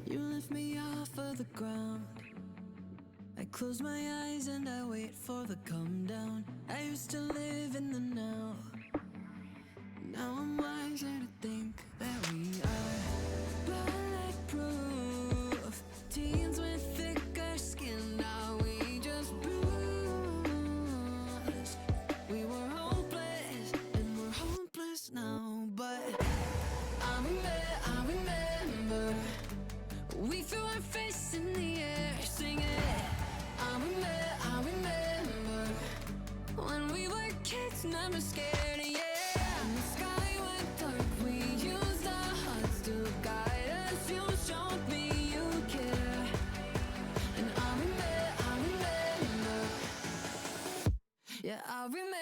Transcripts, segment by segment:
You lift me off of the ground. I close my eyes and I wait for the come down. I used to live in the now. Now I'm wiser to think that we are bulletproof. Teens with thicker skin, now we just bruise. We were hopeless and we're hopeless now. But I remember we threw our fists in the air singing. I remember when we were kids, never scared, yeah. And the sky went dark, we used our hearts to guide us. You showed me you care. And I remember, yeah, I remember.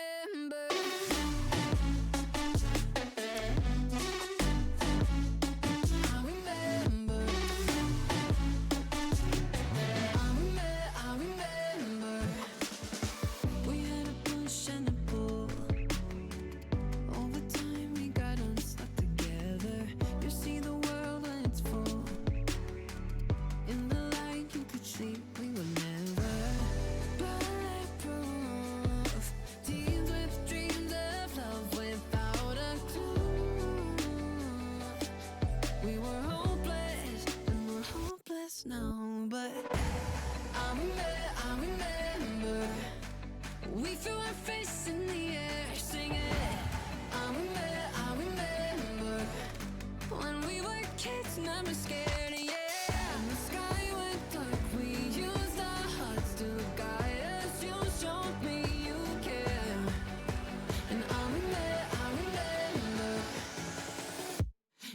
Now, but I remember we threw our fists in the air singing. I remember when we were kids, never scared, yeah. And the sky went dark, we used our hearts to guide us. You showed me you care. And I remember,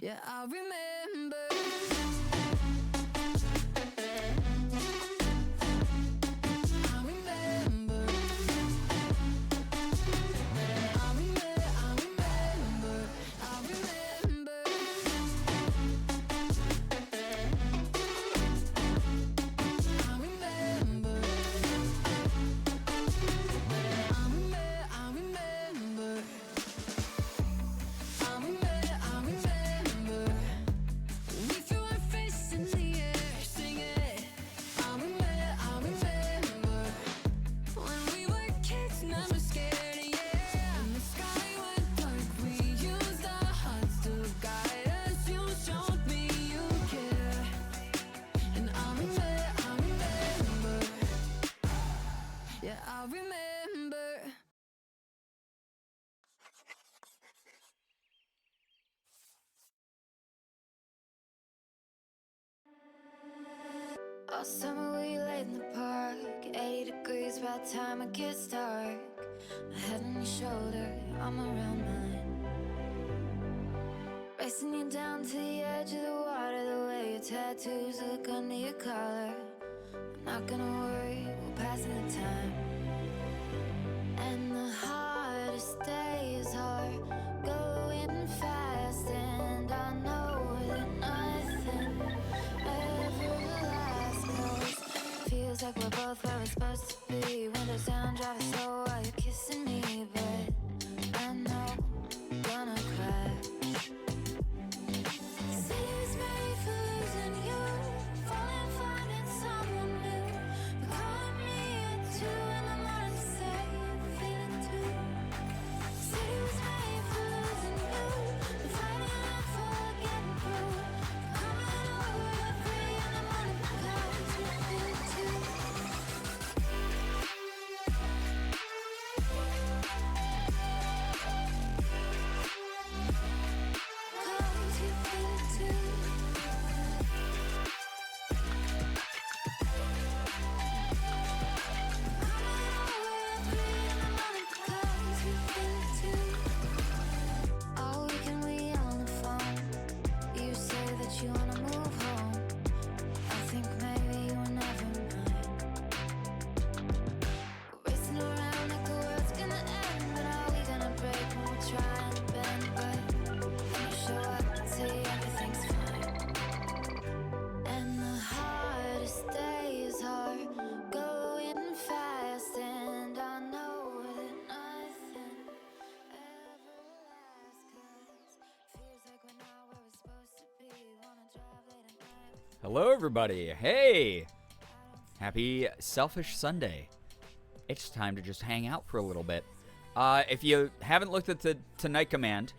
yeah, I remember. I remember. All summer we laid in the park, 80 degrees by the time it gets dark. My head on your shoulder, arm around mine, racing you down to the edge of the water. The way your tattoos look under your collar. I'm not gonna worry, we're passing the time. And the hardest days are going fast, and I know that nothing ever lasts. 'Cause feels like we're both where we're supposed to be. Windows down, driving slow while you're kissing me, but I know I'm gonna crash. City's made for losing you, falling, finding someone new. But calling me at 2 in the Hello, everybody. Hey, happy Selfish Sunday. It's time to just hang out for a little bit. If you haven't looked at the Tonight Command,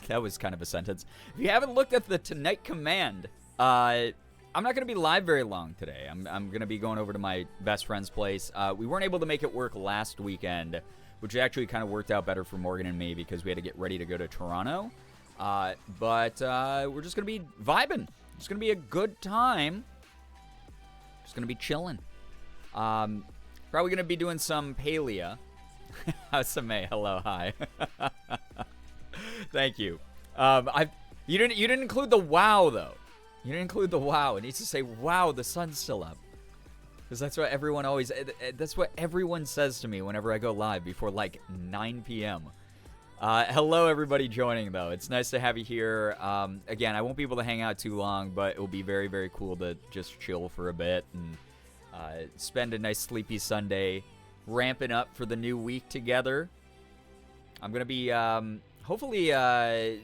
that was kind of a sentence. If you haven't looked at the Tonight Command, I'm not going to be live very long today. I'm going to be going over to my best friend's place. We weren't able to make it work last weekend, which actually kind of worked out better for Morgan and me because we had to get ready to go to Toronto. But we're just going to be vibing. It's going to be a good time. Just going to be chilling. Probably going to be doing some palia. How's some May? Hello, hi. Thank you. You didn't include the wow though. You didn't include the wow. It needs to say wow. The sun's still up. Because that's what everyone always. That's what everyone says to me whenever I go live before like 9 p.m. Hello, everybody joining, though. It's nice to have you here. Again, I won't be able to hang out too long, but it will be very, very cool to just chill for a bit and spend a nice sleepy Sunday ramping up for the new week together. I'm going to be hopefully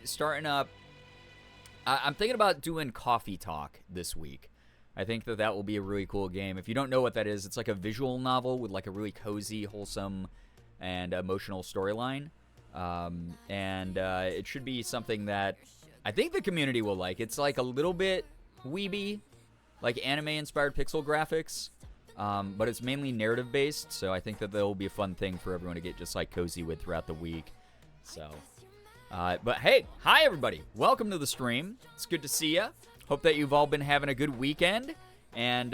starting up. I'm thinking about doing Coffee Talk this week. I think that will be a really cool game. If you don't know what that is, it's like a visual novel with like a really cozy, wholesome, and emotional storyline. It should be something that I think the community will like. It's like a little bit weeby, like anime-inspired pixel graphics, but it's mainly narrative-based, so I think that will be a fun thing for everyone to get just like cozy with throughout the week. So, but hey, hi everybody. Welcome to the stream. It's good to see you. Hope that you've all been having a good weekend, and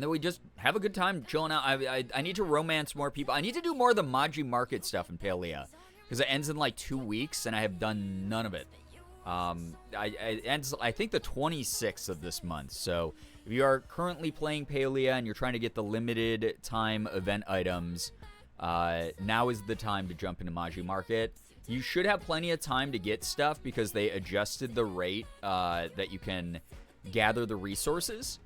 then we just have a good time chilling out. I need to romance more people. I need to do more of the Maji Market stuff in Palia, because it ends in like 2 weeks, and I have done none of it. It ends, I think, the 26th of this month. So if you are currently playing Palia and you're trying to get the limited time event items, now is the time to jump into Maji Market. You should have plenty of time to get stuff because they adjusted the rate that you can gather the resources.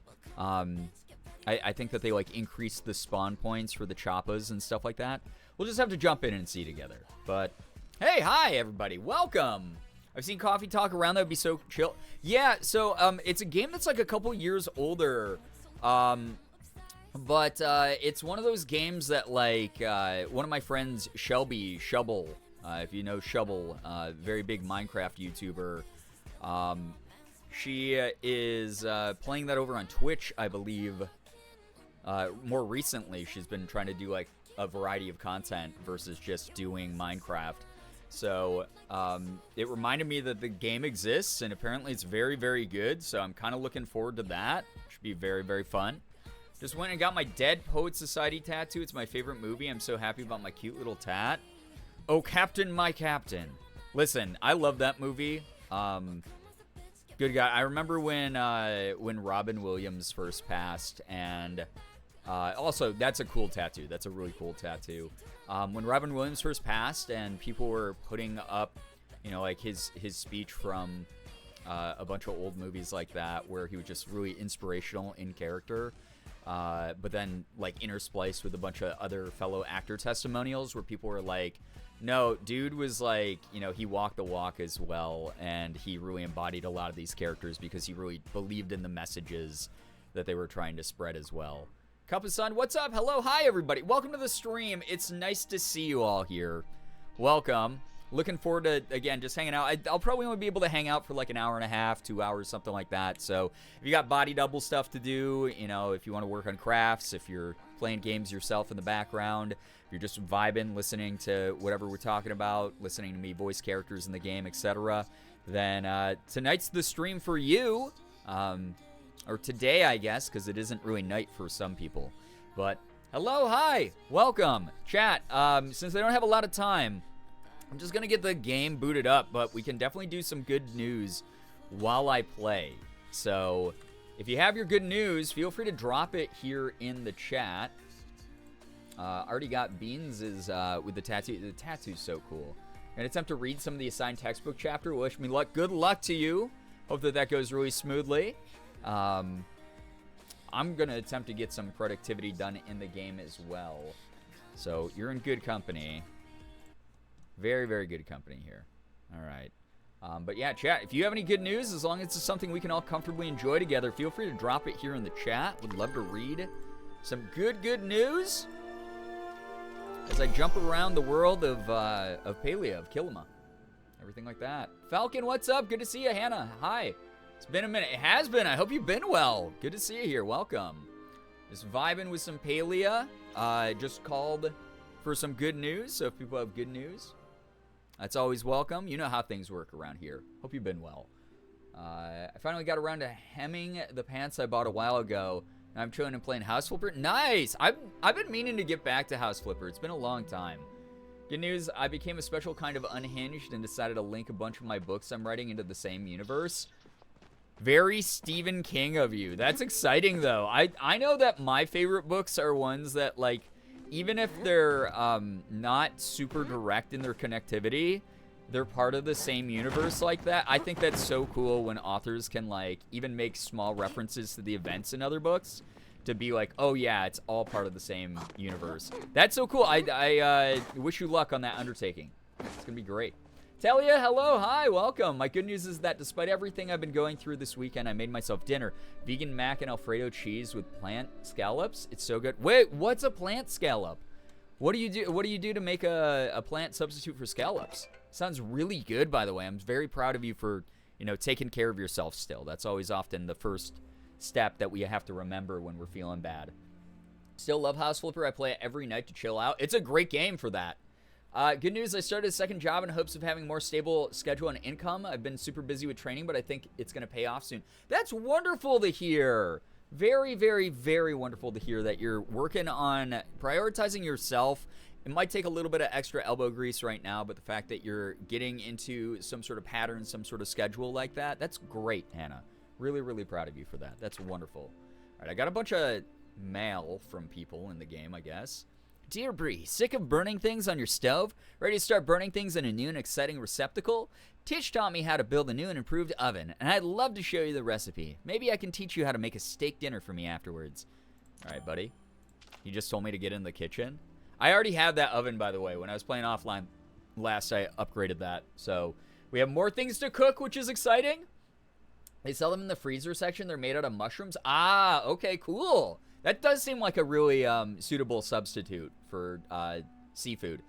I think that they like increased the spawn points for the choppas and stuff like that. We'll just have to jump in and see together. But hey, hi everybody, welcome. I've seen Coffee Talk around. That would be so chill. Yeah, so it's a game that's like a couple years older, but it's one of those games that like one of my friends, Shelby Shubble, if you know Shubble, very big Minecraft YouTuber. She is playing that over on Twitch, I believe. More recently, she's been trying to do like a variety of content versus just doing Minecraft. So it reminded me that the game exists, and apparently it's very, very good. So I'm kind of looking forward to that. Should be very, very fun. Just went and got my Dead Poet Society tattoo. It's my favorite movie. I'm so happy about my cute little tat. Oh, Captain, my Captain. Listen, I love that movie. Good guy. I remember when Robin Williams first passed, and also that's a cool tattoo. That's a really cool tattoo. When Robin Williams first passed, and people were putting up, you know, like his speech from a bunch of old movies like that, where he was just really inspirational in character, but then like interspliced with a bunch of other fellow actor testimonials, where people were like, no, dude was like, you know, he walked the walk as well, and he really embodied a lot of these characters because he really believed in the messages that they were trying to spread as well. Cup of Sun, what's up? Hello, hi everybody. Welcome to the stream. It's nice to see you all here. Welcome. Looking forward to, again, just hanging out. I'll probably only be able to hang out for like an hour and a half, 2 hours, something like that. So if you got body double stuff to do, you know, if you want to work on crafts, if you're playing games yourself in the background, if you're just vibing, listening to whatever we're talking about, listening to me voice characters in the game, etc., then tonight's the stream for you. Or today, I guess, because it isn't really night for some people. But hello, hi, welcome, chat. Since I don't have a lot of time, I'm just going to get the game booted up, but we can definitely do some good news while I play. So if you have your good news, feel free to drop it here in the chat. Already got Beans with the tattoo. The tattoo's so cool. Gonna attempt to read some of the assigned textbook chapter. Wish me luck. Good luck to you. Hope that goes really smoothly. I'm gonna attempt to get some productivity done in the game as well. So you're in good company. Very, very good company here. All right. But yeah, chat, if you have any good news, as long as it's something we can all comfortably enjoy together, feel free to drop it here in the chat. Would love to read some good news as I jump around the world of Palia, of Kilima, everything like that. Falcon, what's up? Good to see you. Hannah, hi. It's been a minute. It has been. I hope you've been well. Good to see you here. Welcome. Just vibing with some Palia. Just called for some good news, so if people have good news, that's always welcome. You know how things work around here. Hope you've been well. I finally got around to hemming the pants I bought a while ago. I'm chilling and playing House Flipper. Nice! I've been meaning to get back to House Flipper. It's been a long time. Good news, I became a special kind of unhinged and decided to link a bunch of my books I'm writing into the same universe. Very Stephen King of you. That's exciting, though. I know that my favorite books are ones that, like, even if they're not super direct in their connectivity, they're part of the same universe like that. I think that's so cool when authors can, like, even make small references to the events in other books to be like, oh yeah, it's all part of the same universe. That's so cool. I wish you luck on that undertaking. It's gonna be great. Talia, hello, hi, welcome. My good news is that despite everything I've been going through this weekend, I made myself dinner. Vegan mac and Alfredo cheese with plant scallops. It's so good. Wait, what's a plant scallop? What do you do? What do you do to make a plant substitute for scallops? Sounds really good, by the way. I'm very proud of you for, you know, taking care of yourself still. That's always often the first step that we have to remember when we're feeling bad. Still love House Flipper. I play it every night to chill out. It's a great game for that. Good news, I started a second job in hopes of having more stable schedule and income. I've been super busy with training, but I think it's going to pay off soon. That's wonderful to hear. Very, very, very wonderful to hear that you're working on prioritizing yourself. It might take a little bit of extra elbow grease right now, but the fact that you're getting into some sort of pattern, some sort of schedule like that, that's great, Hannah. Really, really proud of you for that. That's wonderful. All right, I got a bunch of mail from people in the game, I guess. Dear Bree, sick of burning things on your stove? Ready to start burning things in a new and exciting receptacle? Tish taught me how to build a new and improved oven, and I'd love to show you the recipe. Maybe I can teach you how to make a steak dinner for me afterwards. All right, buddy. You just told me to get in the kitchen. I already have that oven, by the way. When I was playing offline last, I upgraded that. So we have more things to cook, which is exciting. They sell them in the freezer section. They're made out of mushrooms. Ah, okay, cool. That does seem like a really suitable substitute for seafood.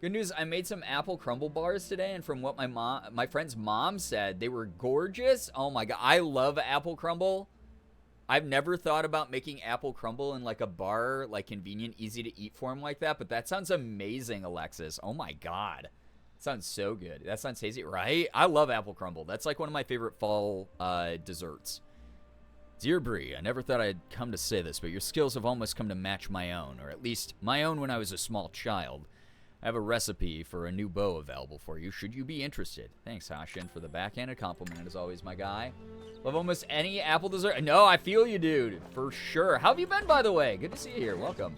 Good news, I made some apple crumble bars today, and from what my friend's mom said, they were gorgeous. Oh my god, I love apple crumble. I've never thought about making apple crumble in like a bar, like convenient, easy to eat form like that, but that sounds amazing, Alexis. Oh my god. Sounds so good. That sounds tasty, right? I love apple crumble. That's like one of my favorite fall desserts. Dear Bree, I never thought I'd come to say this, but your skills have almost come to match my own, or at least my own when I was a small child. I have a recipe for a new bow available for you, should you be interested. Thanks, Hashin, for the backhanded compliment, as always, my guy. Love almost any apple dessert. No, I feel you, dude, for sure. How have you been, by the way? Good to see you here. Welcome.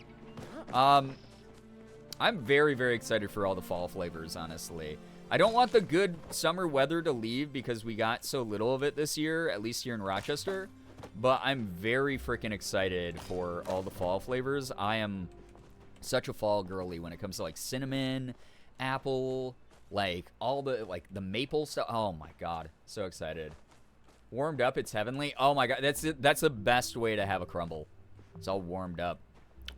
I'm very, very excited for all the fall flavors, honestly. I don't want the good summer weather to leave because we got so little of it this year, at least here in Rochester. But I'm very freaking excited for all the fall flavors. I am such a fall girly when it comes to like cinnamon, apple, like all the like the maple stuff. Oh my god, so excited. Warmed up, it's heavenly. Oh my god, that's the best way to have a crumble. It's all warmed up.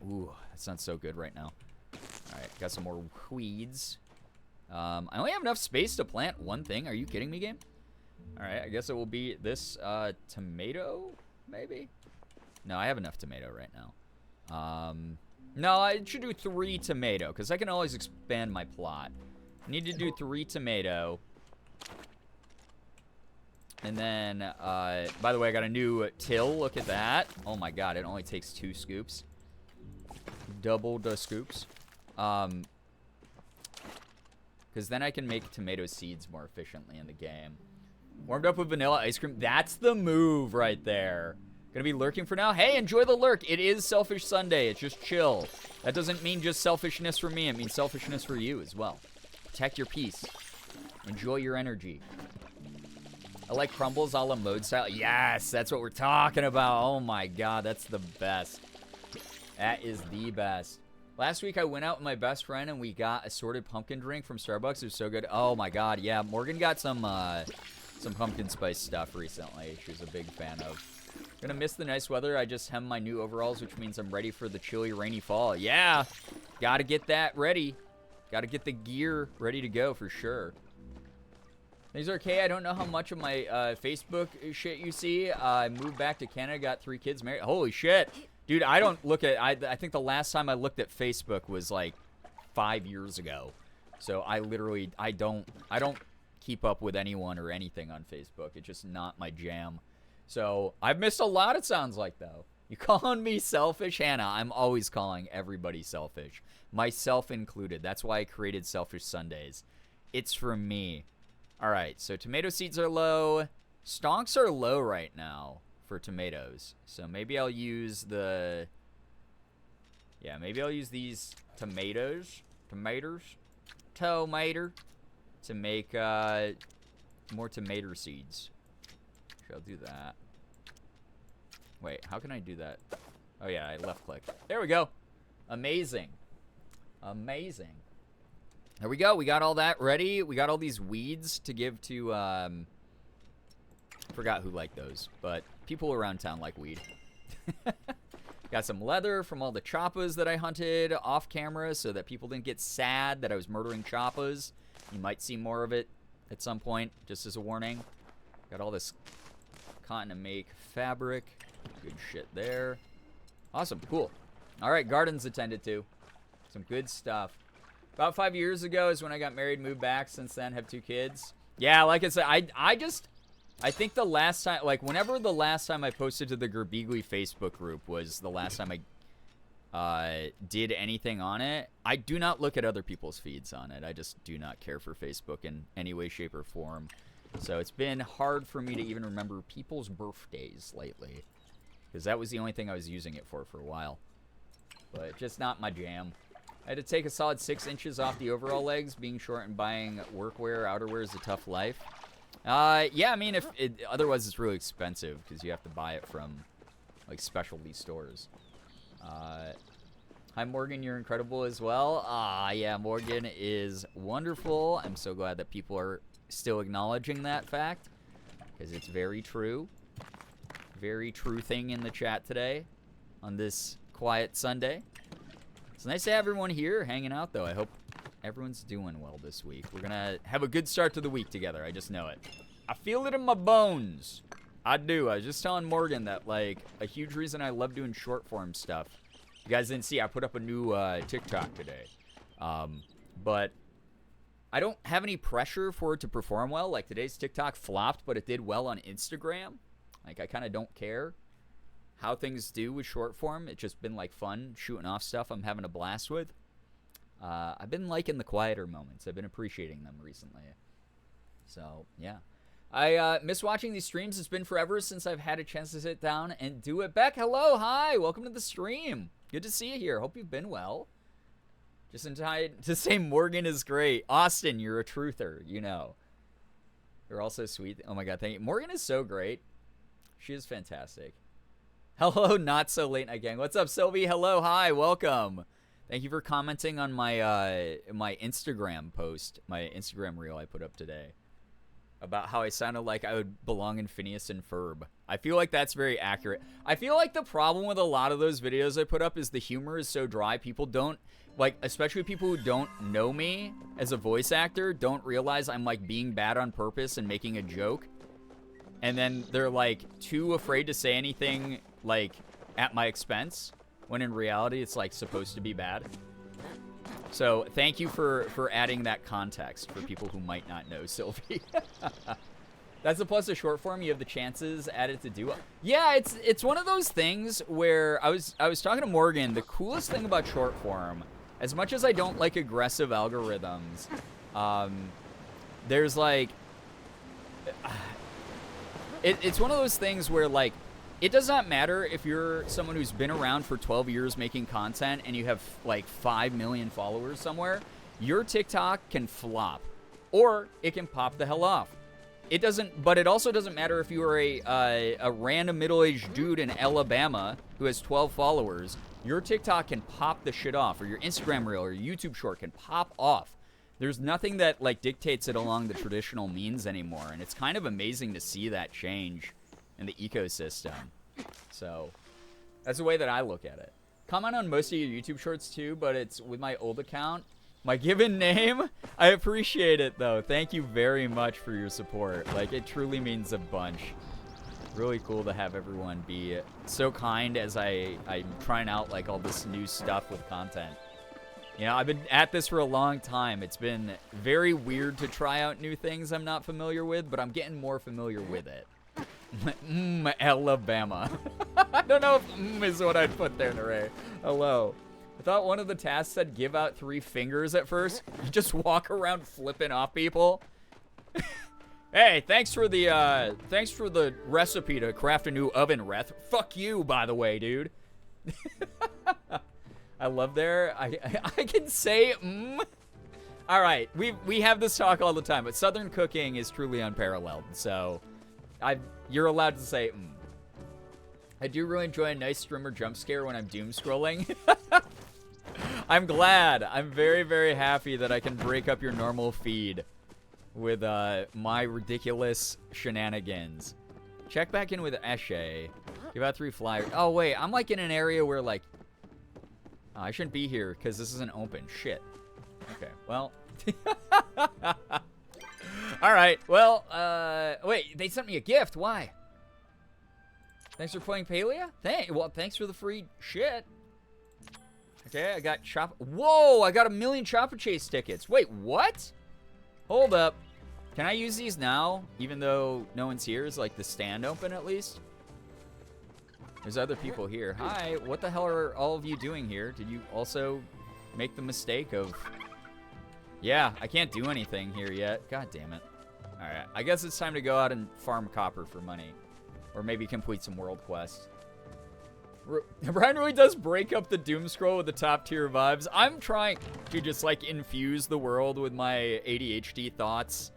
Ooh, that sounds so good right now. All right, got some more weeds. I only have enough space to plant one thing. Are you kidding me, game? All right, I guess it will be this tomato, maybe? No, I have enough tomato right now. No, I should do 3 tomato, because I can always expand my plot. I need to do 3 tomato. And then, by the way, I got a new till. Look at that. Oh my god, it only takes 2 scoops. Double the scoops. Because then I can make tomato seeds more efficiently in the game. Warmed up with vanilla ice cream. That's the move right there. Gonna be lurking for now. Hey, enjoy the lurk. It is Selfish Sunday. It's just chill. That doesn't mean just selfishness for me. It means selfishness for you as well. Protect your peace. Enjoy your energy. I like crumbles a la mode style. Yes, that's what we're talking about. Oh my god, that's the best. That is the best. Last week I went out with my best friend and we got assorted pumpkin drink from Starbucks. It was so good. Oh my god, yeah. Morgan got some pumpkin spice stuff recently. She was a big fan of. Gonna miss the nice weather. I just hemmed my new overalls, which means I'm ready for the chilly, rainy fall. Yeah, gotta get that ready. Gotta get the gear ready to go for sure. Things are okay. I don't know how much of my Facebook shit you see. I moved back to Canada, got 3 kids, married. Holy shit. Dude, I don't look at... I think the last time I looked at Facebook was like 5 years ago. So I literally... I don't keep up with anyone or anything on Facebook. It's just not my jam. So I've missed a lot, it sounds like, though. You calling me selfish? Hannah, I'm always calling everybody selfish. Myself included. That's why I created Selfish Sundays. It's for me. All right, so tomato seeds are low. Stonks are low right now for tomatoes. So maybe I'll use the... Yeah, maybe I'll use these tomatoes. Tomato. To make more tomato seeds. Sure, I'll do that. Wait, how can I do that? Oh, yeah, I left click. There we go. Amazing. Amazing. There we go. We got all that ready. We got all these weeds to give to, forgot who liked those, but people around town like weed. Got some leather from all the choppas that I hunted off camera so that people didn't get sad that I was murdering choppas. You might see more of it at some point, just as a warning. Got all this cotton to make fabric. Good shit there. Awesome. Cool. All right. Gardens attended to. Some good stuff. About 5 years ago is when I got married, moved back. Since then, have 2 kids. Yeah, like I said, I think the last time, like whenever the last time I posted to the Girbeagly Facebook group was the last time I did anything on it. I do not look at other people's feeds on it. I just do not care for Facebook in any way, shape, or form. So it's been hard for me to even remember people's birthdays lately. Because that was the only thing I was using it for a while. But just not my jam. I had to take a solid 6 inches off the overall legs. Being short and buying workwear, outerwear is a tough life. Yeah, I mean, otherwise it's really expensive because you have to buy it from like specialty stores. Hi, Morgan. You're incredible as well. Yeah, Morgan is wonderful. I'm so glad that people are still acknowledging that fact because it's very true. Very true thing in the chat today on this quiet Sunday. It's nice to have everyone here hanging out, though. I hope everyone's doing well this week. We're going to have a good start to the week together. I just know it. I feel it in my bones. I do. I was just telling Morgan that, like, a huge reason I love doing short form stuff. You guys didn't see, I put up a new TikTok today. But I don't have any pressure for it to perform well. Like, today's TikTok flopped, but it did well on Instagram. Like, I kind of don't care how things do with short form. It's just been, like, fun shooting off stuff I'm having a blast with. I've been liking the quieter moments. I've been appreciating them recently. So, yeah. I miss watching these streams. It's been forever since I've had a chance to sit down and do it. Beck, hello, hi. Welcome to the stream. Good to see you here. Hope you've been well. Just in time to say Morgan is great. Austin, you're a truther, you know. You're also sweet. Oh, my God, thank you. Morgan is so great. She is fantastic. Hello, not so late night gang. What's up, Sylvie? Hello, hi, welcome. Thank you for commenting on my my Instagram post, my Instagram reel I put up today about how I sounded like I would belong in Phineas and Ferb. I feel like that's very accurate. I feel like the problem with a lot of those videos I put up is the humor is so dry. People don't, like, especially people who don't know me as a voice actor, don't realize I'm, like, being bad on purpose and making a joke. And then they're, like, too afraid to say anything, like, at my expense, when in reality it's, like, supposed to be bad. So thank you for adding that context for people who might not know Sylvie. That's the plus of short form. You have the chances added to do. Yeah, it's one of those things where I was talking to Morgan. The coolest thing about short form, as much as I don't like aggressive algorithms, there's like it's one of those things where, like, it does not matter if you're someone who's been around for 12 years making content and you have like 5 million followers somewhere. Your TikTok can flop, or it can pop the hell off. But it also doesn't matter if you are a random middle-aged dude in Alabama who has 12 followers, your TikTok can pop the shit off, or your Instagram reel or your YouTube short can pop off. There's nothing that like dictates it along the traditional means anymore, and it's kind of amazing to see that change in the ecosystem. So that's the way that I look at it. Comment on most of your YouTube shorts too, but it's with my old account. My given name? I appreciate it though. Thank you very much for your support. Like, it truly means a bunch. Really cool to have everyone be so kind as I'm trying out like all this new stuff with content. You know, I've been at this for a long time. It's been very weird to try out new things I'm not familiar with, but I'm getting more familiar with it. Alabama. I don't know if is what I'd put there, Naray. Hello. I thought one of the tasks said give out 3 fingers at first. You just walk around flipping off people. Hey, thanks for the recipe to craft a new oven, Reth. Fuck you, by the way, dude. I love there. I can say All right, we have this talk all the time, but Southern cooking is truly unparalleled. So, you're allowed to say I do really enjoy a nice streamer jump scare when I'm doom scrolling. I'm glad. I'm very, very happy that I can break up your normal feed with my ridiculous shenanigans. Check back in with Eshe. Give out 3 flyers. Oh, wait. I'm like in an area where like... Oh, I shouldn't be here because this isn't open. Shit. Okay, well... Alright, well, wait. They sent me a gift. Why? Thanks for playing Palia? Well, thanks for the free shit. Okay, I got Chop... Whoa, I got 1,000,000 Chopper Chase tickets. Wait, what? Hold up. Can I use these now, even though no one's here? Is, like, the stand open, at least? There's other people here. Hi, what the hell are all of you doing here? Did you also make the mistake of... Yeah, I can't do anything here yet. God damn it. Alright, I guess it's time to go out and farm copper for money. Or maybe complete some world quests. Brian really does break up the doom scroll with the top tier vibes. I'm trying to just like infuse the world with my ADHD thoughts,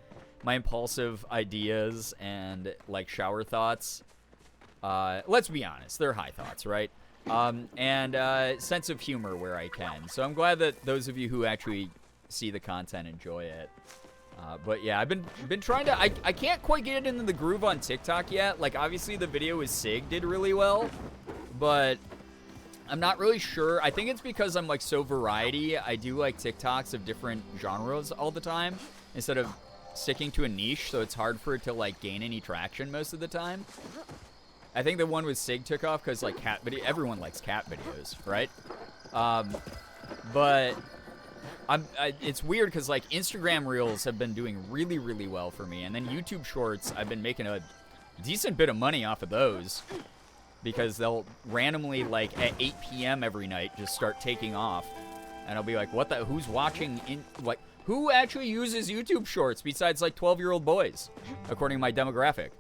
my impulsive ideas, and like shower thoughts. Let's be honest, they're high thoughts, right? And sense of humor where I can. So I'm glad that those of you who actually see the content enjoy it. But yeah, I've been trying to... I can't quite get it into the groove on TikTok yet. Like, obviously the video with Sig did really well, but I'm not really sure. I think it's because I'm like so variety. I do like TikToks of different genres all the time instead of sticking to a niche, so it's hard for it to like gain any traction most of the time. I think the one with Sig took off because like cat video, everyone likes cat videos, right? But it's weird because like Instagram Reels have been doing really, really well for me, and then YouTube Shorts, I've been making a decent bit of money off of those because they'll randomly like at 8 p.m. every night just start taking off, and I'll be like, what the? Who's watching? Like, who actually uses YouTube Shorts besides like 12-year-old boys, according to my demographic?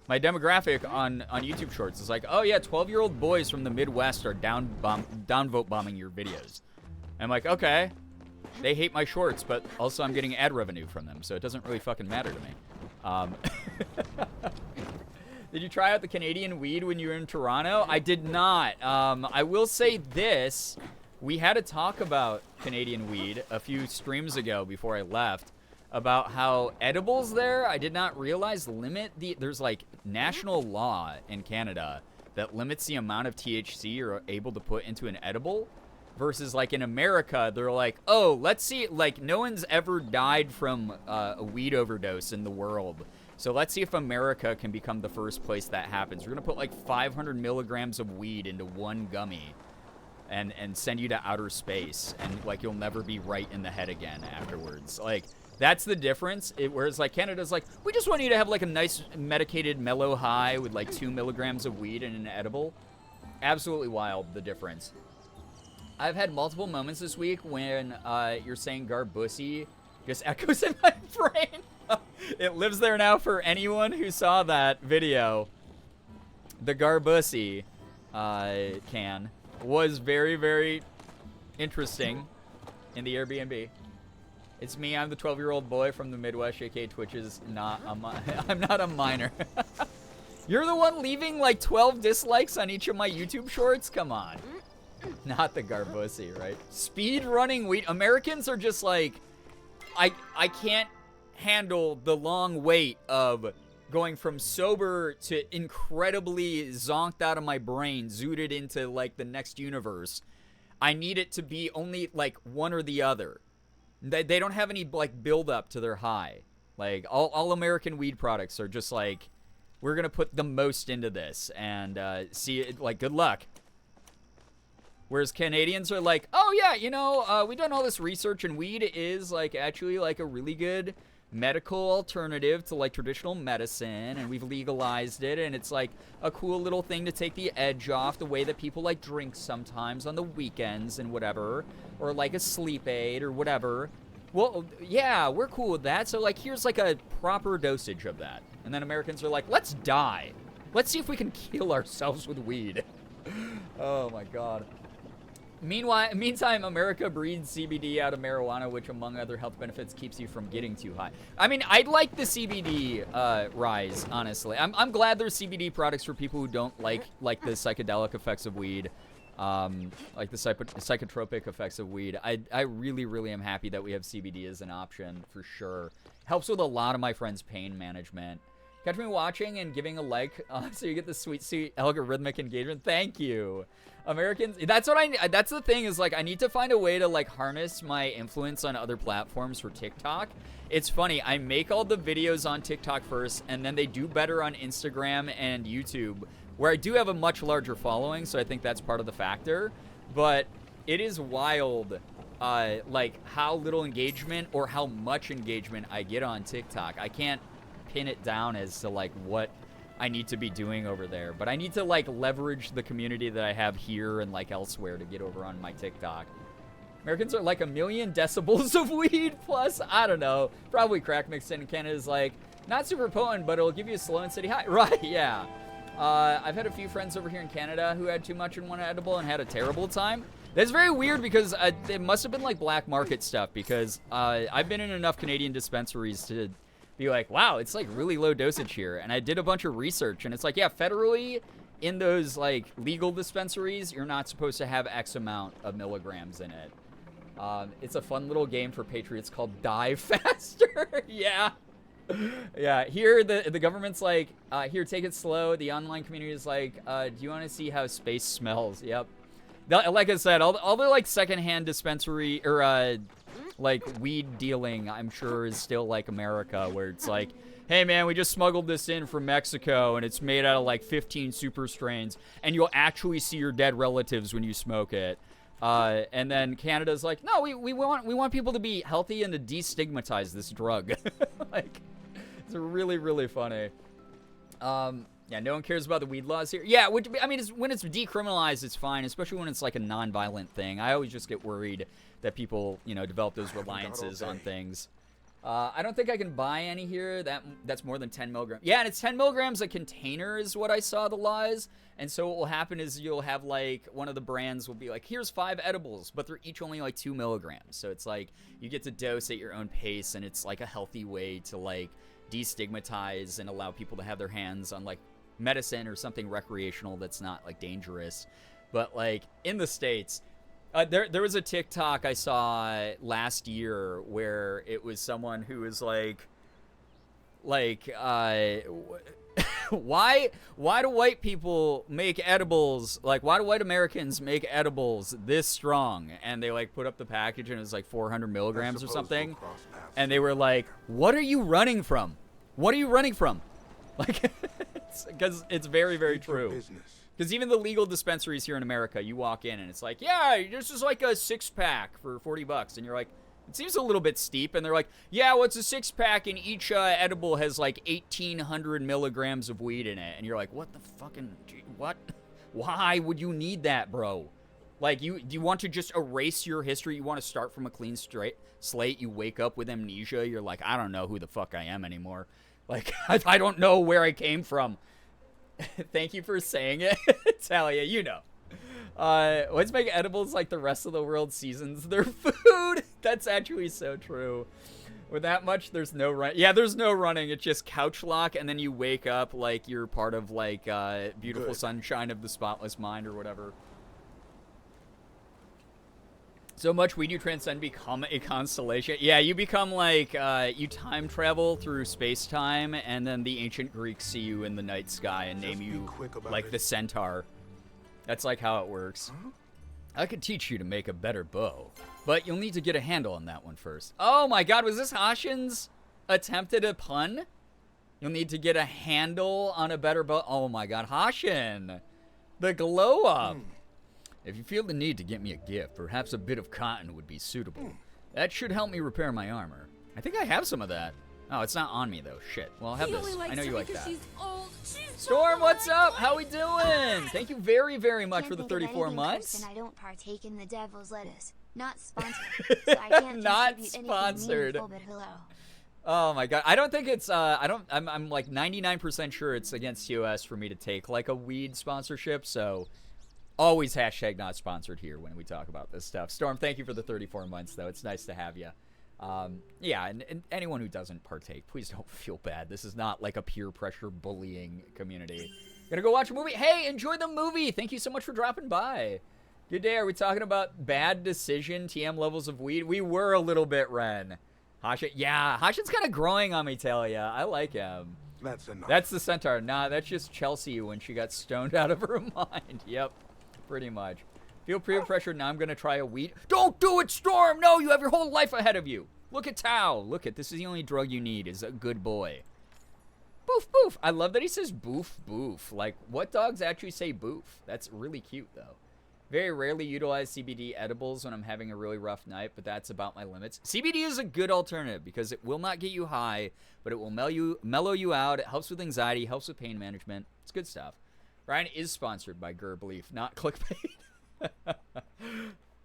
My demographic on YouTube Shorts is like, oh yeah, 12-year-old boys from the Midwest are downvote bombing your videos. And I'm like, okay. They hate my shorts, but also I'm getting ad revenue from them, so it doesn't really fucking matter to me. Did you try out the Canadian weed when you were in Toronto? I did not. I will say this. We had a talk about Canadian weed a few streams ago before I left about how edibles there, I did not realize, there's like national law in Canada that limits the amount of THC you're able to put into an edible. Versus, like, in America, they're like, oh, let's see, like, no one's ever died from a weed overdose in the world. So let's see if America can become the first place that happens. We're going to put, like, 500 milligrams of weed into one gummy and send you to outer space. And, like, you'll never be right in the head again afterwards. Like, that's the difference. Whereas, like, Canada's like, we just want you to have, like, a nice medicated mellow high with, like, 2 milligrams of weed in an edible. Absolutely wild, the difference. I've had multiple moments this week when you're saying Garbussy just echoes in my brain. It lives there now for anyone who saw that video. The Garbussy can was very, very interesting in the Airbnb. It's me. I'm the 12-year-old boy from the Midwest. JK Twitch is not I'm not a minor. You're the one leaving like 12 dislikes on each of my YouTube shorts? Come on. Not the Garbussy, right? Speed running weed. Americans are just like, I can't handle the long wait of going from sober to incredibly zonked out of my brain, zooted into like the next universe. I need it to be only like one or the other. They don't have any like build up to their high. Like all American weed products are just like, we're gonna put the most into this and see it, like, good luck. Whereas Canadians are like, oh yeah, you know, we've done all this research and weed is like actually like a really good medical alternative to like traditional medicine, and we've legalized it, and it's like a cool little thing to take the edge off the way that people like drink sometimes on the weekends and whatever, or like a sleep aid or whatever. Well, yeah, we're cool with that. So like, here's like a proper dosage of that. And then Americans are like, let's die. Let's see if we can kill ourselves with weed. Oh my God. Meantime, America breeds CBD out of marijuana, which, among other health benefits, keeps you from getting too high. I mean, I'd like the CBD rise, honestly. I'm glad there's CBD products for people who don't like the psychedelic effects of weed, like the psychotropic effects of weed. I really, really am happy that we have CBD as an option, for sure. Helps with a lot of my friends' pain management. Catch me watching and giving a like, so you get the sweet algorithmic engagement. Thank you. Americans, that's the thing, is like, I need to find a way to like harness my influence on other platforms for TikTok. It's funny, I make all the videos on TikTok first, and then they do better on Instagram and YouTube, where I do have a much larger following, so I think that's part of the factor. But it is wild, like how little engagement or how much engagement I get on TikTok. I can't pin it down as to like what I need to be doing over there, but I need to like leverage the community that I have here and like elsewhere to get over on my TikTok. Americans are like 1 million decibels of weed plus, I don't know, probably crack mixed in. Canada's like not super potent, but it'll give you a slow and steady high. Right? Yeah. I've had a few friends over here in Canada who had too much in one edible and had a terrible time. That's very weird, because it must have been like black market stuff, because I've been in enough Canadian dispensaries to be like, wow, it's like really low dosage here. And I did a bunch of research, and it's like, yeah, federally in those like legal dispensaries, you're not supposed to have X amount of milligrams in it. It's a fun little game for patriots called Die Faster. Yeah. Yeah, here the government's like, here, take it slow. The online community is like, do you want to see how space smells? Yep. Like I said, all the like secondhand dispensary or like weed dealing, I'm sure, is still like America, where it's like, hey man, we just smuggled this in from Mexico and it's made out of like 15 super strains, and you'll actually see your dead relatives when you smoke it. And then Canada's like, no, we want people to be healthy and to destigmatize this drug. Like, it's really, really funny. Yeah, no one cares about the weed laws here. Yeah, which, I mean, when it's decriminalized, it's fine, especially when it's like a non-violent thing. I always just get worried that people, you know, develop those reliances on things. I don't think I can buy any here. That's more than 10 milligrams. Yeah, and it's 10 milligrams a container is what I saw the law is. And so what will happen is you'll have like, one of the brands will be like, here's 5 edibles, but they're each only like 2 milligrams. So it's like, you get to dose at your own pace, and it's like a healthy way to like destigmatize and allow people to have their hands on like medicine or something recreational that's not like dangerous. But like in the States, there was a TikTok I saw last year where it was someone who was like why do white people make edibles, like why do white Americans make edibles this strong? And they like put up the package and it was like 400 milligrams or something, and they were like, what are you running from? Like, because it's very, very true. Because even the legal dispensaries here in America, you walk in and it's like, yeah, this is like a 6-pack for $40. And you're like, it seems a little bit steep. And they're like, yeah, well, it's a 6-pack and each edible has like 1,800 milligrams of weed in it. And you're like, what the fucking, what? Why would you need that, bro? Like, do you want to just erase your history? You want to start from a clean slate? You wake up with amnesia. You're like, I don't know who the fuck I am anymore. Like, I don't know where I came from. Thank you for saying it, Talia, you know. Let's make edibles like the rest of the world seasons their food. That's actually so true. With that much, there's no run. Yeah, there's no running. It's just couch lock, and then you wake up like you're part of like beautiful sunshine of the spotless mind or whatever. So much weed you transcend, become a constellation. Yeah, you become like, you time travel through space-time, and then the ancient Greeks see you in the night sky and name you like the centaur. That's like how it works. I could teach you to make a better bow, but you'll need to get a handle on that one first. Oh my god, was this Hashin's attempt at a pun? You'll need to get a handle on a better bow. Oh my god, Hashin! The glow up! If you feel the need to get me a gift, perhaps a bit of cotton would be suitable. That should help me repair my armor. I think I have some of that. Oh, it's not on me though. Shit. Well, I'll have this. I know you like that. Storm, what's up? How we doing? Thank you very, very much for the 34 months. And I don't partake in the devil's lettuce. Not sponsored. So I can't Not contribute sponsored. anything meaningful, but hello. Oh my god. I don't think it's I'm like 99% sure it's against TOS for me to take like a weed sponsorship, so always hashtag not sponsored here when we talk about this stuff. Storm, thank you for the 34 months, though. It's nice to have you. Yeah, and anyone who doesn't partake, please don't feel bad. This is not like a peer pressure bullying community. Gonna go watch a movie? Hey, enjoy the movie! Thank you so much for dropping by. Good day. Are we talking about bad decision TM levels of weed? We were a little bit, Ren. Hashin, yeah, Hashin's kind of growing on me, Talia. I like him. That's enough. That's the centaur. Nah, that's just Chelsea when she got stoned out of her mind. Yep. Pretty much. Feel peer pressure. Now I'm going to try a weed. Don't do it, Storm! No, you have your whole life ahead of you. Look at Tao. Look at this. Is the only drug you need is a good boy. Boof, boof. I love that he says boof, boof. Like, what dogs actually say boof? That's really cute, though. Very rarely utilize CBD edibles when I'm having a really rough night, but that's about my limits. CBD is a good alternative because it will not get you high, but it will mellow you out. It helps with anxiety, helps with pain management. It's good stuff. Ryan is sponsored by Girbeagly, not clickbait.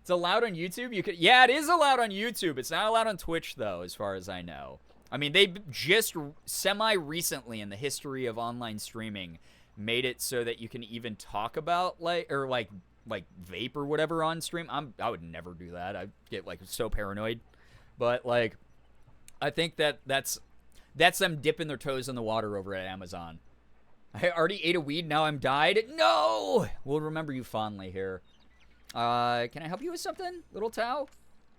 It's allowed on YouTube? Yeah, it is allowed on YouTube. It's not allowed on Twitch, though, as far as I know. I mean, they just semi-recently in the history of online streaming made it so that you can even talk about, like vape or whatever on stream. I would never do that. I'd get, like, so paranoid. But, like, I think that's them dipping their toes in the water over at Amazon. I already ate a weed, now I'm died. No! We'll remember you fondly here. Can I help you with something, little Tao?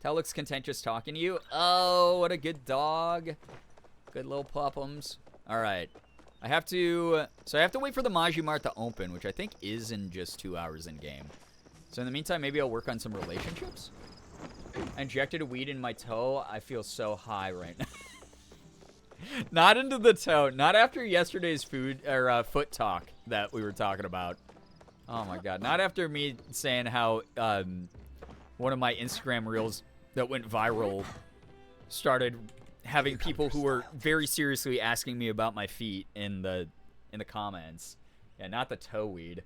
Tao looks content just talking to you. Oh, what a good dog. Good little puppums. Alright. I have to wait for the Maji Mart to open, which I think is in just 2 hours in-game. So in the meantime, maybe I'll work on some relationships? I injected a weed in my toe. I feel so high right now. Not into the toe. Not after yesterday's foot talk that we were talking about. Oh my god. Not after me saying how one of my Instagram reels that went viral started having people who were very seriously asking me about my feet in the comments. Yeah, not the toe weed.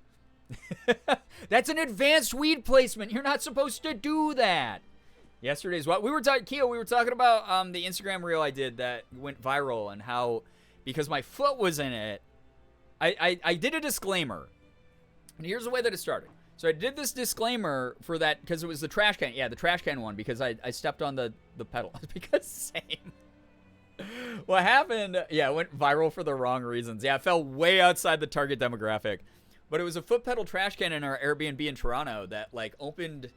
That's an advanced weed placement. You're not supposed to do that. Yesterday's what we were talking, Keo. We were talking about the Instagram reel I did that went viral and how because my foot was in it, I did a disclaimer. And here's the way that it started. So I did this disclaimer for that because it was the trash can. Yeah, the trash can one because I stepped on the pedal. Because same. What happened? Yeah, it went viral for the wrong reasons. Yeah, it fell way outside the target demographic. But it was a foot pedal trash can in our Airbnb in Toronto that like opened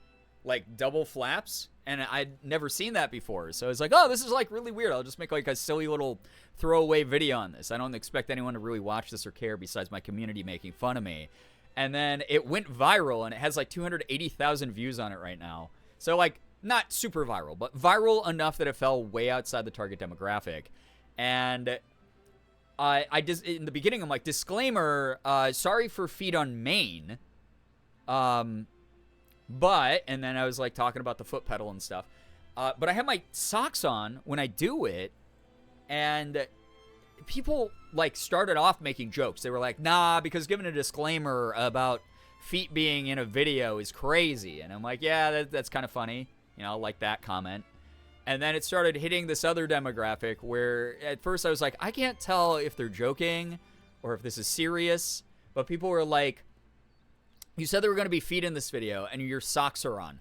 like double flaps, and I'd never seen that before. So I was like, oh, this is like really weird. I'll just make like a silly little throwaway video on this. I don't expect anyone to really watch this or care besides my community making fun of me. And then it went viral, and it has like 280,000 views on it right now. So like not super viral, but viral enough that it fell way outside the target demographic. And I just in the beginning I'm like, disclaimer, sorry for feet on Maine. But, and then I was like talking about the foot pedal and stuff. But I have my socks on when I do it, and people like started off making jokes. They were like, nah, because giving a disclaimer about feet being in a video is crazy. And I'm like, yeah, that's kind of funny. You know, like that comment. And then it started hitting this other demographic where at first I was like, I can't tell if they're joking or if this is serious. But people were like, you said there were going to be feet in this video and your socks are on.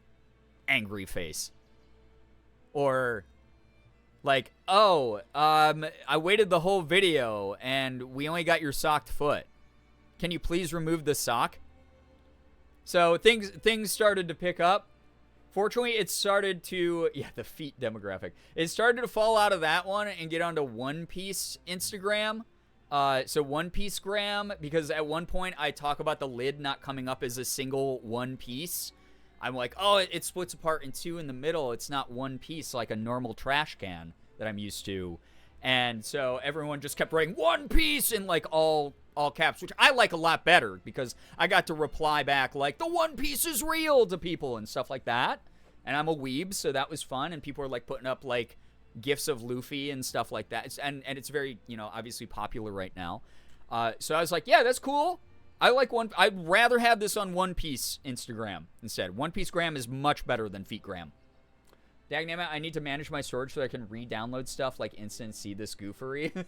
Angry face. Or Like, oh, I waited the whole video and we only got your socked foot. Can you please remove the sock? So things started to pick up. Fortunately, it started to, yeah, the feet demographic. It started to fall out of that one and get onto One Piece Instagram. So One Piece gram, because at one point I talk about the lid not coming up as a single one piece. I'm like, oh, it splits apart in two in the middle. It's not one piece like a normal trash can that I'm used to. And so everyone just kept writing One Piece in like all caps, which I like a lot better because I got to reply back like, the One Piece is real to people and stuff like that. And I'm a weeb, so that was fun. And people were like putting up like gifs of Luffy and stuff like that. And it's very, you know, obviously popular right now. So I was like, yeah, that's cool. I'd rather have this on One Piece Instagram instead. One Piece gram is much better than feet gram. Dagnammit, I need to manage my storage so I can re-download stuff like instant see this goofery.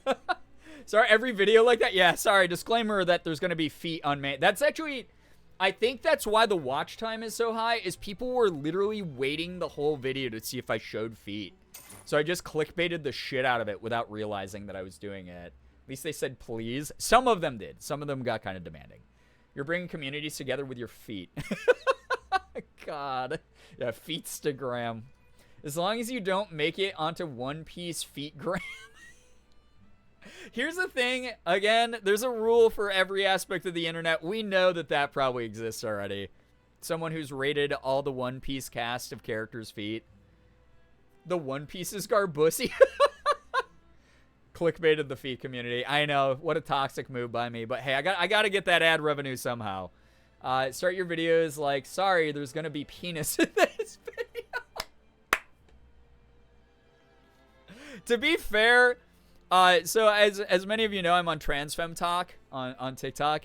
Sorry, every video like that? Yeah, sorry, disclaimer that there's going to be feet unmanned. That's actually, I think that's why the watch time is so high, is people were literally waiting the whole video to see if I showed feet. So I just clickbaited the shit out of it without realizing that I was doing it. At least they said please. Some of them did. Some of them got kind of demanding. You're bringing communities together with your feet. God. Yeah, feetstagram. As long as you don't make it onto One Piece feetgram. Here's the thing. Again, there's a rule for every aspect of the internet. We know that probably exists already. Someone who's rated all the One Piece cast of characters' feet. The One Piece is Garbussy. Clickbaited the feet community. I know, what a toxic move by me, but hey, I got to get that ad revenue somehow. Start your videos like, sorry, there's gonna be penis in this video. To be fair, so as many of you know, I'm on Transfem Talk on TikTok,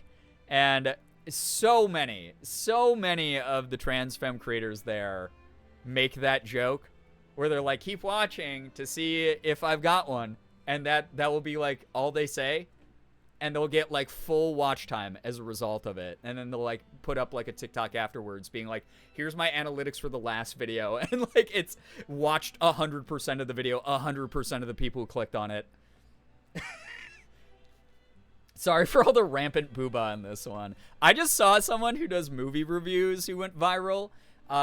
and so many of the Transfem creators there make that joke where they're like, keep watching to see if I've got one. And that will be, like, all they say. And they'll get, like, full watch time as a result of it. And then they'll, like, put up, like, a TikTok afterwards being like, here's my analytics for the last video. And, like, it's watched 100% of the video, 100% of the people who clicked on it. Sorry for all the rampant booba on this one. I just saw someone who does movie reviews who went viral.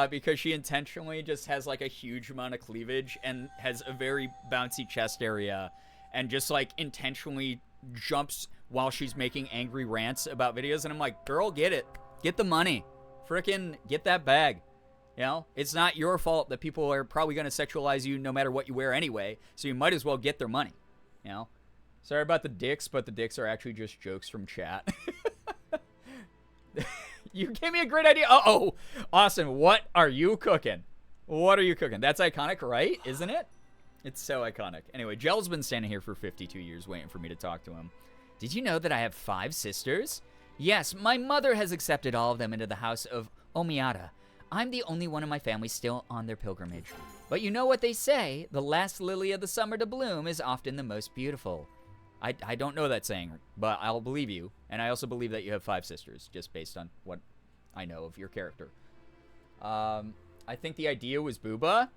Because she intentionally just has, like, a huge amount of cleavage and has a very bouncy chest area and just, like, intentionally jumps while she's making angry rants about videos. And I'm like, girl, get it. Get the money. Frickin' get that bag. You know? It's not your fault that people are probably going to sexualize you no matter what you wear anyway. So you might as well get their money. You know? Sorry about the dicks, but the dicks are actually just jokes from chat. You gave me a great idea. Uh-oh. Austin, what are you cooking? What are you cooking? That's iconic, right? Isn't it? It's so iconic. Anyway, Jel's been standing here for 52 years waiting for me to talk to him. Did you know that I have 5 sisters? Yes, my mother has accepted all of them into the house of Omiata. I'm the only one in my family still on their pilgrimage. But you know what they say, the last lily of the summer to bloom is often the most beautiful. I don't know that saying, but I'll believe you. And I also believe that you have 5 sisters, just based on what I know of your character. I think the idea was booba.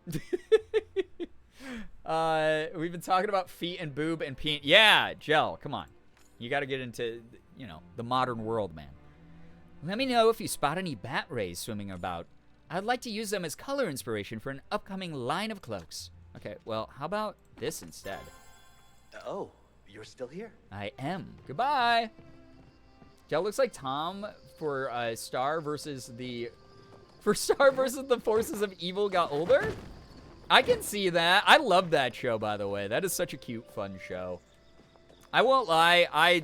We've been talking about feet and boob and peen. Yeah, Gel, come on. You got to get into, you know, the modern world, man. Let me know if you spot any bat rays swimming about. I'd like to use them as color inspiration for an upcoming line of cloaks. Okay, well, how about this instead? Oh, you're still here. I am. Goodbye. Gel looks like Tom for Star versus the Forces of Evil got older. I can see that. I love that show, by the way. That is such a cute, fun show. I won't lie.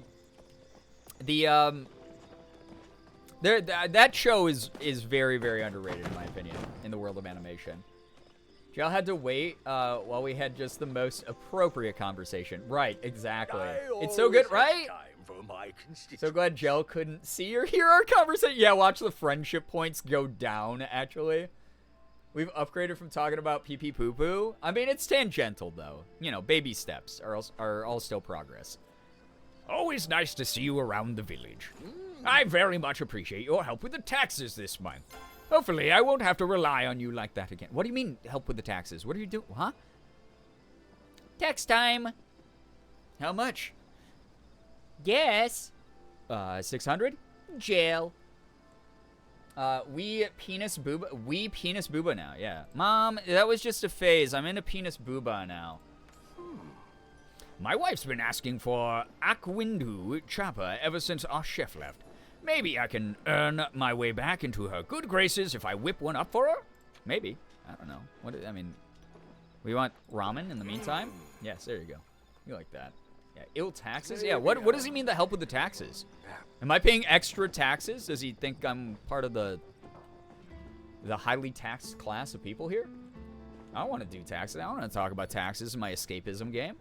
That show is very, very underrated in my opinion in the world of animation. Gel had to wait while we had just the most appropriate conversation. Right, exactly. It's so good, right? So glad Gel couldn't see or hear our conversation. Yeah, watch the friendship points go down, actually. We've upgraded from talking about pee-pee poo-poo. I mean, it's tangential, though. You know, baby steps are all still progress. Always nice to see you around the village. I very much appreciate your help with the taxes this month. Hopefully, I won't have to rely on you like that again. What do you mean, help with the taxes? What are you doing? Huh? Text time. How much? Guess. 600? Jail. We penis booba now, yeah. Mom, that was just a phase. I'm into penis booba now. My wife's been asking for Akwindu Chopper ever since our chef left. Maybe I can earn my way back into her good graces if I whip one up for her? Maybe. I don't know. We want ramen in the meantime? Yes, there you go. You like that. Yeah, ill taxes? Yeah, what does he mean to help with the taxes? Am I paying extra taxes? Does he think I'm part of the highly taxed class of people here? I don't want to do taxes. I don't want to talk about taxes in my escapism game.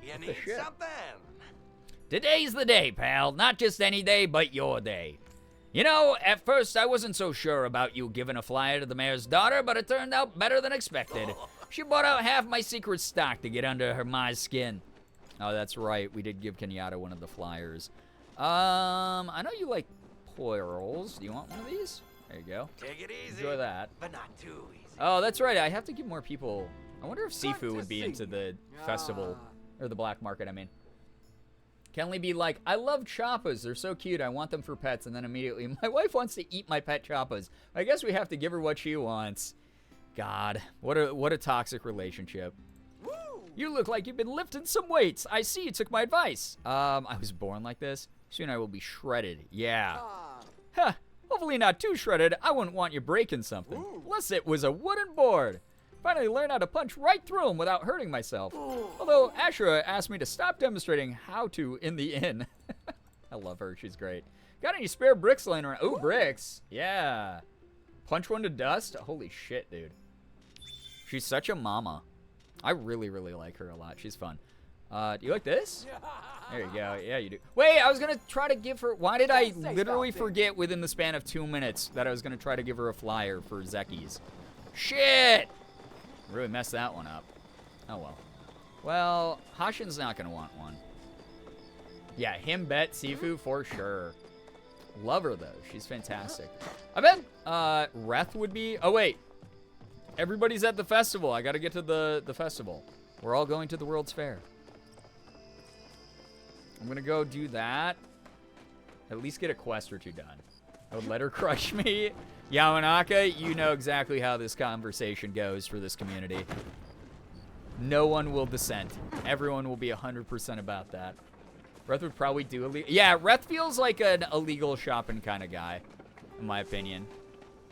You need something? Today's the day, pal. Not just any day, but your day. You know, at first I wasn't so sure about you giving a flyer to the mayor's daughter, but it turned out better than expected. She bought out half my secret stock to get under her ma's skin. Oh, that's right. We did give Kenyatta one of the flyers. I know you like pearls. Do you want one of these? There you go. Take it easy. Enjoy that. But not too easy. Oh, that's right. I have to give more people. I wonder if Sifu would be into the festival. Or the black market, I mean. Kenley be like, I love choppas. They're so cute. I want them for pets. And then immediately, my wife wants to eat my pet choppas. I guess we have to give her what she wants. God, what a toxic relationship. Woo! You look like you've been lifting some weights. I see you took my advice. I was born like this. Soon I will be shredded. Yeah. Huh. Hopefully not too shredded. I wouldn't want you breaking something. Unless it was a wooden board. Finally learned how to punch right through them without hurting myself. Although Ashra asked me to stop demonstrating how to in the inn. I love her. She's great. Got any spare bricks laying around? Ooh, bricks. Yeah. Punch one to dust? Holy shit, dude. She's such a mama. I really, really like her a lot. She's fun. Do you like this? There you go. Yeah, you do. Wait, I was going to try to give her... Why did I literally forget within the span of 2 minutes that I was going to try to give her a flyer for Zeki's? Shit! Really messed that one up. Oh, well. Well, Hashin's not going to want one. Yeah, him bet Sifu for sure. Love her, though. She's fantastic. I bet Reth would be... Oh, wait. Everybody's at the festival. I got to get to the festival. We're all going to the World's Fair. I'm going to go do that. At least get a quest or two done. I would let her crush me. Yamanaka, you know exactly how this conversation goes for this community. No one will dissent. Everyone will be 100% about that. Reth would probably do illegal. Yeah, Reth feels like an illegal shopping kind of guy, in my opinion.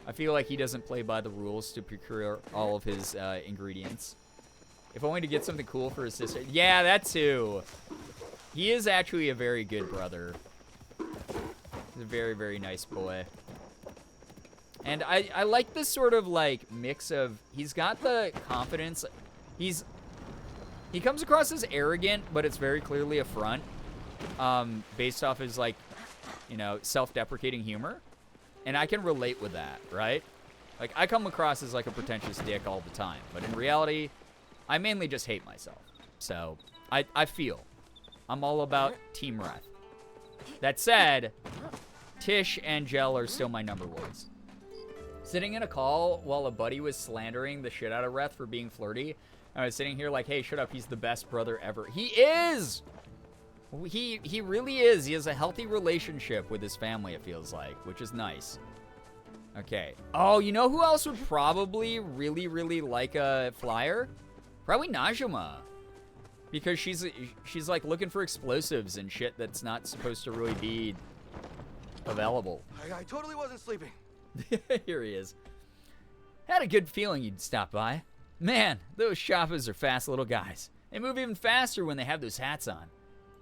I feel like he doesn't play by the rules to procure all of his ingredients. If only to get something cool for his sister. Yeah, that too. He is actually a very good brother. He's a very, very nice boy. And I like this sort of, like, mix of... He's got the confidence. He comes across as arrogant, but it's very clearly a front. Based off his, like, you know, self-deprecating humor. And I can relate with that, right? Like, I come across as, like, a pretentious dick all the time. But in reality, I mainly just hate myself. So, I feel. I'm all about Team Reth. That said, Tish and Jell are still my number ones. Sitting in a call while a buddy was slandering the shit out of Reth for being flirty. I was sitting here like, hey, shut up. He's the best brother ever. He is! He really is. He has a healthy relationship with his family, it feels like, which is nice. Okay. Oh, you know who else would probably really, really like a flyer? Probably Najima. Because she's like looking for explosives and shit that's not supposed to really be available. I totally wasn't sleeping. Here he is. Had a good feeling you'd stop by. Man, those Shoppas are fast little guys. They move even faster when they have those hats on.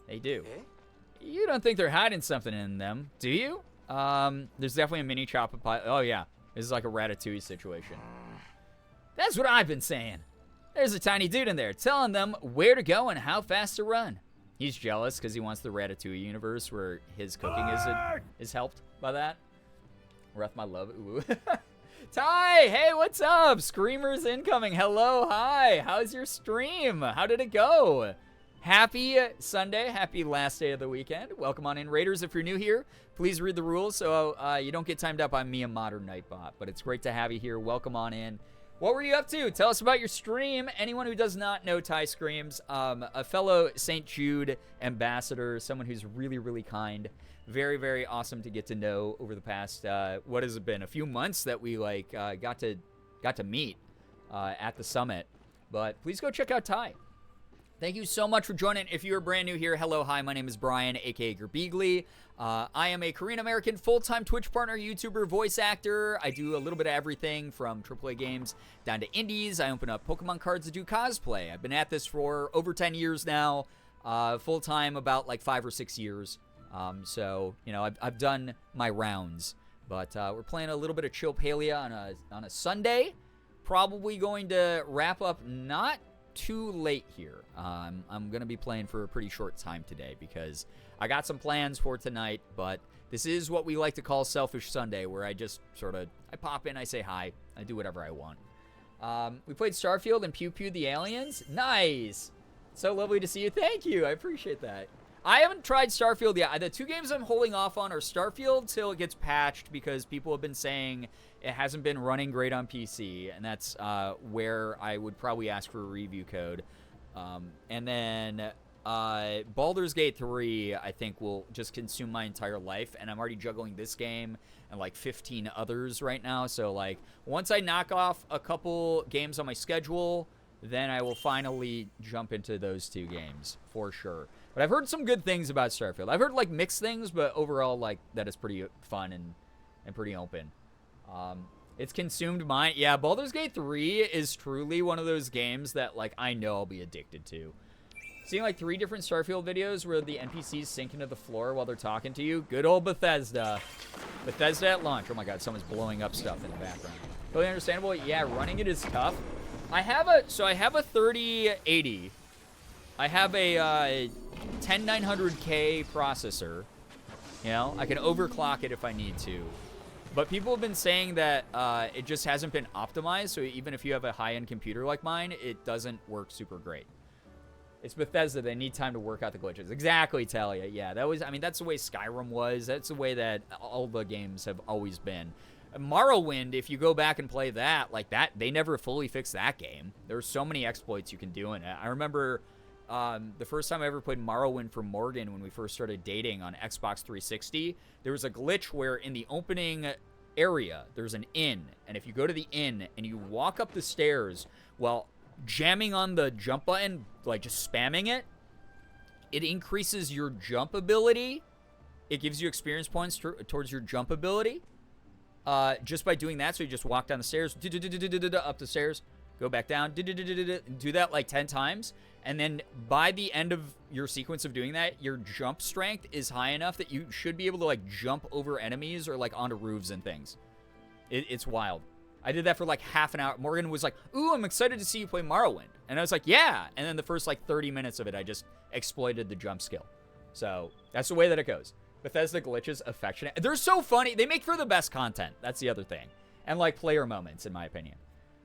They do. Eh? You don't think they're hiding something in them, do you? There's definitely a mini Choppa pie. Oh, yeah. This is like a Ratatouille situation. That's what I've been saying. There's a tiny dude in there telling them where to go and how fast to run. He's jealous because he wants the Ratatouille universe where his cooking is helped by that. Reth, my love. Ooh. Ty, hey, what's up? Screamers incoming. Hello, hi. How's your stream? How did it go? Happy Sunday. Happy last day of the weekend. Welcome on in, Raiders. If you're new here, please read the rules so you don't get timed out by me, a modern Nightbot. But it's great to have you here. Welcome on in. What were you up to? Tell us about your stream. Anyone who does not know Ty Screams, a fellow St. Jude ambassador, someone who's really, really kind. Very, very awesome to get to know over the past, what has it been, a few months that we, like, got to meet at the summit. But please go check out Ty. Thank you so much for joining. If you're brand new here, hello, hi, my name is Brian, aka Girbeagly. I am a Korean-American full-time Twitch partner, YouTuber, voice actor. I do a little bit of everything from AAA games down to indies. I open up Pokemon cards to do cosplay. I've been at this for over 10 years now, full-time about like 5 or 6 years. So, you know, I've done my rounds. But we're playing a little bit of Chill Palia on a Sunday. Probably going to wrap up not too late here. I'm going to be playing for a pretty short time today because I got some plans for tonight, but this is what we like to call Selfish Sunday, where I just sort of, I pop in, I say hi, I do whatever I want. We played Starfield and Pew Pew the Aliens. Nice! So lovely to see you. Thank you. I appreciate that. I haven't tried Starfield yet. The 2 games I'm holding off on are Starfield till it gets patched because people have been saying it hasn't been running great on PC, and that's where I would probably ask for a review code. And then Baldur's Gate 3, I think, will just consume my entire life, and I'm already juggling this game and like 15 others right now. So like once I knock off a couple games on my schedule, then I will finally jump into those 2 games for sure. But I've heard some good things about Starfield. I've heard like mixed things, but overall like that is pretty fun and pretty open. It's consumed mine. Yeah, Baldur's Gate 3 is truly one of those games that like I know I'll be addicted to. Seeing like 3 different Starfield videos where the NPCs sink into the floor while they're talking to you. Good old Bethesda. Bethesda at launch. Oh my god, someone's blowing up stuff in the background. Totally understandable. Yeah, running it is tough. I have a 3080. I have a 10900K processor. You know, I can overclock it if I need to. But people have been saying that it just hasn't been optimized, so even if you have a high-end computer like mine, it doesn't work super great. It's Bethesda. They need time to work out the glitches. Exactly, Talia. Yeah, that's the way Skyrim was. That's the way that all the games have always been. Morrowind, if you go back and play that, like that, they never fully fixed that game. There's so many exploits you can do in it. I remember the first time I ever played Morrowind for Morgan when we first started dating on Xbox 360, there was a glitch where in the opening area, there's an inn. And if you go to the inn and you walk up the stairs while jamming on the jump button, like just spamming it, it increases your jump ability. It gives you experience points towards your jump ability. Just by doing that, so you just walk down the stairs, up the stairs, go back down, do that like 10 times, and then by the end of your sequence of doing that, your jump strength is high enough that you should be able to like jump over enemies or like onto roofs and things. It's wild. I did that for like half an hour. Morgan was like, ooh, I'm excited to see you play Morrowind. And I was like, yeah. And then the first like 30 minutes of it, I just exploited the jump skill. So that's the way that it goes. Bethesda glitches, affectionate. They're so funny. They make for the best content. That's the other thing. And like player moments, in my opinion.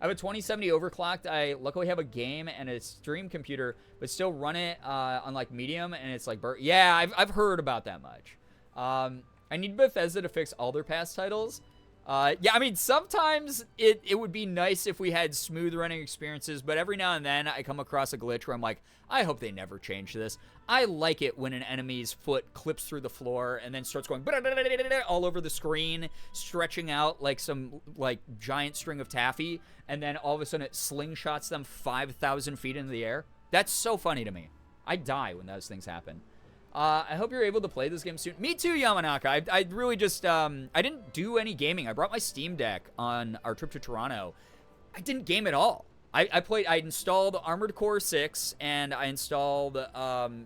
I have a 2070 overclocked. I luckily have a game and a stream computer, but still run it on like medium, and it's like, yeah, I've heard about that much. I need Bethesda to fix all their past titles. Yeah, I mean, sometimes it would be nice if we had smooth running experiences, but every now and then I come across a glitch where I'm like, I hope they never change this. I like it when an enemy's foot clips through the floor and then starts going all over the screen, stretching out like some like giant string of taffy, and then all of a sudden it slingshots them 5,000 feet into the air. That's so funny to me. I die when those things happen. I hope you're able to play this game soon. Me too, Yamanaka. I really just, I didn't do any gaming. I brought my Steam Deck on our trip to Toronto. I didn't game at all. I installed Armored Core 6, and I installed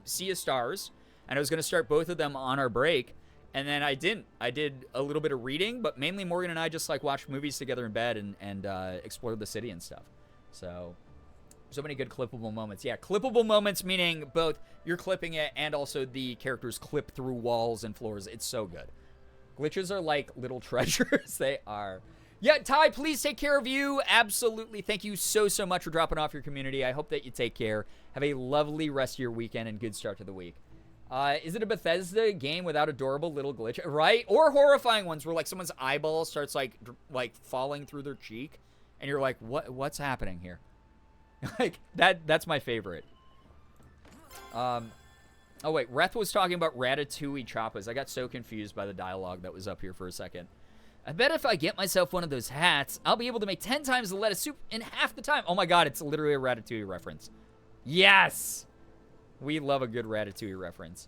Sea of Stars, and I was going to start both of them on our break, and then I didn't. I did a little bit of reading, but mainly Morgan and I just, like, watched movies together in bed and explored the city and stuff. So many good clippable moments. Yeah, clippable moments meaning both you're clipping it and also the characters clip through walls and floors. It's so good. Glitches are like little treasures. They are. Yeah, Ty, please take care of you. Absolutely. Thank you so much for dropping off your community. I hope that you take care. Have a lovely rest of your weekend and good start to the week. Is it a Bethesda game without adorable little glitch? Right? Or horrifying ones where like someone's eyeball starts like falling through their cheek. and you're like, what's happening here? Like, that's my favorite. Oh, wait. Reth was talking about Ratatouille Choppas. I got so confused by the dialogue that was up here for a second. I bet if I get myself one of those hats, I'll be able to make 10 times the lettuce soup in half the time. Oh, my God. It's literally a Ratatouille reference. Yes! We love a good Ratatouille reference.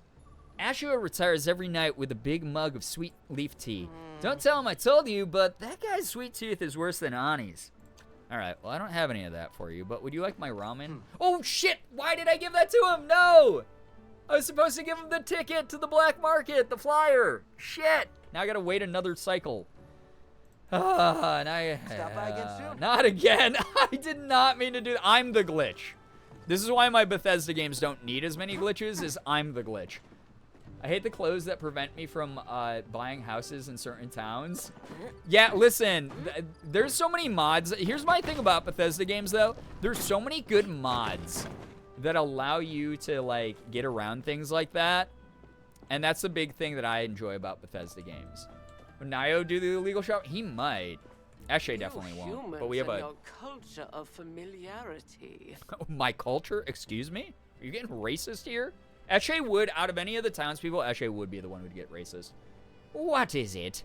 Ashua retires every night with a big mug of sweet leaf tea. Don't tell him I told you, but that guy's sweet tooth is worse than Ani's. All right, well, I don't have any of that for you, but would you like my ramen? Oh, shit! Why did I give that to him? No! I was supposed to give him the ticket to the black market, the flyer. Shit! Now I gotta wait another cycle. Stop by again soon. Not again. I did not mean to do that. I'm the glitch. This is why my Bethesda games don't need as many glitches, is I'm the glitch. I hate the clothes that prevent me from buying houses in certain towns. Yeah, listen, there's so many mods. Here's my thing about Bethesda games, though. There's so many good mods that allow you to, like, get around things like that. And that's the big thing that I enjoy about Bethesda games. Would Nio do the illegal shop? He might. Eshe definitely won't. But we have a... your culture of familiarity. My culture? Excuse me? Are you getting racist here? Eshe would, out of any of the townspeople, Eshe would be the one who'd get racist. What is it?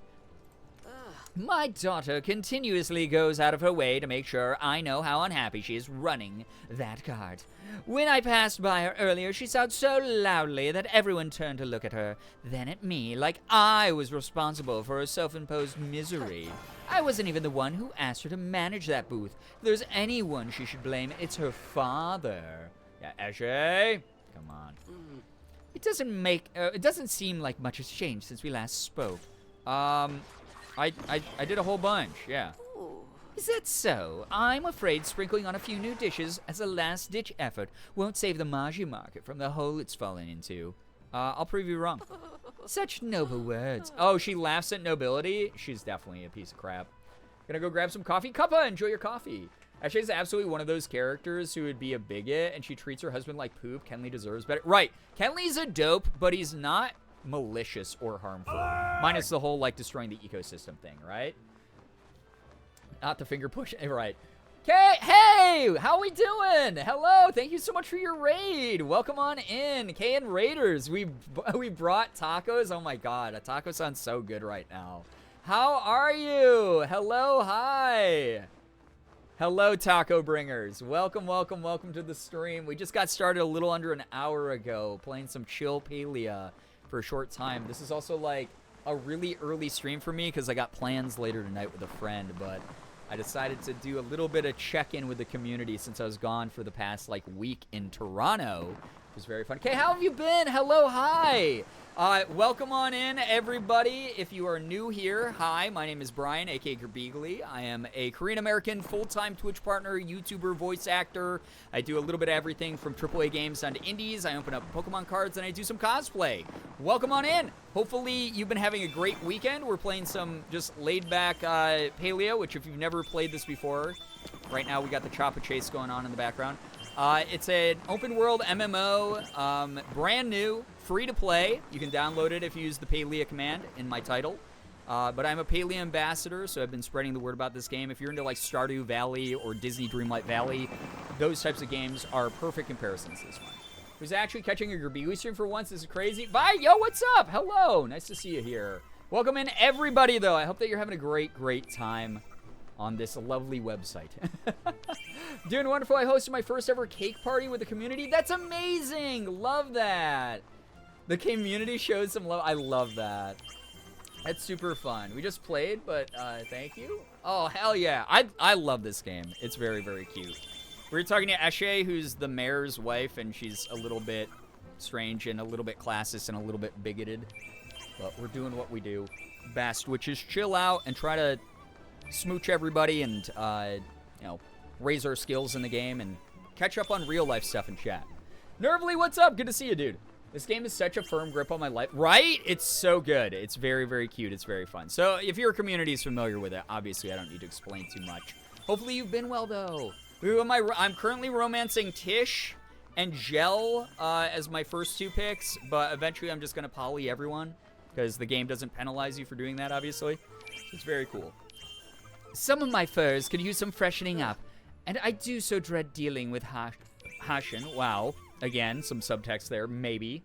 My daughter continuously goes out of her way to make sure I know how unhappy she is running that cart. When I passed by her earlier, she sobbed so loudly that everyone turned to look at her, then at me, like I was responsible for her self-imposed misery. I wasn't even the one who asked her to manage that booth. If there's anyone she should blame, it's her father. Yeah, Eshe? Come on. It doesn't seem like much has changed since we last spoke. I did a whole bunch, yeah. Is that so? I'm afraid sprinkling on a few new dishes as a last-ditch effort won't save the Magi market from the hole it's fallen into. I'll prove you wrong. Such noble words. Oh, she laughs at nobility? She's definitely a piece of crap. Gonna go grab some coffee? Cuppa, enjoy your coffee. Actually, she's absolutely one of those characters who would be a bigot, and she treats her husband like poop. Kenley deserves better. Right. Kenley's a dope, but he's not malicious or harmful. Minus the whole, like, destroying the ecosystem thing, right? Not the finger push. Right. Hey, how we doing? Hello, thank you so much for your raid. Welcome on in, KN Raiders. We brought tacos. Oh my God, a taco sounds so good right now. How are you? Hello, hi. Hello, taco bringers. Welcome, welcome, welcome to the stream. We just got started a little under an hour ago, playing some chill palia for a short time. This is also like a really early stream for me because I got plans later tonight with a friend, but I decided to do a little bit of check-in with the community since I was gone for the past, like, week in Toronto. It was very fun. Okay, how have you been? Hello, hi. Welcome on in, everybody. If you are new here, hi, my name is Brian, aka Girbeagly. I am a Korean-American full-time Twitch partner, YouTuber, voice actor. I do a little bit of everything from AAA games down to indies. I open up Pokemon cards, and I do some cosplay. Welcome on in. Hopefully, you've been having a great weekend. We're playing some just laid-back Palia, which if you've never played this before, right now we got the Choppa Chase going on in the background. It's an open-world MMO, brand new, free to play. You can download it if you use the Palia command in my title. But I'm a Palia ambassador, so I've been spreading the word about this game. If you're into like Stardew Valley or Disney Dreamlight Valley, those types of games are perfect comparisons to this one. Who's actually catching a Girbeagly stream for once? This is crazy. Bye, yo, what's up? Hello, nice to see you here. Welcome in, everybody, though. I hope that you're having a great, great time on this lovely website. Doing wonderful. I hosted my first ever cake party with the community. That's amazing. Love that. The community showed some love. I love that. That's super fun. We just played, but thank you. Oh, hell yeah. I love this game. It's very, very cute. We were talking to Eshe, who's the mayor's wife, and she's a little bit strange and a little bit classist and a little bit bigoted. But we're doing what we do best, which is chill out and try to smooch everybody and, you know, raise our skills in the game and catch up on real life stuff in chat. Nervly, what's up? Good to see you, dude. This game is such a firm grip on my life. Right? It's so good. It's very, very cute. It's very fun. So if your community is familiar with it, obviously I don't need to explain too much. Hopefully you've been well, though. Who am I? I'm currently romancing Tish and Gel as my first two picks, but eventually I'm just going to poly everyone because the game doesn't penalize you for doing that, obviously. It's very cool. Some of my furs could use some freshening up, and I do so dread dealing with Hashin. Wow. Again, some subtext there, maybe.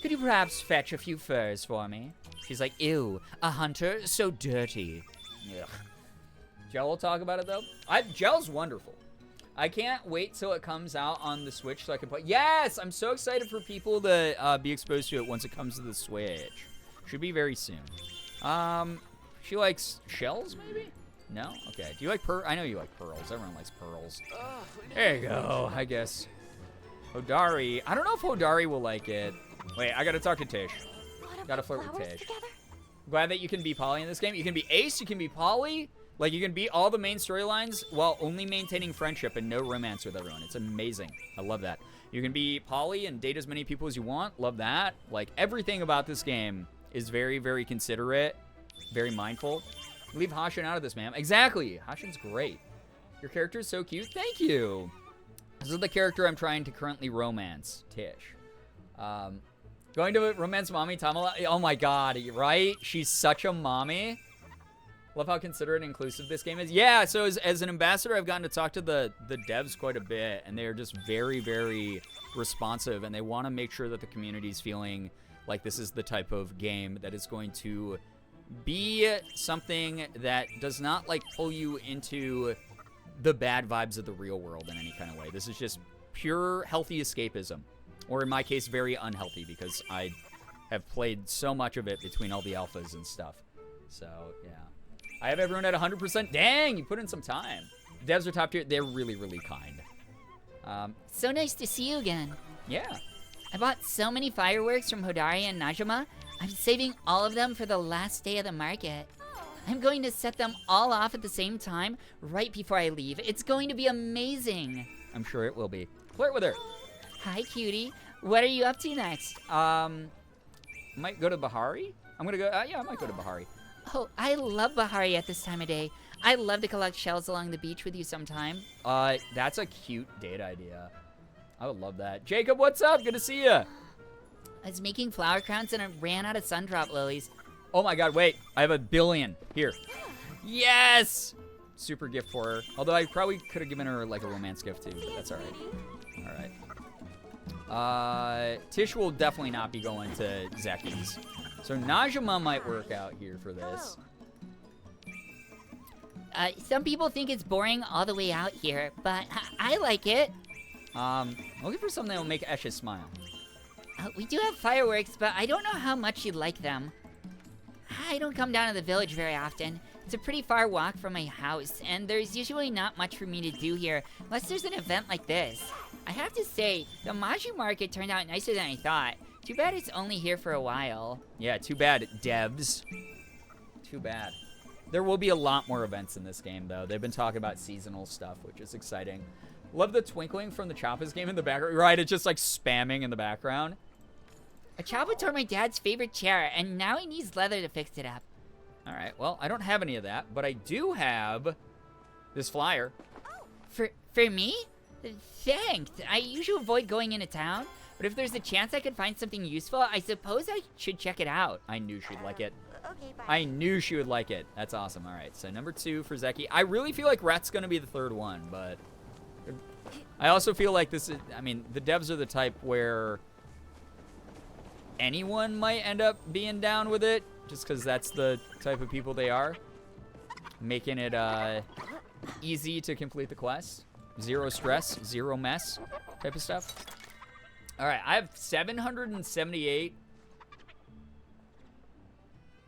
Could you perhaps fetch a few furs for me? She's like, ew, a hunter? So dirty. Ugh. Gel will talk about it, though. Gel's wonderful. I can't wait till it comes out on the Switch so I can play. Yes! I'm so excited for people to be exposed to it once it comes to the Switch. Should be very soon. She likes shells, maybe? No? Okay. Do you like I know you like pearls. Everyone likes pearls. There you go, I guess. Hodari. I don't know if Hodari will like it. Wait, I gotta talk to Tish. Gotta flirt with Tish. Glad that you can be Polly in this game. You can be Ace, you can be Polly. Like, you can beat all the main storylines while only maintaining friendship and no romance with everyone. It's amazing. I love that. You can be Polly and date as many people as you want. Love that. Like, everything about this game is very, very considerate, very mindful. Leave Hashin out of this, ma'am. Exactly. Hashin's great. Your character is so cute. Thank you. This is the character I'm trying to currently romance, Tish. Going to romance mommy Tamala. Oh my god, right? She's such a mommy. Love how considerate and inclusive this game is. Yeah, so as an ambassador, I've gotten to talk to the devs quite a bit, and they are just very, very responsive, and they want to make sure that the community is feeling like this is the type of game that is going to be something that does not, like, pull you into the bad vibes of the real world in any kind of way. This is just pure, healthy escapism. Or in my case, very unhealthy, because I have played so much of it between all the alphas and stuff. So, yeah. I have everyone at 100%. Dang, you put in some time. Devs are top tier. They're really, really kind. So nice to see you again. Yeah. I bought so many fireworks from Hodari and Najima. I'm saving all of them for the last day of the market. I'm going to set them all off at the same time right before I leave. It's going to be amazing. I'm sure it will be. Flirt with her. Hi, cutie. What are you up to next? Might go to Bahari? I'm gonna go, yeah, I might go to Bahari. Oh, I love Bahari at this time of day. I'd love to collect shells along the beach with you sometime. That's a cute date idea. I would love that. Jacob, what's up? Good to see you. I was making flower crowns and I ran out of sundrop lilies. Oh my god, wait. I have 1 billion. Here. Yes! Super gift for her. Although I probably could have given her, like, a romance gift, too. But that's alright. Alright. Tish will definitely not be going to Zeki's. So Najima might work out here for this. Some people think it's boring all the way out here, but I like it. Looking for something that will make Esha smile. We do have fireworks, but I don't know how much you'd like them. I don't come down to the village very often. It's a pretty far walk from my house, and there's usually not much for me to do here, unless there's an event like this. I have to say, the Maju Market turned out nicer than I thought. Too bad it's only here for a while. Yeah, too bad, devs. Too bad. There will be a lot more events in this game, though. They've been talking about seasonal stuff, which is exciting. Love the twinkling from the Choppa's game in the background. Right, it's just like spamming in the background. A Choppa tore my dad's favorite chair, and now he needs leather to fix it up. All right, well, I don't have any of that, but I do have this flyer. For me? Thanks. I usually avoid going into town, but if there's a chance I could find something useful, I suppose I should check it out. I knew she'd like it. Okay, bye. I knew she would like it. That's awesome. All right, so number 2 for Zeki. I really feel like Rat's going to be the third one, but I also feel like this is, I mean, the devs are the type where anyone might end up being down with it, just because that's the type of people they are. Making it easy to complete the quest. Zero stress, zero mess type of stuff. All right, I have 778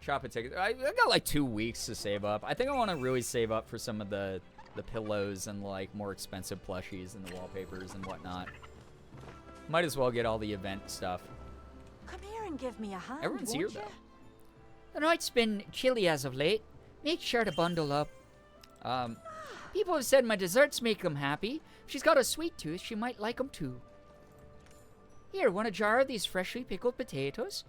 Choppa tickets. I got like 2 weeks to save up. I think I want to really save up for some of the pillows and like more expensive plushies and the wallpapers and whatnot. Might as well get all the event stuff. Come here and give me a hug. Everyone's here, won't ya? though. The night's been chilly as of late. Make sure to bundle up. People have said my desserts make them happy. If she's got a sweet tooth, she might like them too. Here, want a jar of these freshly pickled potatoes?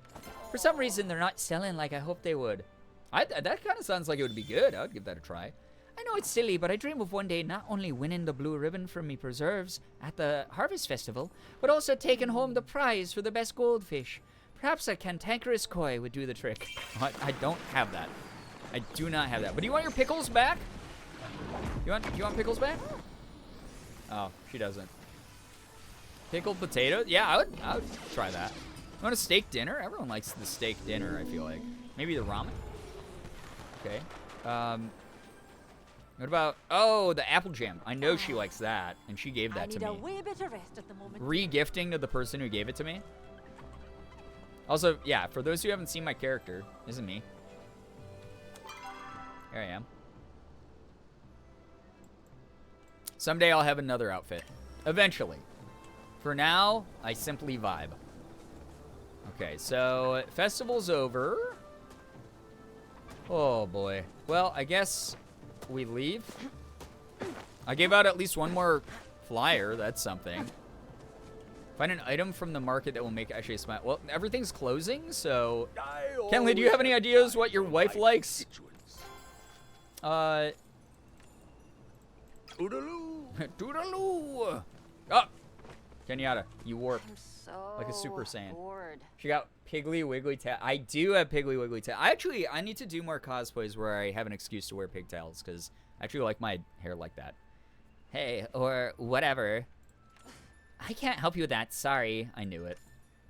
For some reason, they're not selling like I hoped they would. That kind of sounds like it would be good. I would give that a try. I know it's silly, but I dream of one day not only winning the blue ribbon from me preserves at the Harvest Festival, but also taking home the prize for the best goldfish. Perhaps a cantankerous koi would do the trick. I don't have that. I do not have that. But do you want your pickles back? You want pickles back? Oh, she doesn't. Pickled potatoes? Yeah, I would try that. You want a steak dinner? Everyone likes the steak dinner, I feel like. Maybe the ramen? Okay. What about, oh, the apple jam. I know she likes that, and she gave that to me. I need a wee bit of rest at the moment. Re-gifting to the person who gave it to me. Also, yeah, for those who haven't seen my character, this is me. Here I am. Someday I'll have another outfit. Eventually. For now, I simply vibe. Okay, so festival's over. Oh boy. Well, I guess we leave. I gave out at least one more flyer. That's something. Find an item from the market that will make Ashley smile. Well, everything's closing, so... Kenley, do you have any ideas what your wife likes? Toodaloo. Toodaloo. Oh! Kenyatta, you warped. I'm so like a Super Saiyan. bored. She got Piggly Wiggly tail. I do have Piggly Wiggly tail. I need to do more cosplays where I have an excuse to wear pigtails, because I actually like my hair like that. Hey, or whatever. I can't help you with that. Sorry. I knew it.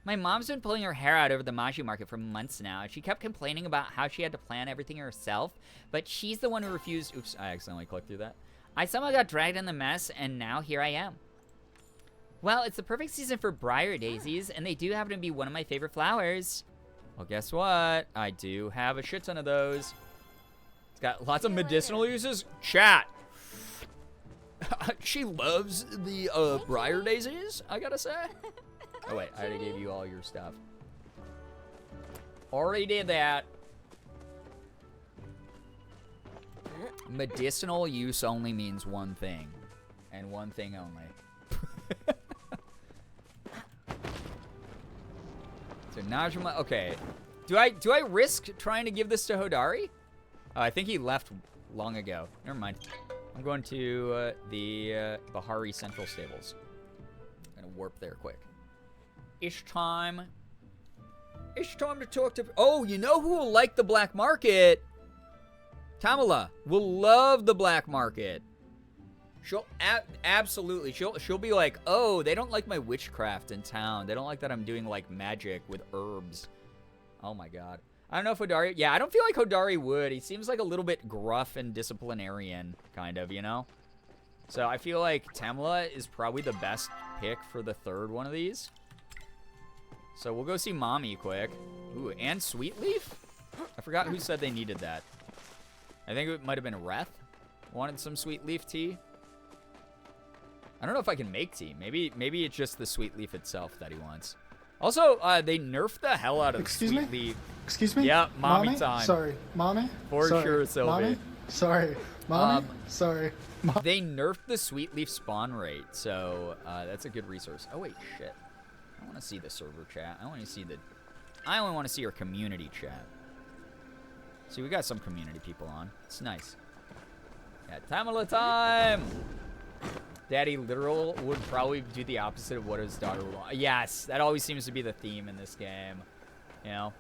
My mom's been pulling her hair out over the Maji market for months now. She kept complaining about how she had to plan everything herself, but she's the one who refused. Oops, I accidentally clicked through that. I somehow got dragged in the mess, and now here I am. Well, it's the perfect season for briar daisies, and they do happen to be one of my favorite flowers. Well, guess what? I do have a shit ton of those. It's got lots of medicinal uses. Chat. She loves the briar daisies, I gotta say. Oh, wait. I already gave you all your stuff. Already did that. Medicinal use only means one thing. And one thing only. So Najima, okay. Do I risk trying to give this to Hodari? I think he left long ago. Never mind. I'm going to the Bahari Central Stables. I'm gonna warp there quick. It's time. It's time to talk to. Oh, you know who will like the black market? Tamala will love the black market. She'll absolutely. She'll be like, oh, they don't like my witchcraft in town. They don't like that I'm doing like magic with herbs. Oh my god. I don't know if Hodari. Yeah, I don't feel like Hodari would. He seems like a little bit gruff and disciplinarian, kind of, you know. So I feel like Tamala is probably the best pick for the third one of these. So we'll go see Mommy quick. Ooh, and Sweetleaf? I forgot who said they needed that. I think it might have been Reth. Wanted some Sweetleaf tea. I don't know if I can make tea. Maybe it's just the Sweetleaf itself that he wants. Also, they nerfed the hell out of Sweetleaf. Excuse me? Yeah, mommy time. Sorry. Mommy? For sure, Sylvie. Mommy? Sorry. Mommy? Sorry. They nerfed the Sweetleaf spawn rate, so that's a good resource. Oh, wait, shit. I want to see the server chat. I only want to see our community chat. See, we got some community people on. It's nice. Yeah, Tamala time! Daddy literal would probably do the opposite of what his daughter would want. Yes, that always seems to be the theme in this game. You know?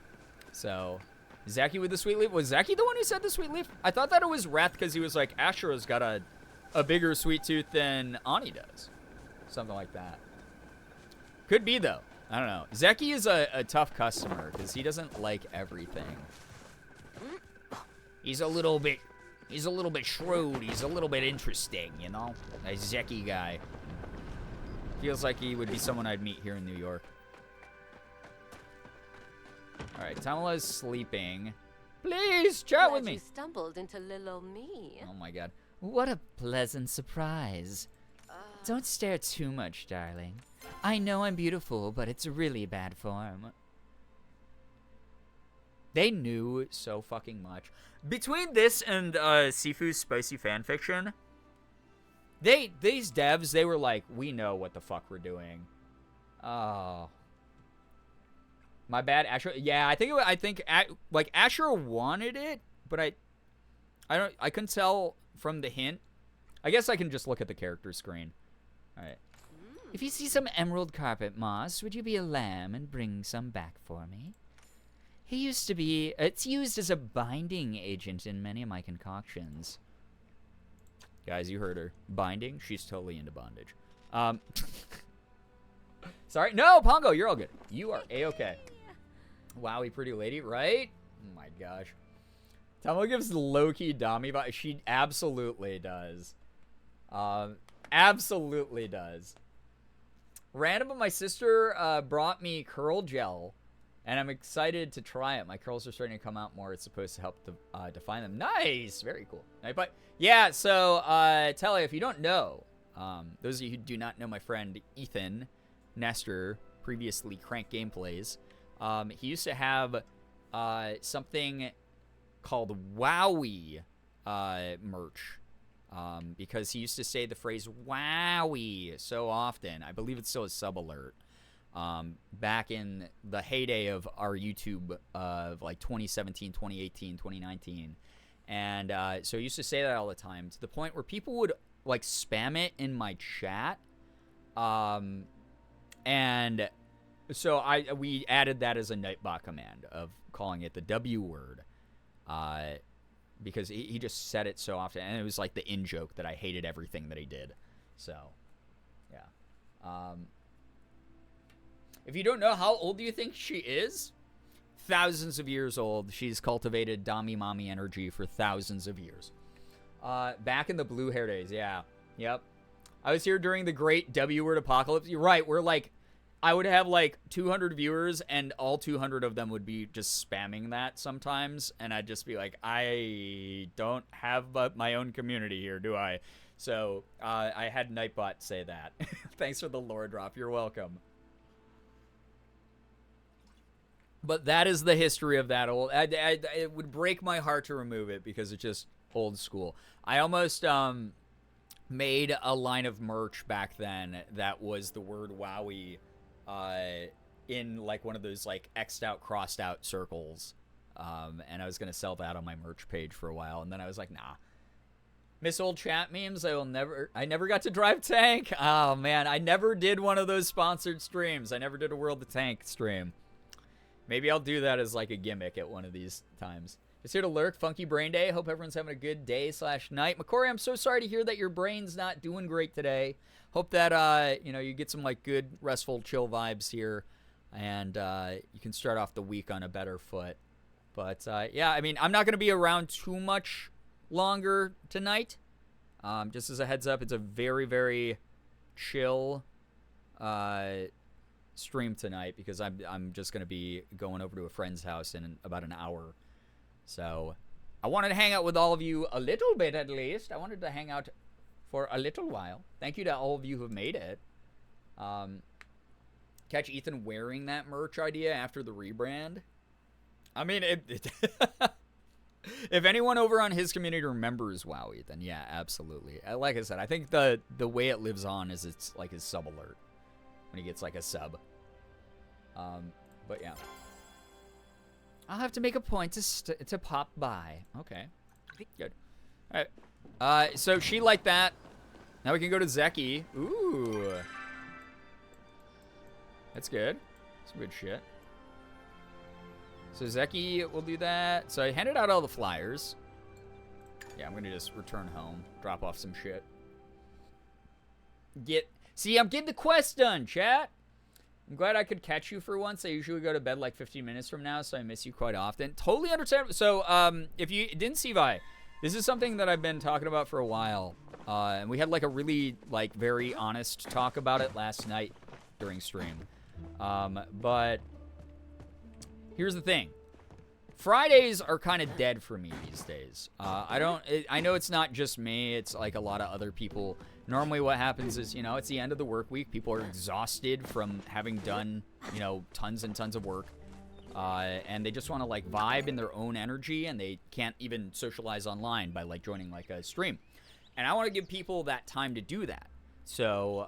So, Zaki with the Sweetleaf? Was Zaki the one who said the Sweetleaf? I thought that it was Wrath because he was like, Ashura's got a bigger sweet tooth than Ani does. Something like that. Could be, though. I don't know. Zeki is a tough customer because he doesn't like everything. He's a little bit shrewd. He's a little bit interesting, you know? A Zeki guy. Feels like he would be someone I'd meet here in New York. All right, Tamala is sleeping. Please, chat with me. You stumbled into little me. Oh, my God. What a pleasant surprise. Don't stare too much, darling. I know I'm beautiful, but it's really bad form. They knew so fucking much. Between this and Sifu's spicy fanfiction, these devs, they were like, we know what the fuck we're doing. Oh. My bad, Asher. Yeah, I think Asher wanted it, but I couldn't tell from the hint. I guess I can just look at the character screen. All right. If you see some emerald carpet moss, would you be a lamb and bring some back for me? It's used as a binding agent in many of my concoctions. Guys, you heard her. Binding? She's totally into bondage. Sorry. No, Pongo, you're all good. You are A-okay. Wowie, pretty lady, right? Oh my gosh. Tomo gives low-key Dami vibe. She absolutely does. Absolutely does. Random, but my sister brought me curl gel, and I'm excited to try it. My curls are starting to come out more. It's supposed to help define them. Nice! Very cool. But yeah, so, Telly, if you don't know, those of you who do not know my friend Ethan Nestor, previously Crank Gameplays, he used to have something called Wowie merch. Because he used to say the phrase "wowie" so often. I believe it's still a sub alert. Back in the heyday of our YouTube of like 2017, 2018, 2019. And so he used to say that all the time, to the point where people would like spam it in my chat. And so we added that as a Nightbot command of calling it the W word. Because he just said it so often, and it was like the in-joke that I hated everything that he did. So, yeah. If you don't know, how old do you think she is? Thousands of years old. She's cultivated Dami Mommy energy for thousands of years. Back in the blue hair days, yeah. Yep. I was here during the great W word apocalypse. You're right, we're like, I would have like 200 viewers, and all 200 of them would be just spamming that sometimes, and I'd just be like, I don't have my own community here, do I? So I had Nightbot say that. Thanks for the lore drop. You're welcome. But that is the history of that old. It would break my heart to remove it because it's just old school. I almost made a line of merch back then that was the word Wowie. In like one of those like X'd out, crossed out circles. And I was going to sell that on my merch page for a while. And then I was like, nah. Miss old chat memes. I never got to drive tank. Oh man, I never did one of those sponsored streams. I never did a World of Tank stream. Maybe I'll do that as like a gimmick at one of these times. Just here to lurk. Funky brain day. Hope everyone's having a good day/night. McCory, I'm so sorry to hear that your brain's not doing great today. Hope that, you get some, like, good, restful, chill vibes here. And you can start off the week on a better foot. But, yeah, I mean, I'm not going to be around too much longer tonight. Just as a heads up, it's a very, very chill stream tonight. Because I'm just going to be going over to a friend's house in about an hour. So, I wanted to hang out with all of you a little bit, at least. I wanted to hang out for a little while. Thank you to all of you who have made it. Catch Ethan wearing that merch idea after the rebrand. I mean, if anyone over on his community remembers Wowie, then yeah, absolutely. Like I said, I think the way it lives on is it's like his sub alert when he gets like a sub. But yeah, I'll have to make a point to pop by. Okay, good. All right. So she liked that. Now we can go to Zeki. Ooh. That's good. Some good shit. So Zeki will do that. So I handed out all the flyers. Yeah, I'm going to just return home. Drop off some shit. See, I'm getting the quest done, chat. I'm glad I could catch you for once. I usually go to bed like 15 minutes from now, so I miss you quite often. Totally understand. So, if you didn't see Vi, this is something that I've been talking about for a while. And we had like a really like very honest talk about it last night during stream. But here's the thing. Fridays are kind of dead for me these days. I know it's not just me. It's like a lot of other people. Normally what happens is, it's the end of the work week. People are exhausted from having done, tons and tons of work. And they just want to like vibe in their own energy, and they can't even socialize online by like joining like a stream. And I want to give people that time to do that. So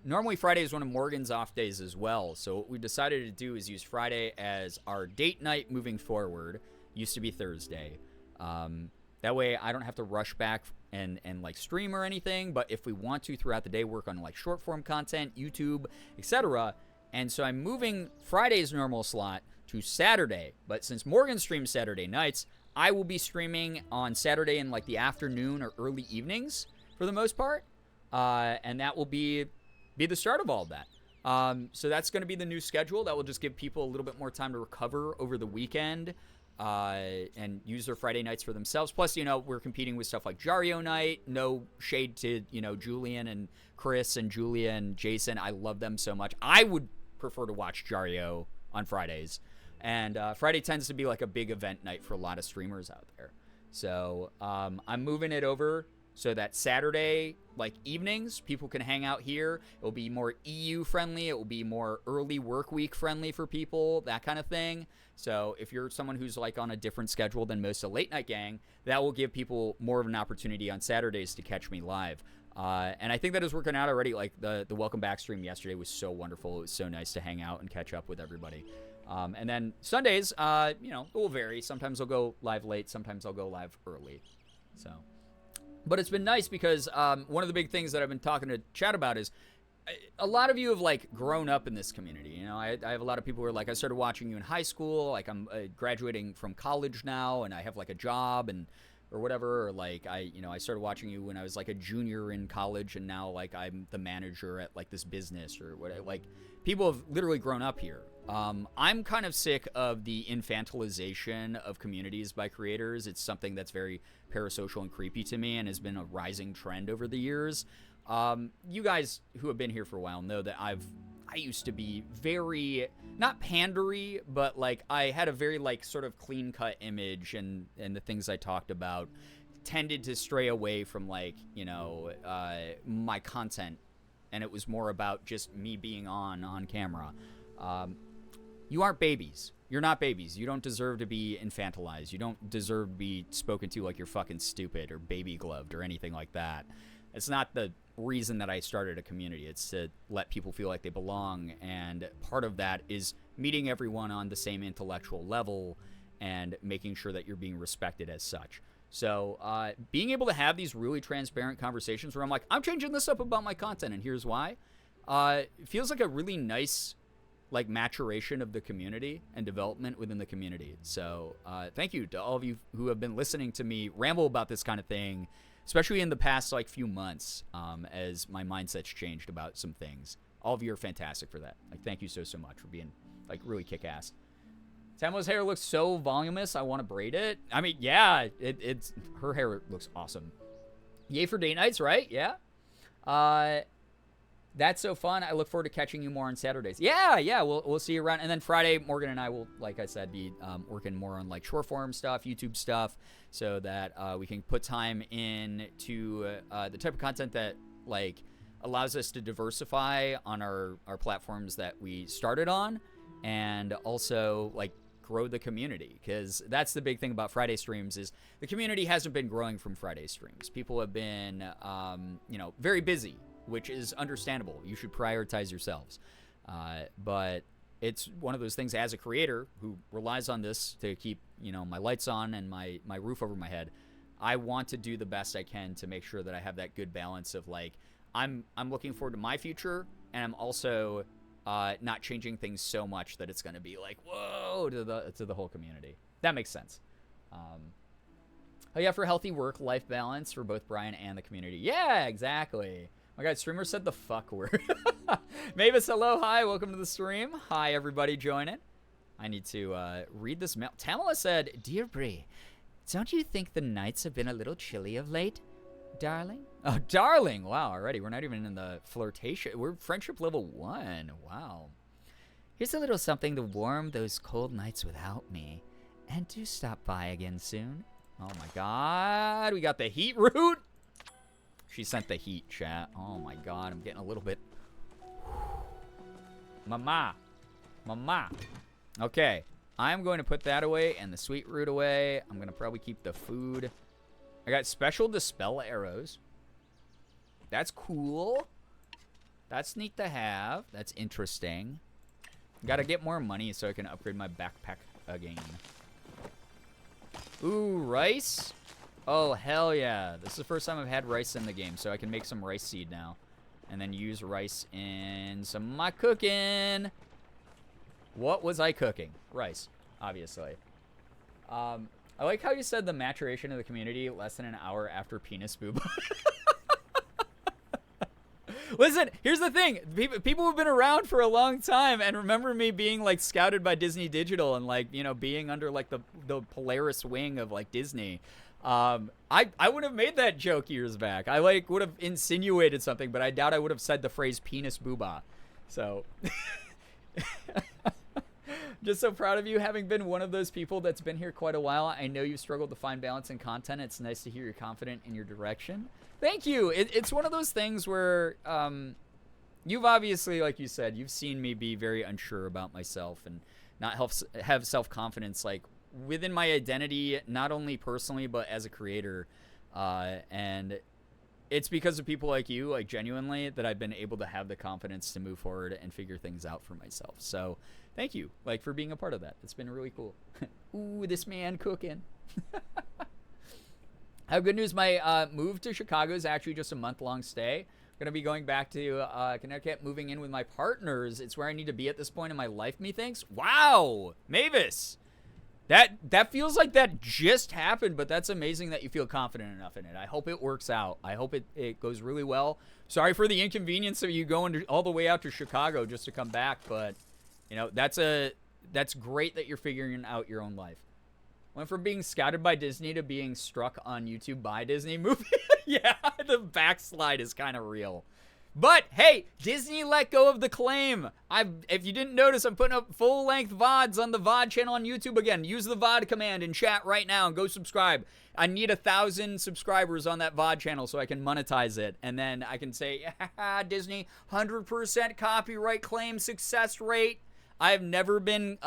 normally Friday is one of Morgan's off days as well. So what we decided to do is use Friday as our date night moving forward. Used to be Thursday. That way I don't have to rush back and like stream or anything. But if we want to throughout the day, work on like short form content, YouTube, etc. And so I'm moving Friday's normal slot to Saturday. But since Morgan streams Saturday nights, I will be streaming on Saturday in like the afternoon or early evenings for the most part. And that will be the start of all of that. So that's going to be the new schedule. That will just give people a little bit more time to recover over the weekend and use their Friday nights for themselves. Plus, you know, we're competing with stuff like Jario Night. No shade to, you know, Julian and Chris and Julia and Jason. I love them so much. I would prefer to watch Jario on Fridays. And Friday tends to be like a big event night for a lot of streamers out there. So I'm moving it over so that Saturday, like evenings, people can hang out here. It will be more EU friendly. It will be more early work week friendly for people, that kind of thing. So if you're someone who's like on a different schedule than most of Late Night Gang, that will give people more of an opportunity on Saturdays to catch me live. And I think that is working out already. Like the Welcome Back stream yesterday was so wonderful. It was so nice to hang out and catch up with everybody. And then Sundays, you know, it will vary. Sometimes I'll go live late. Sometimes I'll go live early. So, but it's been nice because one of the big things that I've been talking to chat about is a lot of you have like grown up in this community. You know, I have a lot of people who are like, I started watching you in high school. Like I'm graduating from college now and I have like a job and or whatever, or like I started watching you when I was like a junior in college and now like I'm the manager at like this business or whatever. Like people have literally grown up here. I'm kind of sick of the infantilization of communities by creators. It's something that's very parasocial and creepy to me and has been a rising trend over the years. You guys who have been here for a while know that I used to be very, not pandery, but like I had a very like sort of clean cut image and the things I talked about tended to stray away from like, you know, my content. And it was more about just me being on camera. You aren't babies. You're not babies. You don't deserve to be infantilized. You don't deserve to be spoken to like you're fucking stupid or baby gloved or anything like that. It's not the reason that I started a community. It's to let people feel like they belong. And part of that is meeting everyone on the same intellectual level and making sure that you're being respected as such. So being able to have these really transparent conversations where I'm like, I'm changing this up about my content and here's why. It feels like a really nice like maturation of the community and development within the community. So thank you to all of you who have been listening to me ramble about this kind of thing, especially in the past like few months as my mindset's changed about some things. All of you are fantastic for that. Like thank you so much for being like really kick-ass. Tamo's hair looks so voluminous, I want to braid it. I mean, yeah, it's her hair looks awesome. Yay for date nights, right? Yeah. That's so fun. I look forward to catching you more on Saturdays. Yeah, we'll see you around. And then Friday, Morgan and I will, like I said, be working more on like short form stuff, YouTube stuff, so that we can put time in to the type of content that like allows us to diversify on our platforms that we started on, and also like grow the community, because that's the big thing about Friday streams is the community hasn't been growing from Friday streams. People have been, very busy, which is understandable. You should prioritize yourselves. But it's one of those things as a creator who relies on this to keep, my lights on and my roof over my head. I want to do the best I can to make sure that I have that good balance of like, I'm looking forward to my future, and I'm also not changing things so much that it's going to be like, whoa, to the whole community. That makes sense. Oh yeah, for healthy work-life balance for both Brian and the community. Yeah, exactly. My God, streamer said the fuck word. Mavis, hello, hi, welcome to the stream. Hi, everybody joining. I need to read this mail. Tamala said, Dear Bree, don't you think the nights have been a little chilly of late, darling? Oh, darling. Wow, already. We're not even in the flirtation. We're friendship level 1. Wow. Here's a little something to warm those cold nights without me. And do stop by again soon. Oh, my God. We got the heat root. She sent the heat, chat. Oh, my God. I'm getting a little bit... Mama. Okay. I'm going to put that away and the sweet root away. I'm going to probably keep the food. I got special dispel arrows. That's cool. That's neat to have. That's interesting. Gotta get more money so I can upgrade my backpack again. Ooh, rice? Oh, hell yeah. This is the first time I've had rice in the game, so I can make some rice seed now. And then use rice in some of my cooking. What was I cooking? Rice, obviously. I like how you said the maturation of the community less than an hour after penis boob. Listen, here's the thing. People who've been around for a long time and remember me being like scouted by Disney Digital and like, you know, being under like the Polaris wing of like Disney. I would have made that joke years back. I like would have insinuated something, but I doubt I would have said the phrase penis booba. So just so proud of you having been one of those people that's been here quite a while. I know you've struggled to find balance in content. It's nice to hear you're confident in your direction. Thank you. It's one of those things where you've obviously, like you said, you've seen me be very unsure about myself and not have self-confidence like within my identity, not only personally, but as a creator. And it's because of people like you, like genuinely, that I've been able to have the confidence to move forward and figure things out for myself. So thank you, like, for being a part of that. It's been really cool. Ooh, this man cooking. I have good news. My move to Chicago is actually just a month-long stay. I'm going to be going back to Connecticut, moving in with my partners. It's where I need to be at this point in my life, methinks. Wow, Mavis. That feels like that just happened, but that's amazing that you feel confident enough in it. I hope it works out. I hope it goes really well. Sorry for the inconvenience of you going all the way out to Chicago just to come back, but, you know, that's great that you're figuring out your own life. Went from being scouted by Disney to being struck on YouTube by Disney movie. Yeah, the backslide is kind of real. But, hey, Disney let go of the claim. If you didn't notice, I'm putting up full-length VODs on the VOD channel on YouTube again. Use the VOD command in chat right now and go subscribe. I need 1,000 subscribers on that VOD channel so I can monetize it. And then I can say, Disney, 100% copyright claim success rate. I've never been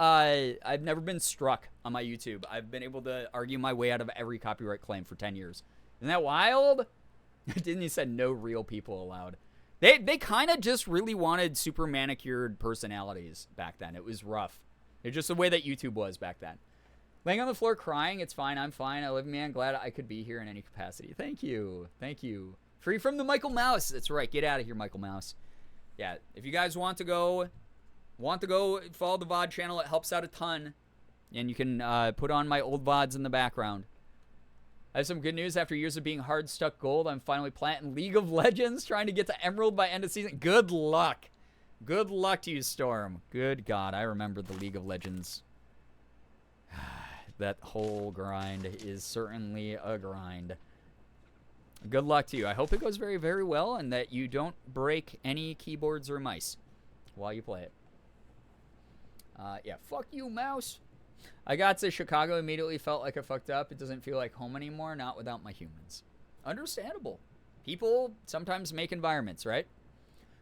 struck on my YouTube. I've been able to argue my way out of every copyright claim for 10 years. Isn't that wild? Disney said no real people allowed. They kind of just really wanted super manicured personalities back then. It was rough. It's just the way that YouTube was back then. Laying on the floor crying, it's fine, I'm fine. I love you, man. Glad I could be here in any capacity. Thank you. Thank you. Free from the Michael Mouse. That's right. Get out of here, Michael Mouse. Yeah, if you guys want to go follow the VOD channel, it helps out a ton. And you can put on my old VODs in the background. I have some good news. After years of being hard stuck gold, I'm finally planting League of Legends, trying to get to Emerald by end of season. Good luck. Good luck to you, Storm. Good God, I remember the League of Legends. That whole grind is certainly a grind. Good luck to you. I hope it goes very, very well and that you don't break any keyboards or mice while you play it. Yeah, fuck you, mouse. I got to Chicago, immediately felt like I fucked up. It doesn't feel like home anymore, not without my humans. Understandable. People sometimes make environments, right?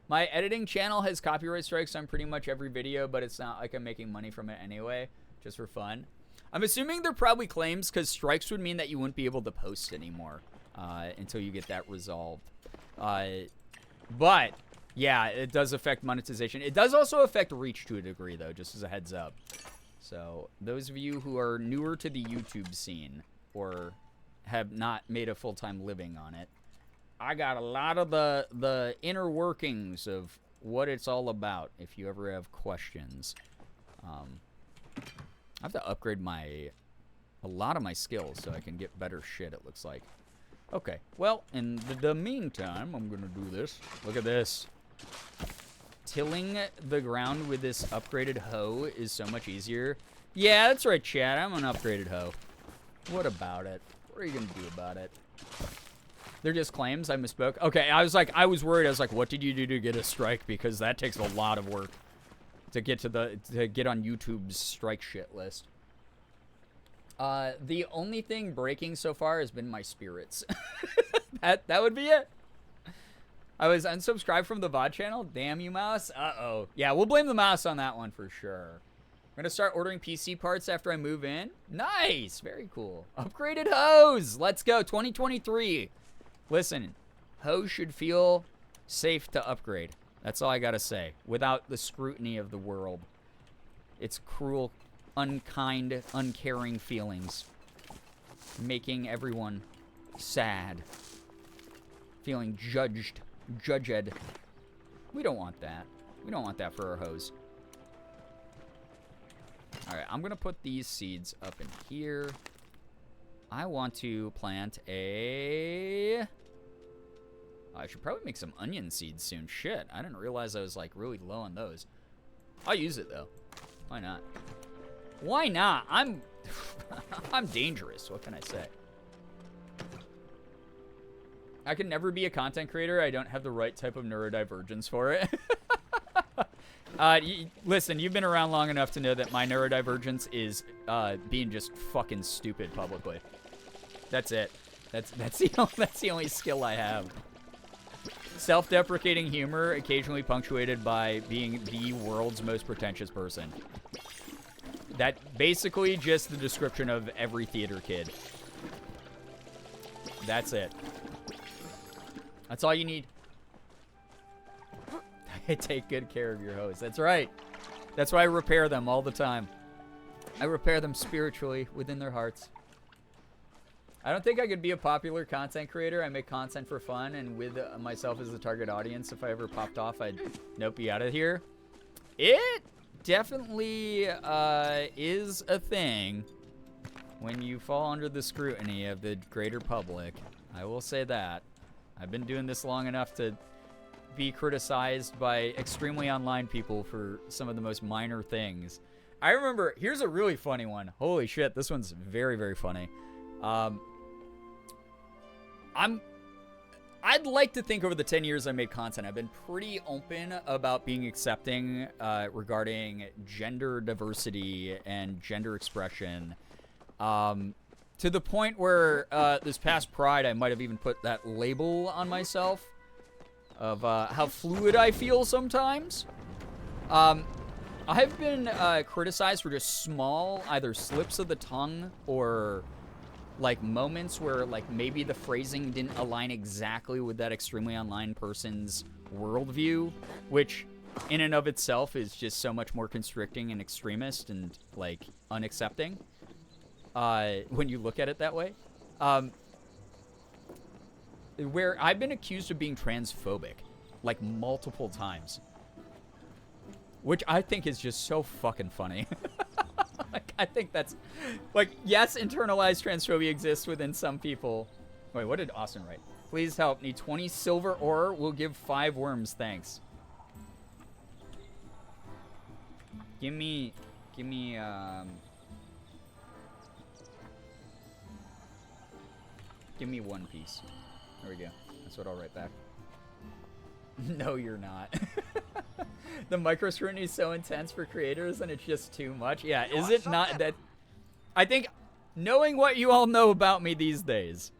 My editing channel has copyright strikes on pretty much every video, but it's not like I'm making money from it anyway, just for fun. I'm assuming they're probably claims because strikes would mean that you wouldn't be able to post anymore until you get that resolved. But, yeah, it does affect monetization. It does also affect reach to a degree, though, just as a heads up. So, those of you who are newer to the YouTube scene or have not made a full-time living on it, I got a lot of the inner workings of what it's all about if you ever have questions. I have to upgrade a lot of my skills so I can get better shit, it looks like. Okay, well, in the meantime, I'm going to do this. Look at this. Tilling the ground with this upgraded hoe is so much easier. Yeah, that's right, Chad. I'm an upgraded hoe. What about it? What are you going to do about it? They're just claims. I misspoke. Okay, I was worried. I was like, what did you do to get a strike? Because that takes a lot of work to get to get on YouTube's strike shit list. The only thing breaking so far has been my spirits. that would be it. I was unsubscribed from the VOD channel. Damn you, mouse. Uh-oh. Yeah, we'll blame the mouse on that one for sure. I'm going to start ordering PC parts after I move in. Nice. Very cool. Upgraded hose. Let's go. 2023. Listen, hose should feel safe to upgrade. That's all I got to say. Without the scrutiny of the world. It's cruel, unkind, uncaring feelings. Making everyone sad. Feeling judged. Judged. We don't want that. We don't want that for our hose. Alright, I'm going to put these seeds up in here. I want to plant a... I should probably make some onion seeds soon. Shit, I didn't realize I was like really low on those. I'll use it though. Why not? Why not? I'm I'm dangerous. What can I say? I can never be a content creator. I don't have the right type of neurodivergence for it. Listen, you've been around long enough to know that my neurodivergence is being just fucking stupid publicly. That's it. That's the only skill I have. Self-deprecating humor, occasionally punctuated by being the world's most pretentious person. That basically just the description of every theater kid. That's it. That's all you need. Take good care of your hosts. That's right. That's why I repair them all the time. I repair them spiritually within their hearts. I don't think I could be a popular content creator. I make content for fun and with myself as the target audience. If I ever popped off, I'd nope, be out of here. It definitely is a thing when you fall under the scrutiny of the greater public. I will say that. I've been doing this long enough to be criticized by extremely online people for some of the most minor things. I remember, here's a really funny one. Holy shit, this one's very, very funny. I'd like to think over the 10 years I made content, I've been pretty open about being accepting regarding gender diversity and gender expression. To the point where this past Pride, I might have even put that label on myself of how fluid I feel sometimes. I've been criticized for just small, either slips of the tongue or like moments where like maybe the phrasing didn't align exactly with that extremely online person's worldview, which in and of itself is just so much more constricting and extremist and like unaccepting when you look at it that way. Where I've been accused of being transphobic like multiple times, which I think is just so fucking funny. Like, I think that's, like, yes, internalized transphobia exists within some people. Wait, what did Austin write? Please help. Need 20 silver ore. We'll give 5 worms. Thanks. Give me 1 piece. There we go. That's what I'll write back. No, you're not. The micro scrutiny is so intense for creators and it's just too much. Yeah, is it not that? I think knowing what you all know about me these days,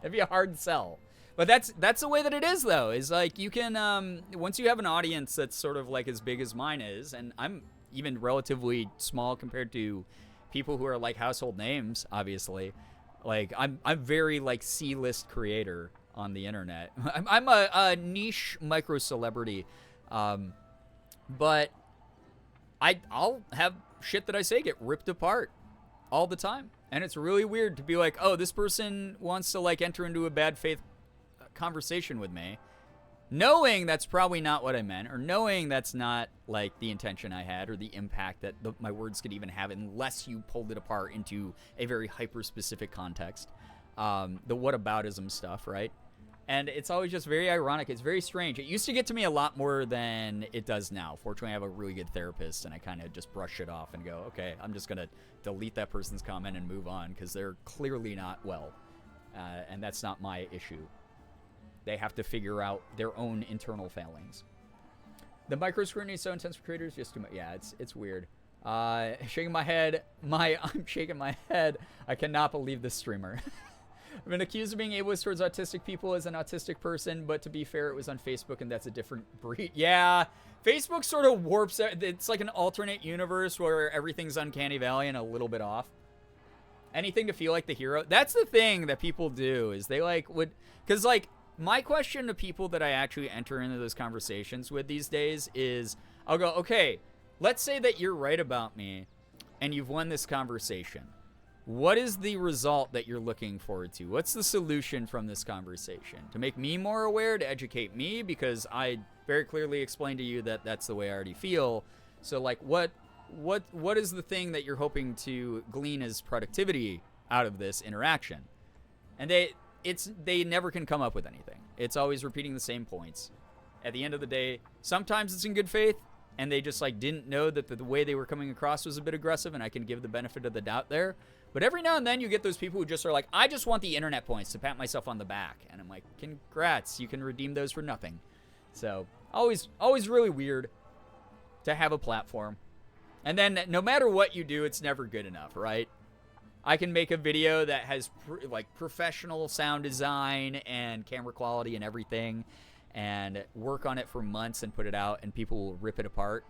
it'd be a hard sell. But that's the way that it is, though. Is like you can once you have an audience that's sort of like as big as mine is, and I'm even relatively small compared to people who are like household names, obviously. Like I'm very like C-list creator on the internet. I'm a niche micro celebrity, but I'll have shit that I say get ripped apart all the time, and it's really weird to be like, oh, this person wants to like enter into a bad faith conversation with me, knowing that's probably not what I meant, or knowing that's not like the intention I had, or the impact that my words could even have, unless you pulled it apart into a very hyper specific context. The whataboutism stuff, right? And it's always just very ironic. It's very strange. It used to get to me a lot more than it does now. Fortunately, I have a really good therapist, and I kind of just brush it off and go, okay, I'm just going to delete that person's comment and move on, because they're clearly not well. And that's not my issue. They have to figure out their own internal failings. The micro scrutiny is so intense for creators, just too much. Yeah, it's weird. Shaking my head. I'm shaking my head. I cannot believe this streamer. I've been accused of being ableist towards autistic people as an autistic person, but to be fair, it was on Facebook, and that's a different breed. Yeah, Facebook sort of warps it. It's like an alternate universe where everything's uncanny valley and a little bit off. Anything to feel like the hero. That's the thing that people do, is they like would, because like my question to people that I actually enter into those conversations with these days is, I'll go, okay, let's say that you're right about me and you've won this conversation. What is the result that you're looking forward to? What's the solution from this conversation? To make me more aware, to educate me, because I very clearly explained to you that that's the way I already feel. So like what is the thing that you're hoping to glean as productivity out of this interaction. And they never can come up with anything. It's always repeating the same points. At the end of the day, sometimes it's in good faith, and they just like didn't know that the way they were coming across was a bit aggressive, and I can give the benefit of the doubt there. But every now and then you get those people who just are like, I just want the internet points to pat myself on the back. And I'm like, congrats, you can redeem those for nothing. So always really weird to have a platform. And then no matter what you do, it's never good enough, right? I can make a video that has professional sound design and camera quality and everything, and work on it for months and put it out, and people will rip it apart.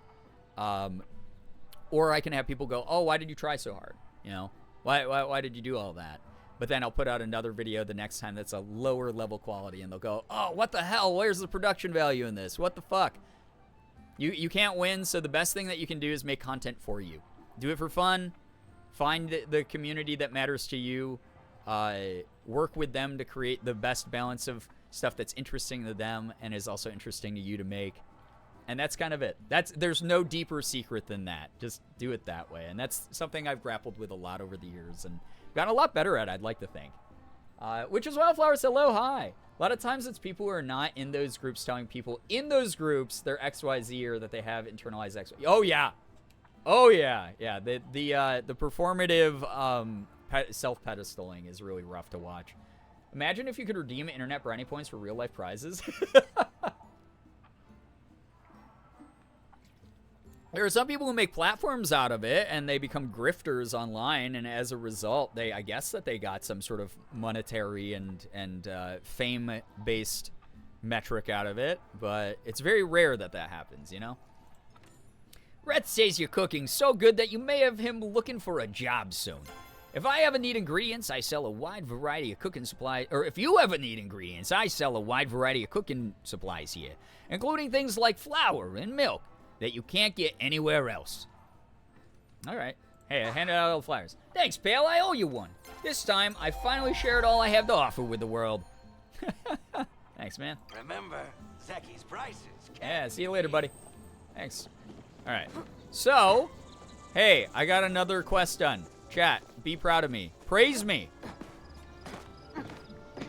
Or I can have people go, oh, why did you try so hard? You know, why did you do all that? But then I'll put out another video the next time that's a lower level quality, and they'll go, oh, what the hell? Where's the production value in this? What the fuck? You can't win, so the best thing that you can do is make content for you. Do it for fun. Find the community that matters to you. Work with them to create the best balance of stuff that's interesting to them and is also interesting to you to make. And that's kind of it. There's no deeper secret than that. Just do it that way. And that's something I've grappled with a lot over the years and gotten a lot better at, I'd like to think. Which is Wildflowers, hello, hi. A lot of times it's people who are not in those groups telling people in those groups they're XYZ or that they have internalized XYZ. Oh, yeah. Oh, yeah. Yeah, the performative self-pedestaling is really rough to watch. Imagine if you could redeem internet brownie points for real-life prizes. There are some people who make platforms out of it, and they become grifters online, and as a result, I guess that they got some sort of monetary and fame-based metric out of it, but it's very rare that happens, you know? Rhett says you're cooking so good that you may have him looking for a job soon. If I ever need ingredients, I sell a wide variety of cooking supplies. Or if you ever need ingredients, I sell a wide variety of cooking supplies here, including things like flour and milk that you can't get anywhere else. All right. Hey, I handed out all the flyers. Thanks, pal. I owe you one. This time, I finally shared all I have to offer with the world. Thanks, man. Remember, Zeki's prices. Yeah, see you later, buddy. Thanks. All right. So, hey, I got another quest done. Chat, be proud of me. Praise me.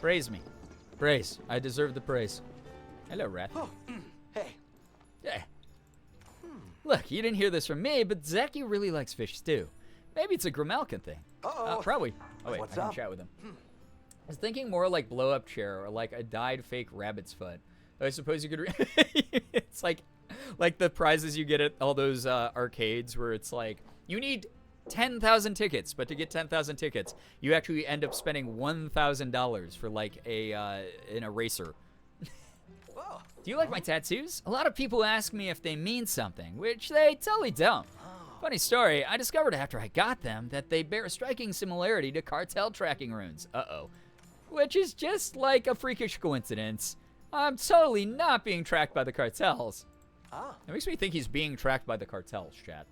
Praise me. Praise. I deserve the praise. Hello, Rat. Oh, hey. Yeah. Look, you didn't hear this from me, but Zeki really likes fish stew. Maybe it's a Grimalkin thing. Probably. Oh, wait, What's I can up? chat with him. I was thinking more like blow-up chair or like a dyed fake rabbit's foot. I suppose you could... It's like the prizes you get at all those arcades where it's like, you need 10,000 tickets, but to get 10,000 tickets, you actually end up spending $1,000 for like an eraser. Do you like my tattoos? A lot of people ask me if they mean something, which they totally don't. Funny story, I discovered after I got them that they bear a striking similarity to cartel tracking runes. Uh-oh. Which is just like a freakish coincidence. I'm totally not being tracked by the cartels. It makes me think he's being tracked by the cartels, chat.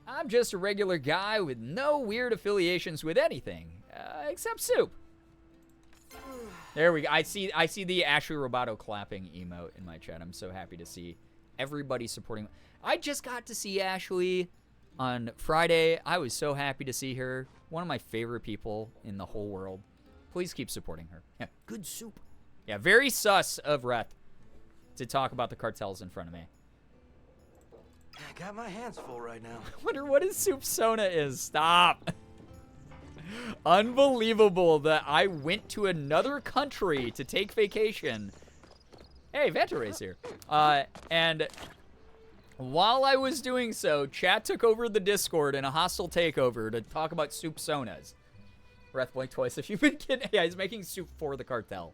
I'm just a regular guy with no weird affiliations with anything, except soup. There we go. I see the Ashley Roboto clapping emote in my chat. I'm so happy to see everybody supporting. I just got to see Ashley on Friday. I was so happy to see her. One of my favorite people in the whole world. Please keep supporting her. Yeah, good soup. Yeah, very sus of Reth to talk about the cartels in front of me. I got my hands full right now. I wonder what his soupsona is. Stop. Unbelievable that I went to another country to take vacation. Hey, Vantaray's here. And while I was doing so, chat took over the Discord in a hostile takeover to talk about soupsonas. Breath blink twice if you've been kidding. Yeah, he's making soup for the cartel.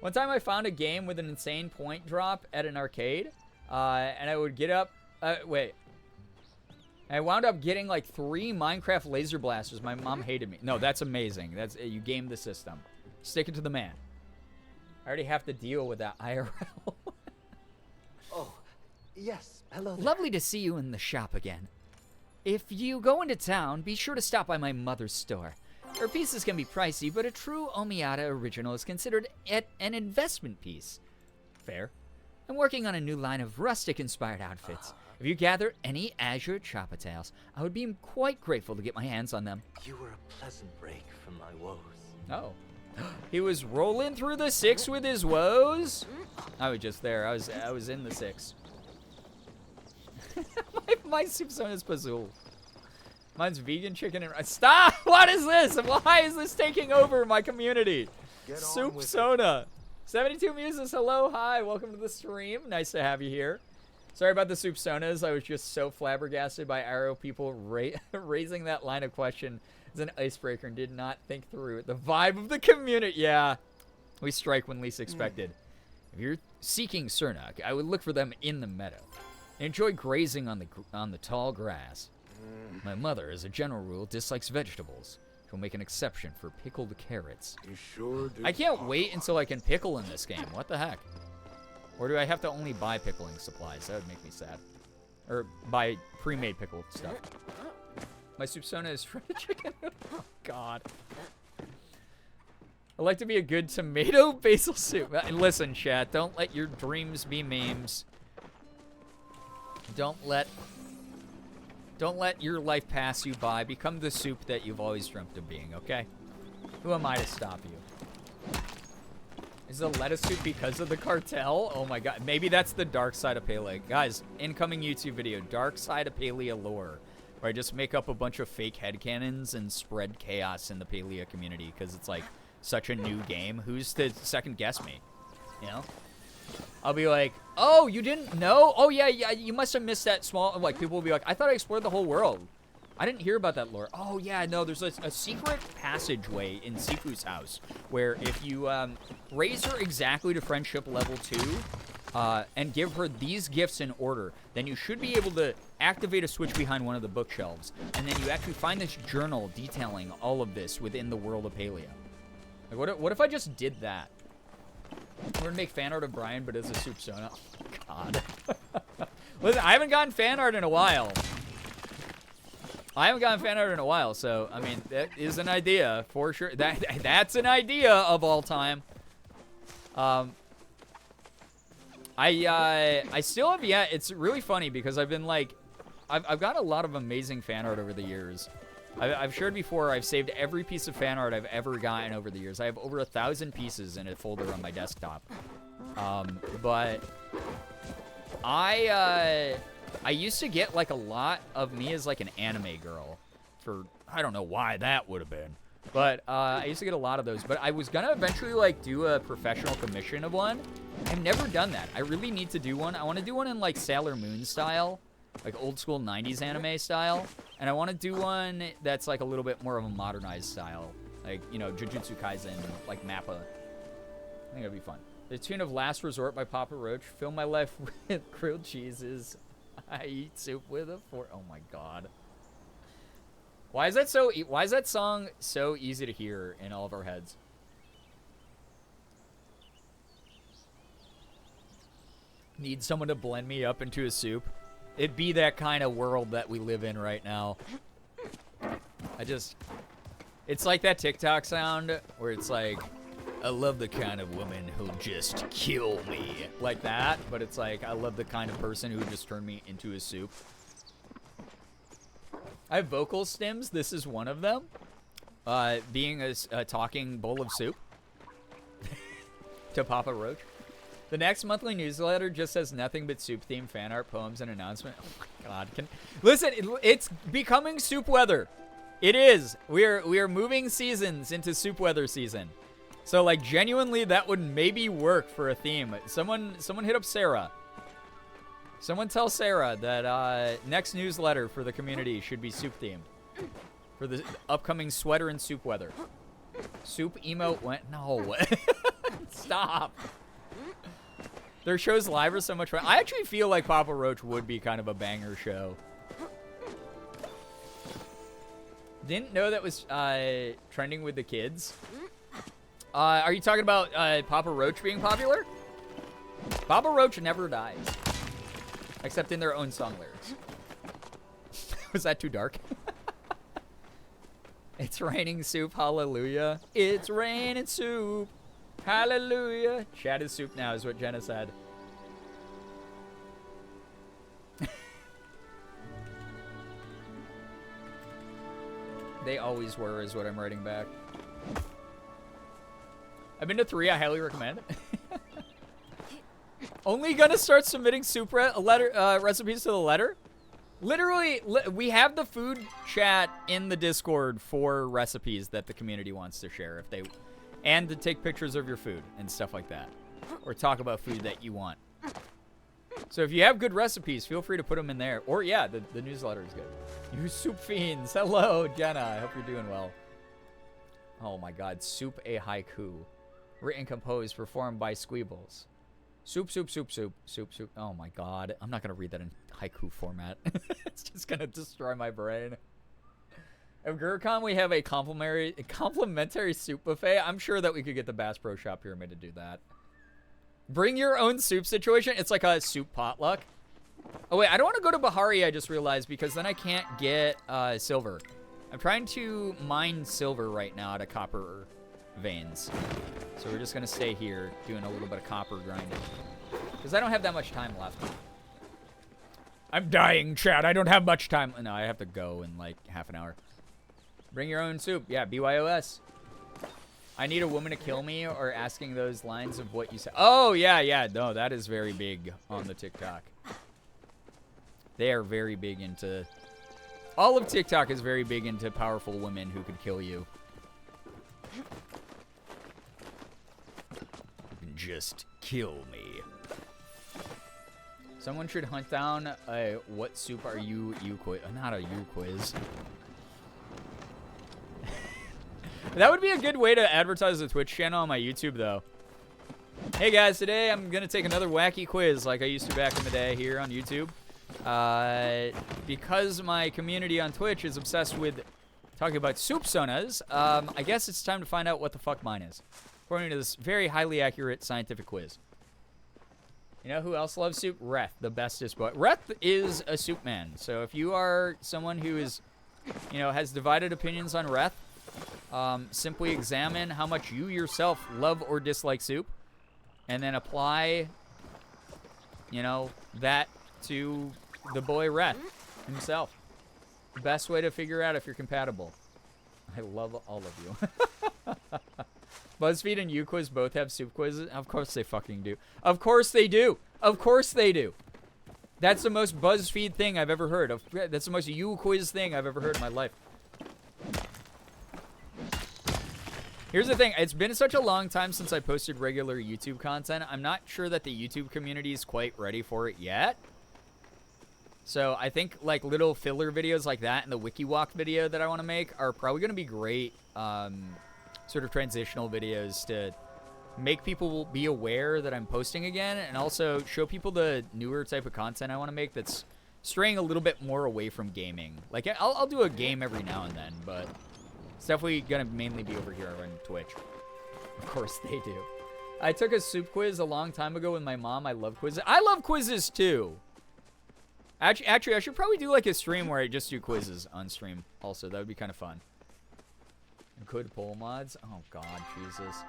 One time I found a game with an insane point drop at an arcade, and I would get up. I wound up getting like 3 Minecraft laser blasters. My mom hated me. No, that's amazing. You game the system. Stick it to the man. I already have to deal with that IRL. Oh, yes. Hello there. Lovely to see you in the shop again. If you go into town, be sure to stop by my mother's store. Her pieces can be pricey, but a true Omiyata original is considered an investment piece. Fair. I'm working on a new line of rustic-inspired outfits. If you gather any azure choppertails, I would be quite grateful to get my hands on them. You were a pleasant break from my woes. Oh. He was rolling through the 6 with his woes? I was just there. I was in the 6. my soupsonas Pazul. Mine's vegan chicken and stop! What is this? Why is this taking over my community? Soupsona. 72 Muses, hello, hi, welcome to the stream. Nice to have you here. Sorry about the soupsonas. I was just so flabbergasted by Arrow people raising that line of question as an icebreaker and did not think through the vibe of the community. Yeah, we strike when least expected. If you're seeking Cernak, I would look for them in the meadow. Enjoy grazing on the tall grass. My mother, as a general rule, dislikes vegetables. She'll make an exception for pickled carrots. You sure do. I can't wait until I can pickle in this game. What the heck? Or do I have to only buy pickling supplies? That would make me sad. Or buy pre-made pickled stuff. My soupsona is shredded chicken. Oh, God. I like to be a good tomato basil soup. Listen, chat, don't let your dreams be memes. Don't let your life pass you by. Become the soup that you've always dreamt of being, okay? Who am I to stop you? Is the lettuce soup because of the cartel? Oh my god. Maybe that's the dark side of Palia. Guys, incoming YouTube video, dark side of Palia lore. Where I just make up a bunch of fake headcanons and spread chaos in the Palia community because it's like such a new game. Who's to second guess me? You know? I'll be like, oh, you didn't know? Oh, yeah, you must have missed that small... Like, people will be like, I thought I explored the whole world. I didn't hear about that lore. Oh, yeah, no, there's a secret passageway in Sifu's house where if you raise her exactly to friendship level 2 and give her these gifts in order, then you should be able to activate a switch behind one of the bookshelves. And then you actually find this journal detailing all of this within the world of Palia. Like, what if I just did that? We're gonna make fan art of Brian, but as a soupsona. Oh, God. Listen, I haven't gotten fan art in a while. So, I mean, that is an idea, for sure. That's an idea of all time. I still have yet. It's really funny because I've been like, I've got a lot of amazing fan art over the years. I've shared before, I've saved every piece of fan art I've ever gotten over the years. I have over 1,000 pieces in a folder on my desktop. But I used to get like a lot of me as like an anime girl for, I don't know why that would have been. But I used to get a lot of those. But I was going to eventually like do a professional commission of one. I've never done that. I really need to do one. I want to do one in like Sailor Moon style. Like old school 90s anime style. And I want to do one that's like a little bit more of a modernized style. Like, you know, Jujutsu Kaisen, like Mappa. I think it'd be fun. The tune of Last Resort by Papa Roach. Fill my life with grilled cheeses. I eat soup with a fork. Oh my god. Why is that song so easy to hear in all of our heads? Need someone to blend me up into a soup. It'd be that kind of world that we live in right now. It's like that TikTok sound where it's like, I love the kind of woman who'll just kill me. Like that, but it's like, I love the kind of person who would just turn me into a soup. I have vocal stims. This is one of them. Being a talking bowl of soup. To Papa Roach. The next monthly newsletter just says nothing but soup-themed fan art, poems, and announcement. Oh my god. Listen, it's becoming soup weather. It is. We are moving seasons into soup weather season. So, like, genuinely, that would maybe work for a theme. Someone hit up Sarah. Someone tell Sarah that next newsletter for the community should be soup-themed. For the upcoming sweater and soup weather. Soup emote went... No. Stop. Their shows live are so much fun. I actually feel like Papa Roach would be kind of a banger show. Didn't know that was trending with the kids. Are you talking about Papa Roach being popular? Papa Roach never dies. Except in their own song lyrics. Was that too dark? It's raining soup, hallelujah. It's raining soup. Hallelujah. Chat is soup now is what Jenna said. They always were, is what I'm writing back. I've been to 3. I highly recommend. Only gonna start submitting soup recipes to the letter? Literally, we have the food chat in the Discord for recipes that the community wants to share if they, and to take pictures of your food and stuff like that, or talk about food that you want. So if you have good recipes, feel free to put them in there. Or yeah, the newsletter is good. You soup fiends, hello Jenna. I hope you're doing well. Oh my God, soup a haiku, written, composed, performed by Squeebles. Soup, soup, soup, soup, soup, soup. Oh my God. I'm not going to read that in haiku format. It's just going to destroy my brain. At GurCon, we have a complimentary soup buffet. I'm sure that we could get the Bass Pro Shop Pyramid to do that. Bring your own soup situation. It's like a soup potluck. Oh, wait. I don't want to go to Bahari, I just realized, because then I can't get silver. I'm trying to mine silver right now out of copper veins. So we're just going to stay here doing a little bit of copper grinding. Because I don't have that much time left. I'm dying, Chad. I don't have much time. No, I have to go in like half an hour. Bring your own soup. Yeah, BYOS. I need a woman to kill me, or asking those lines of what you said. Oh, yeah, yeah. No, that is very big on the TikTok. They are very big into... All of TikTok is very big into powerful women who could kill you. Just kill me. Someone should hunt down a what soup are you quiz. Not a you quiz. That would be a good way to advertise the Twitch channel on my YouTube, though. Hey guys, today I'm gonna take another wacky quiz like I used to back in the day here on YouTube. Because my community on Twitch is obsessed with talking about soupsonas, I guess it's time to find out what the fuck mine is, according to this very highly accurate scientific quiz. You know who else loves soup? Reth, the bestest boy. Reth is a soup man. So if you are someone who is, you know, has divided opinions on Reth, simply examine how much you yourself love or dislike soup, and then apply, you know, that to the boy Reth himself. The best way to figure out if you're compatible. I love all of you. BuzzFeed and UQuiz both have soup quizzes. Of course they fucking do. Of course they do. Of course they do. That's the most BuzzFeed thing I've ever heard. That's the most UQuiz thing I've ever heard in my life. Here's the thing. It's been such a long time since I posted regular YouTube content. I'm not sure that the YouTube community is quite ready for it yet. So I think like little filler videos like that and the WikiWalk video that I want to make are probably going to be great sort of transitional videos to make people be aware that I'm posting again, and also show people the newer type of content I want to make that's straying a little bit more away from gaming. Like I'll do a game every now and then, but it's definitely going to mainly be over here on Twitch. Of course they do. I took a soup quiz a long time ago with my mom. I love quizzes. I love quizzes too. Actually, I should probably do like a stream where I just do quizzes on stream also. That would be kind of fun. Good poll mods? Oh god, Jesus.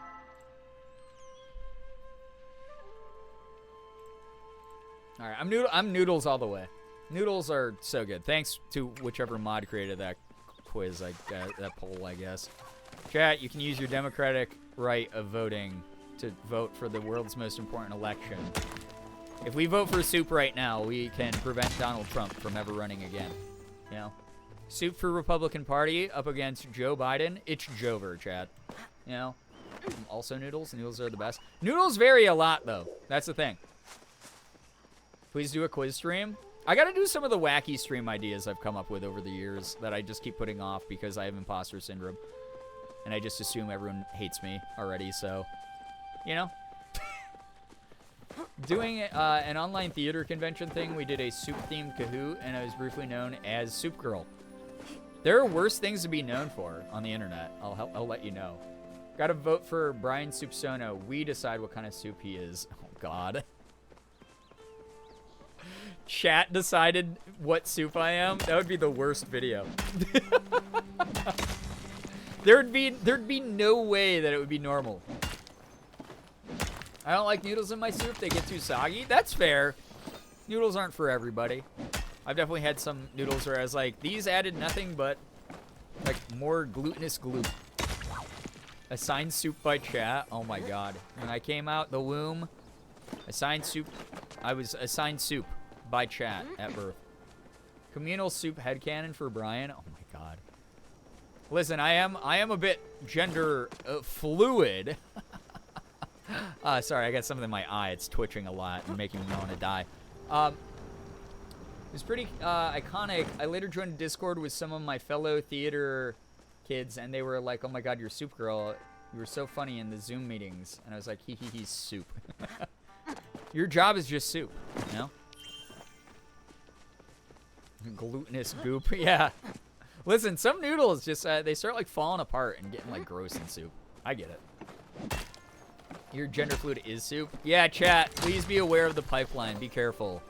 Alright, I'm noodles all the way. Noodles are so good. Thanks to whichever mod created that quiz, that poll, I guess. Chat, you can use your democratic right of voting to vote for the world's most important election. If we vote for soup right now, we can prevent Donald Trump from ever running again. You know? Soup for Republican Party up against Joe Biden. It's Jover, chat. You know? Also noodles. Noodles are the best. Noodles vary a lot, though. That's the thing. Please do a quiz stream. I gotta do some of the wacky stream ideas I've come up with over the years that I just keep putting off because I have imposter syndrome. And I just assume everyone hates me already, so... You know? Doing an online theater convention thing, we did a soup-themed Kahoot, and I was briefly known as Soup Girl. There are worse things to be known for on the internet. I'll let you know. Gotta vote for Brian Soupsona. We decide what kind of soup he is. Oh, God. Chat decided what soup I am? That would be the worst video. There'd be no way that it would be normal. I don't like noodles in my soup. They get too soggy. That's fair. Noodles aren't for everybody. I've definitely had some noodles where I was like, these added nothing but Like, more glutinous gloop. Assigned soup by chat. Oh my god. When I came out the womb, assigned soup. I was assigned soup by chat at birth. Communal soup headcanon for Brian. Oh my god. Listen, I am a bit gender fluid. Sorry, I got something in my eye. It's twitching a lot and making me want to die. It was pretty iconic. I later joined Discord with some of my fellow theater kids, and they were like, "Oh my god, you're Soup Girl. You were so funny in the Zoom meetings." And I was like, "Hee hee hee, soup." Your job is just soup, you know? Glutinous goop. Yeah. Listen, some noodles just, they start like falling apart and getting like gross in soup. I get it. Your gender fluid is soup? Yeah, chat, please be aware of the pipeline. Be careful.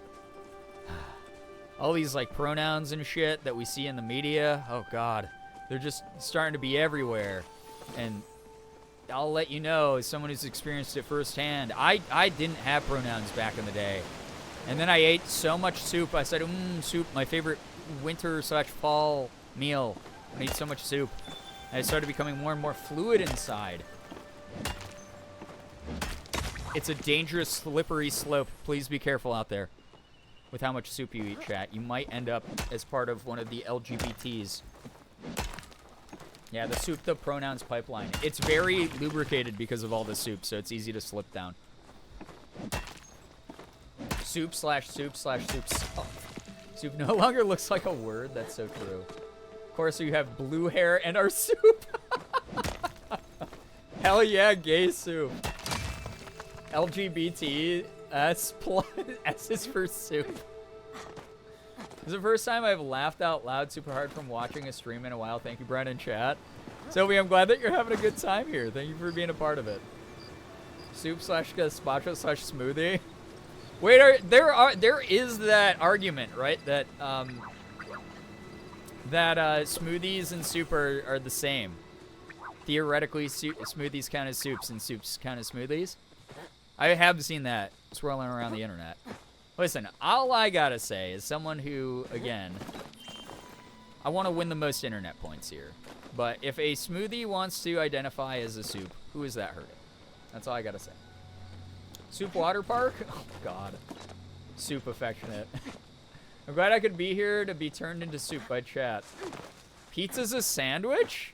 All these like pronouns and shit that we see in the media. Oh god. They're just starting to be everywhere. And I'll let you know, as someone who's experienced it firsthand, I didn't have pronouns back in the day. And then I ate so much soup. I said, soup, my favorite winter/fall meal. I eat so much soup. And I started becoming more and more fluid inside. It's a dangerous, slippery slope. Please be careful out there with how much soup you eat, chat. You might end up as part of one of the LGBTs. Yeah, the soup, the pronouns pipeline. It's very lubricated because of all the soup, so it's easy to slip down. Soup/soup/soup. Oh. Soup no longer looks like a word. That's so true. Of course, you have blue hair and our soup. Hell yeah, gay soup. LGBT S plus S is for soup. This is the first time I've laughed out loud super hard from watching a stream in a while. Thank you, Brian in chat. Sylvie, I'm glad that you're having a good time here. Thank you for being a part of it. Soup/gazpacho/smoothie. Wait, there is that argument, right? That smoothies and soup are the same. Theoretically, smoothies count as soups and soups count as smoothies. I have seen that swirling around the internet. Listen, all I gotta say is someone who, again, I want to win the most internet points here. But if a smoothie wants to identify as a soup, who is that hurting? That's all I gotta say. Soup Water Park? Oh, God. Soup affectionate. I'm glad I could be here to be turned into soup by chat. Pizza's a sandwich?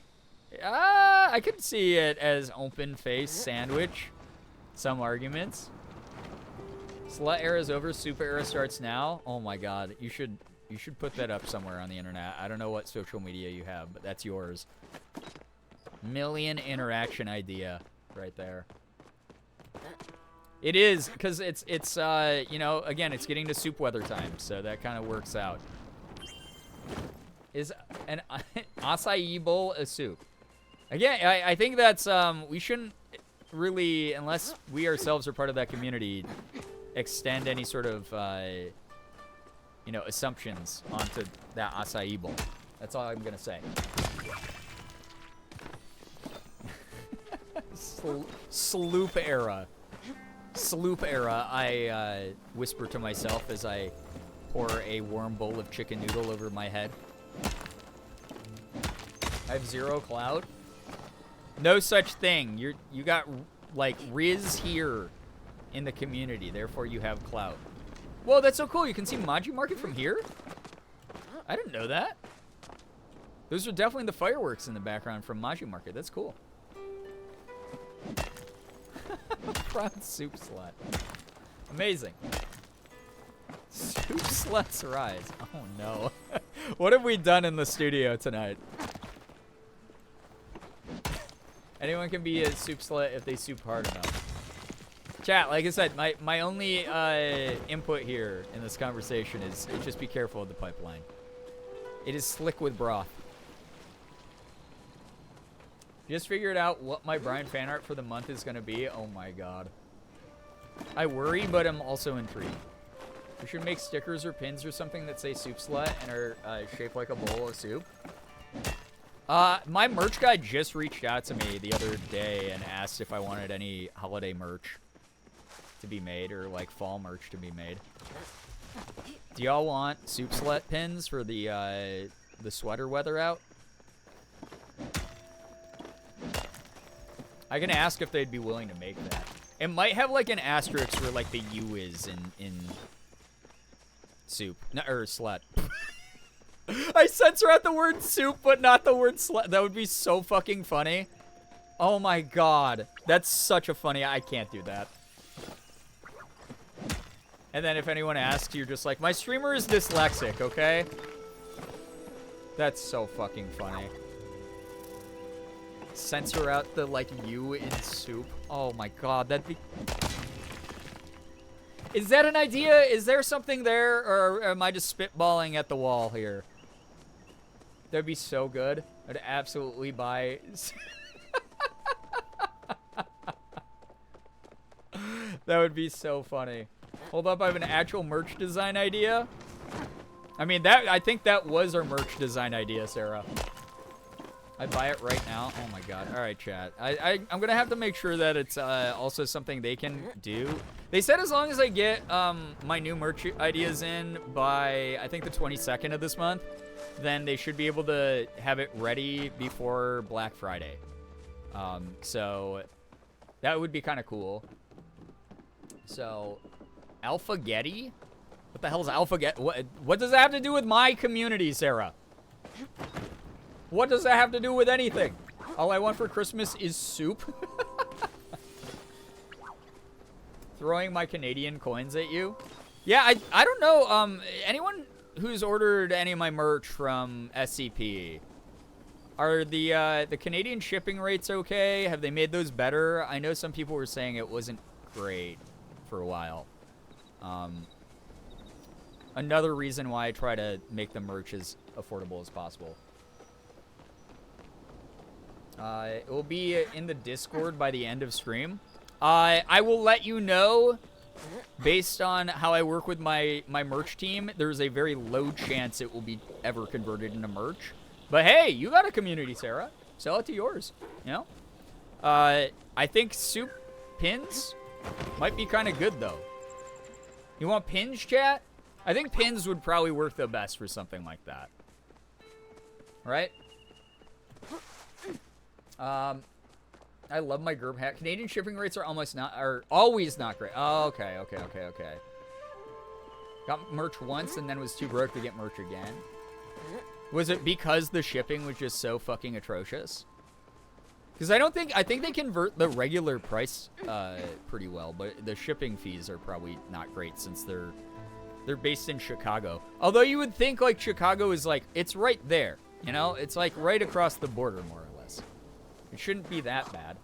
I could see it as open-face sandwich. Some arguments. Slut era is over. Soup era starts now. Oh my god. You should put that up somewhere on the internet. I don't know what social media you have, but that's yours. Million interaction idea right there. It is, because it's you know, again, it's getting to soup weather time, so that kind of works out. Is an acai bowl a soup? Again, I think that's, we shouldn't really, unless we ourselves are part of that community, extend any sort of, you know, assumptions onto that acai bowl. That's all I'm going to say. Sloop era. Sloop era, I whisper to myself as I pour a warm bowl of chicken noodle over my head. I have 0 clout. No such thing. You got like Riz here in the community, therefore you have clout. Whoa, that's so cool. You can see Maji Market from here? I didn't know that. Those are definitely the fireworks in the background from Maji Market. That's cool. Proud soup slut. Amazing. Soup sluts rise. Oh no. What have we done in the studio tonight? Anyone can be a soup slut if they soup hard enough. Chat, like I said, my only input here in this conversation is just be careful of the pipeline. It is slick with broth. Just figured out what my Brian fan art for the month is going to be. Oh my god. I worry, but I'm also intrigued. We should make stickers or pins or something that say soup slut and are shaped like a bowl of soup. My merch guy just reached out to me the other day and asked if I wanted any holiday merch to be made, or like fall merch to be made. Do y'all want soup slut pins for the sweater weather out? I can ask if they'd be willing to make that. It might have like an asterisk where like the U is in soup. No, or slut. I censor out the word soup, but not the word slut. That would be so fucking funny. Oh my god. That's such a funny... I can't do that. And then if anyone asks, you're just like, my streamer is dyslexic, okay? That's so fucking funny. Censor out the, like, U in soup. Oh my god, that'd be... Is that an idea? Is there something there? Or am I just spitballing at the wall here? That'd be so good. I'd absolutely buy... That would be so funny. Hold up, I have an actual merch design idea. I mean, I think that was our merch design idea, Sarah. I'd buy it right now. Oh my god. All right, chat. I'm going to have to make sure that it's also something they can do. They said as long as I get my new merch ideas in by, I think, the 22nd of this month, then they should be able to have it ready before Black Friday. So that would be kind of cool. So, Alpha-Getty? What the hell is Alpha-Getty? What does that have to do with my community, Sarah? What does that have to do with anything? All I want for Christmas is soup. Throwing my Canadian coins at you? Yeah, I don't know. Anyone who's ordered any of my merch from SCP, are the Canadian shipping rates okay? Have they made those better? I know some people were saying it wasn't great for a while. Another reason why I try to make the merch as affordable as possible. It will be in the Discord by the end of stream. I will let you know, based on how I work with my merch team, there's a very low chance it will be ever converted into merch. But hey, you got a community, Sarah. Sell it to yours, you know? I think soup pins might be kind of good, though. You want pins, chat? I think pins would probably work the best for something like that. Right? I love my Gerb hat. Canadian shipping rates are always not great. Oh, okay. Got merch once and then was too broke to get merch again. Was it because the shipping was just so fucking atrocious? Because I think they convert the regular price pretty well, but the shipping fees are probably not great since they're based in Chicago. Although you would think like Chicago is like, it's right there, you know? It's like right across the border, more or less. It shouldn't be that bad.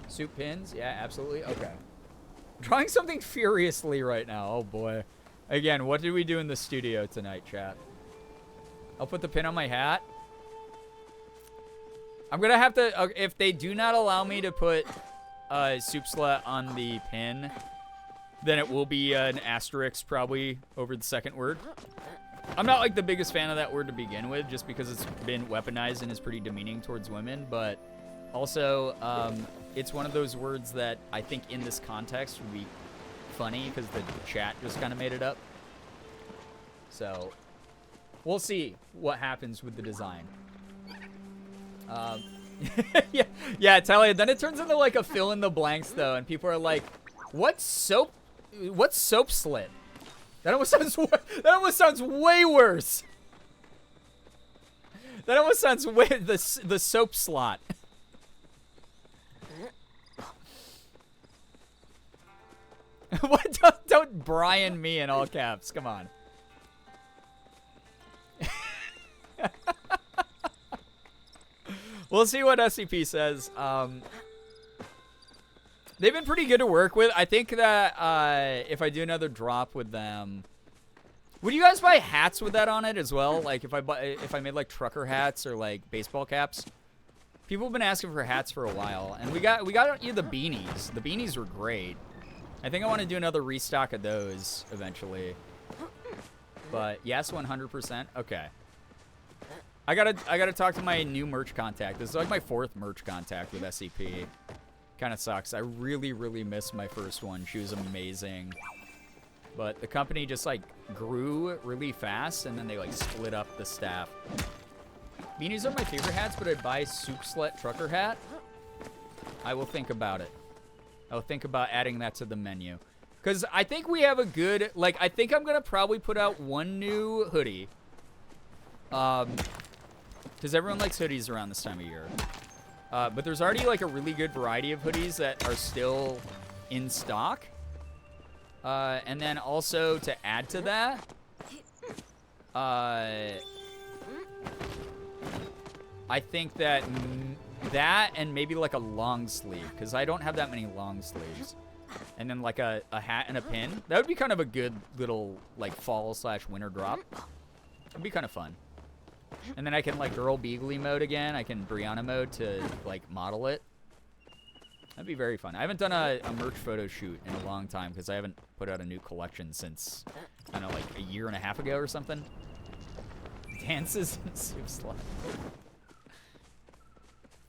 Soup pins? Yeah, absolutely. Okay. I'm drawing something furiously right now. Oh boy. Again, what did we do in the studio tonight, chat? I'll put the pin on my hat. I'm gonna have to, if they do not allow me to put soup slut on the pin, then it will be an asterisk probably over the second word. I'm not like the biggest fan of that word to begin with, just because it's been weaponized and is pretty demeaning towards women, but also it's one of those words that I think in this context would be funny because the chat just kind of made it up. So we'll see what happens with the design. Yeah, Talia. Then it turns into like a fill in the blanks though, and people are like, "What's soap slit?" That almost sounds way worse. That almost sounds way the soap slot. What? Don't Brian me in all caps. Come on. We'll see what SCP says. They've been pretty good to work with. I think that if I do another drop with them, would you guys buy hats with that on it as well? Like if I made like trucker hats or like baseball caps. People have been asking for hats for a while, and we got you the beanies. The beanies were great. I think I want to do another restock of those eventually. But yes, 100%. Okay. I gotta talk to my new merch contact. This is like my 4th merch contact with SCP. Kind of sucks. I really, really miss my first one. She was amazing. But the company just like grew really fast, and then they like split up the staff. Beanies are my favorite hats, but I'd buy Soup Slut Trucker hat. I will think about it. I'll think about adding that to the menu. Because I think we have a good, like, I think I'm going to probably put out one new hoodie. Because everyone likes hoodies around this time of year. But there's already, like, a really good variety of hoodies that are still in stock. And then also to add to that, I think that that and maybe like a long sleeve, because I don't have that many long sleeves. And then like a hat and a pin. That would be kind of a good little like fall/winter drop. It'd be kind of fun. And then I can like Girbeagly mode again. I can Brianna mode to like model it. That'd be very fun. I haven't done a merch photo shoot in a long time because I haven't put out a new collection since, I don't know, like a year and a half ago or something. Dances and soup slot.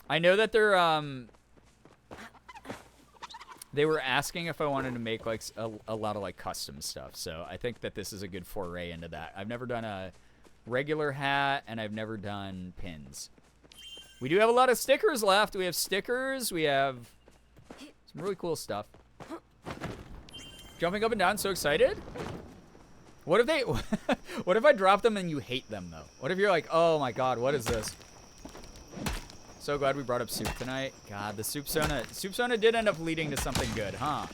I know that they were asking if I wanted to make like a lot of like custom stuff. So I think that this is a good foray into that. I've never done a regular hat and I've never done pins. We do have a lot of stickers left. We have stickers. We have some really cool stuff. Jumping up and down, so excited. What if they, what if I drop them and you hate them though? What if you're like, oh my God, what is this? So glad we brought up soup tonight. God, the soupsona did end up leading to something good, huh?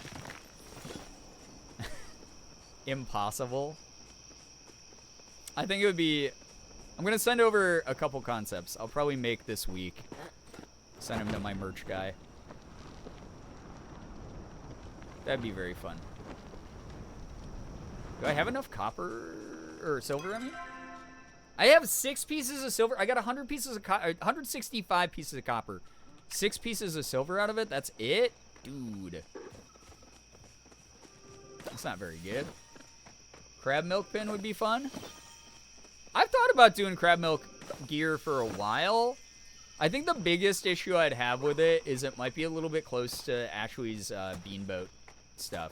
Impossible. I think it would be, I'm gonna send over a couple concepts. I'll probably make this week. Send them to my merch guy. That'd be very fun. Do I have enough copper or silver? I mean, I have 6 pieces of silver. I got 100 pieces of 165 pieces of copper. 6 pieces of silver out of it. That's it, dude. That's not very good. Crab milk pin would be fun. I've thought about doing crab milk gear for a while. I think the biggest issue I'd have with it is it might be a little bit close to Ashwee's beanboat stuff.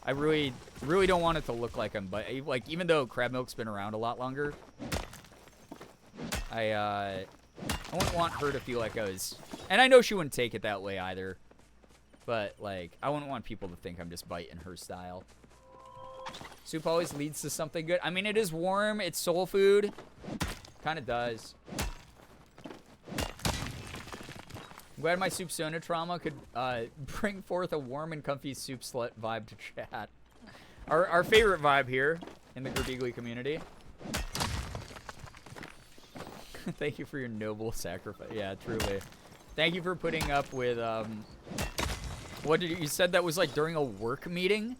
I really don't want it to look like I'm, but like even though crab milk's been around a lot longer, I wouldn't want her to feel like I was, and I know she wouldn't take it that way either. But like I wouldn't want people to think I'm just biting her style. Soup always leads to something good. I mean, it is warm. It's soul food. Kind of does. I'm glad my soupsona trauma could bring forth a warm and comfy soup slut vibe to chat. Our favorite vibe here in the Girbeagly community. Thank you for your noble sacrifice. Yeah, truly. Thank you for putting up with, what did you said that was like during a work meeting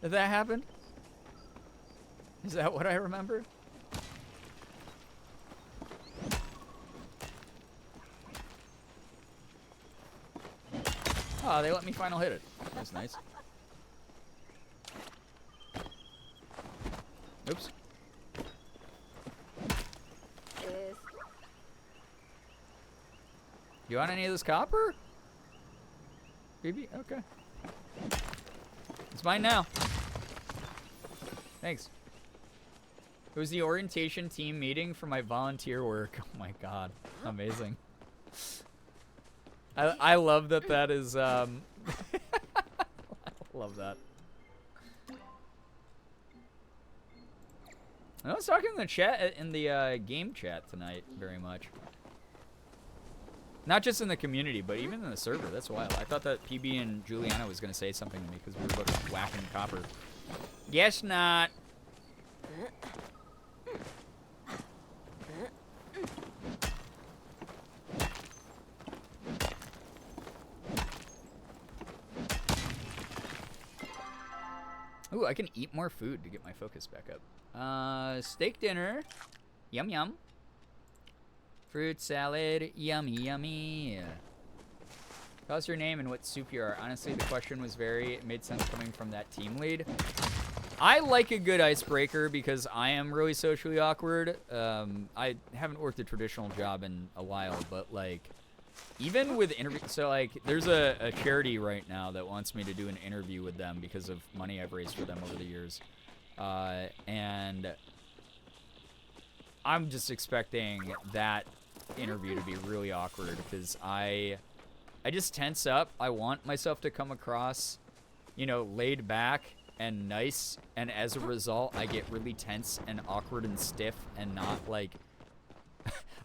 that happened? Is that what I remember? Oh, they let me final hit it. That's nice. Oops. You want any of this copper? Baby? Okay. It's mine now. Thanks. It was the orientation team meeting for my volunteer work. Oh my God. Amazing. I love that that is, I love that. I was talking in the chat, in the game chat tonight very much. Not just in the community, but even in the server. That's wild. I thought that PB and Juliana was going to say something to me because we were both whacking copper. Guess not. Ooh, I can eat more food to get my focus back up. Steak dinner. Yum, yum. Fruit salad. Yummy, yummy. How's your name and what soup you are? Honestly, the question was it made sense coming from that team lead. I like a good icebreaker because I am really socially awkward. I haven't worked a traditional job in a while, but like, even with interviews, so like, there's a charity right now that wants me to do an interview with them because of money I've raised for them over the years. And I'm just expecting that interview to be really awkward because I I just tense up. I want myself to come across, you know, laid back and nice, and as a result, I get really tense and awkward and stiff and not, like...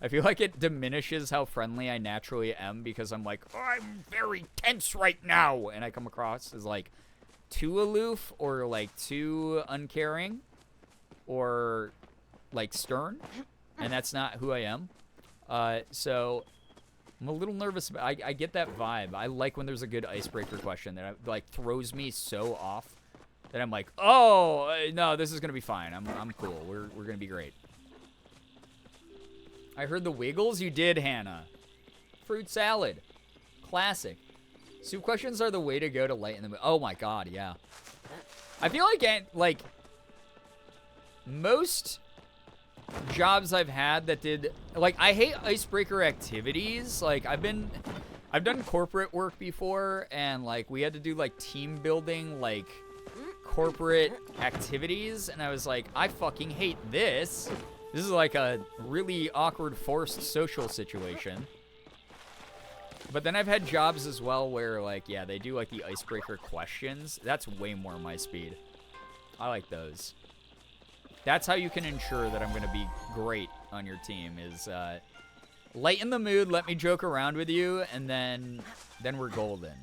I feel like it diminishes how friendly I naturally am because I'm like, oh, I'm very tense right now, and I come across as, like, too aloof or, like, too uncaring or, like, stern, and that's not who I am. So... I'm a little nervous. I get that vibe. I like when there's a good icebreaker question that like throws me so off that I'm like, oh no, this is gonna be fine. I'm cool. We're gonna be great. I heard the Wiggles. You did, Hannah. Fruit salad, classic. Soup questions are the way to go to lighten the mood. Oh my god, yeah. I feel like most jobs I've had that did, like, I hate icebreaker activities. Like, I've done corporate work before, and like we had to do like team building, like corporate activities, and I was like, I fucking hate this. This is like a really awkward forced social situation. But then I've had jobs as well where, like, yeah, they do like the icebreaker questions. That's way more my speed. I like those. That's how you can ensure that I'm going to be great on your team is lighten the mood, let me joke around with you, and then we're golden.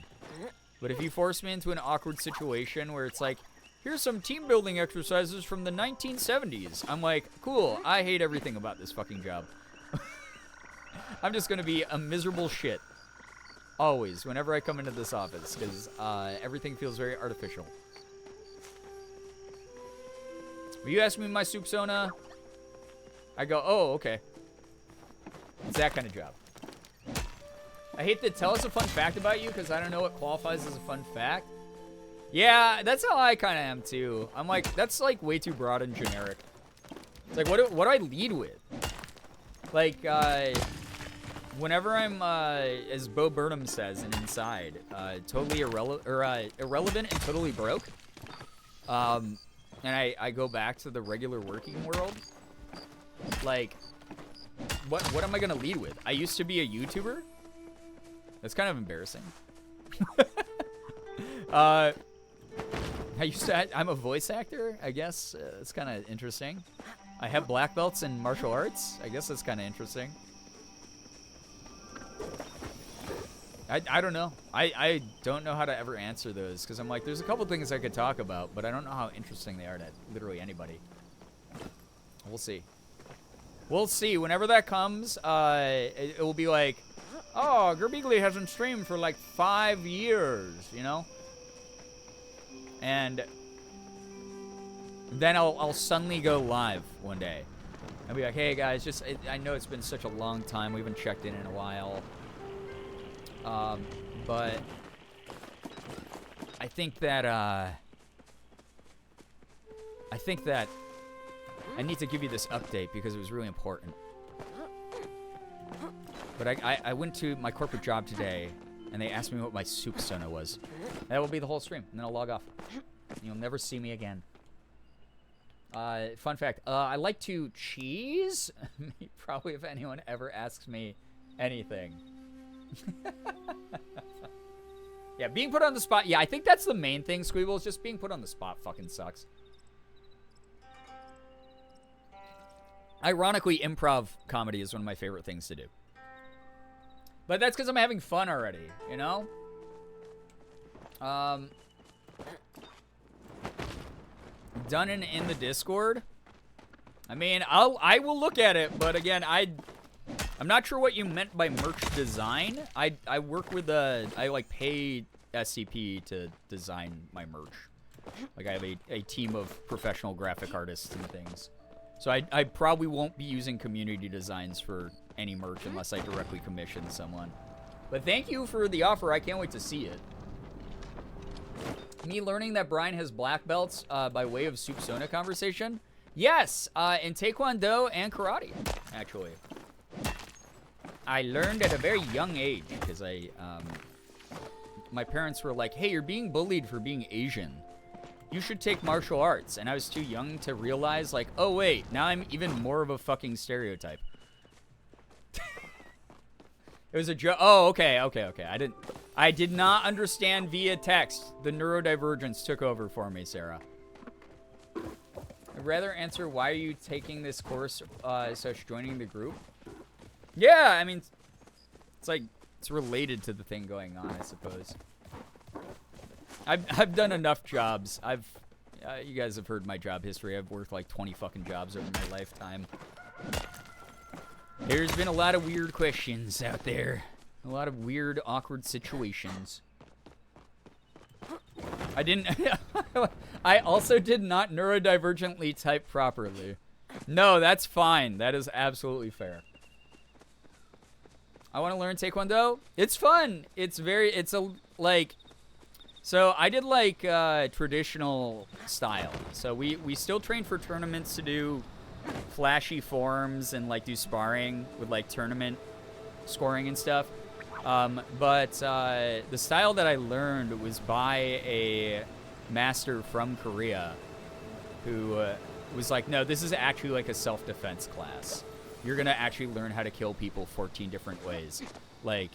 But if you force me into an awkward situation where it's like, here's some team building exercises from the 1970s, I'm like, cool, I hate everything about this fucking job. I'm just going to be a miserable shit. Always, whenever I come into this office, because everything feels very artificial. Will you ask me my soupsona? I go, oh, okay. It's that kind of job. I hate to tell us a fun fact about you because I don't know what qualifies as a fun fact. Yeah, that's how I kind of am too. I'm like, that's like way too broad and generic. It's like, what do I lead with? Like, whenever I'm, as Bo Burnham says in Inside, totally irrelevant and totally broke. And I go back to the regular working world. Like, what am I gonna lead with? I used to be a YouTuber. That's kind of embarrassing. I'm a voice actor, I guess. It's kind of interesting. I have black belts in martial arts. I guess that's kind of interesting. I don't know. I don't know how to ever answer those because I'm like, there's a couple things I could talk about, but I don't know how interesting they are to literally anybody. We'll see. We'll see. Whenever that comes, it will be like, oh, Girbeagly hasn't streamed for like 5 years, you know? And then I'll suddenly go live one day. I'll be like, hey guys, I know it's been such a long time. We haven't checked in a while. But I think that I need to give you this update because it was really important. But I went to my corporate job today, and they asked me what my soupsona was. That will be the whole stream, and then I'll log off. You'll never see me again. Fun fact, I like to cheese. Probably if anyone ever asks me anything. Yeah, being put on the spot. Yeah, I think that's the main thing, Squeebles. Just being put on the spot fucking sucks. Ironically, improv comedy is one of my favorite things to do. But that's because I'm having fun already, you know? Done in the Discord. I mean, I will look at it, but again, I'm not sure what you meant by merch design. I work with I like pay SCP to design my merch. Like I have a team of professional graphic artists and things. So I probably won't be using community designs for any merch unless I directly commission someone. But thank you for the offer. I can't wait to see it. Me learning that Brian has black belts by way of soupsona conversation? Yes, in Taekwondo and karate, actually. I learned at a very young age because my parents were like, hey, you're being bullied for being Asian. You should take martial arts. And I was too young to realize, like, oh, wait, now I'm even more of a fucking stereotype. It was a joke. Oh, okay. I did not understand via text. The neurodivergence took over for me, Sarah. I'd rather answer why are you taking this course such joining the group. Yeah, I mean, it's like it's related to the thing going on, I suppose. I've done enough jobs. You guys have heard my job history. I've worked like 20 fucking jobs over my lifetime. There's been a lot of weird questions out there. A lot of weird, awkward situations. I didn't... I also did not neurodivergently type properly. No, that's fine. That is absolutely fair. I want to learn Taekwondo. It's fun. It's like... So I did like traditional style. So we still train for tournaments to do flashy forms and like do sparring with like tournament scoring and stuff. But the style that I learned was by a master from Korea who was like, no, this is actually like a self-defense class. You're going to actually learn how to kill people 14 different ways. Like,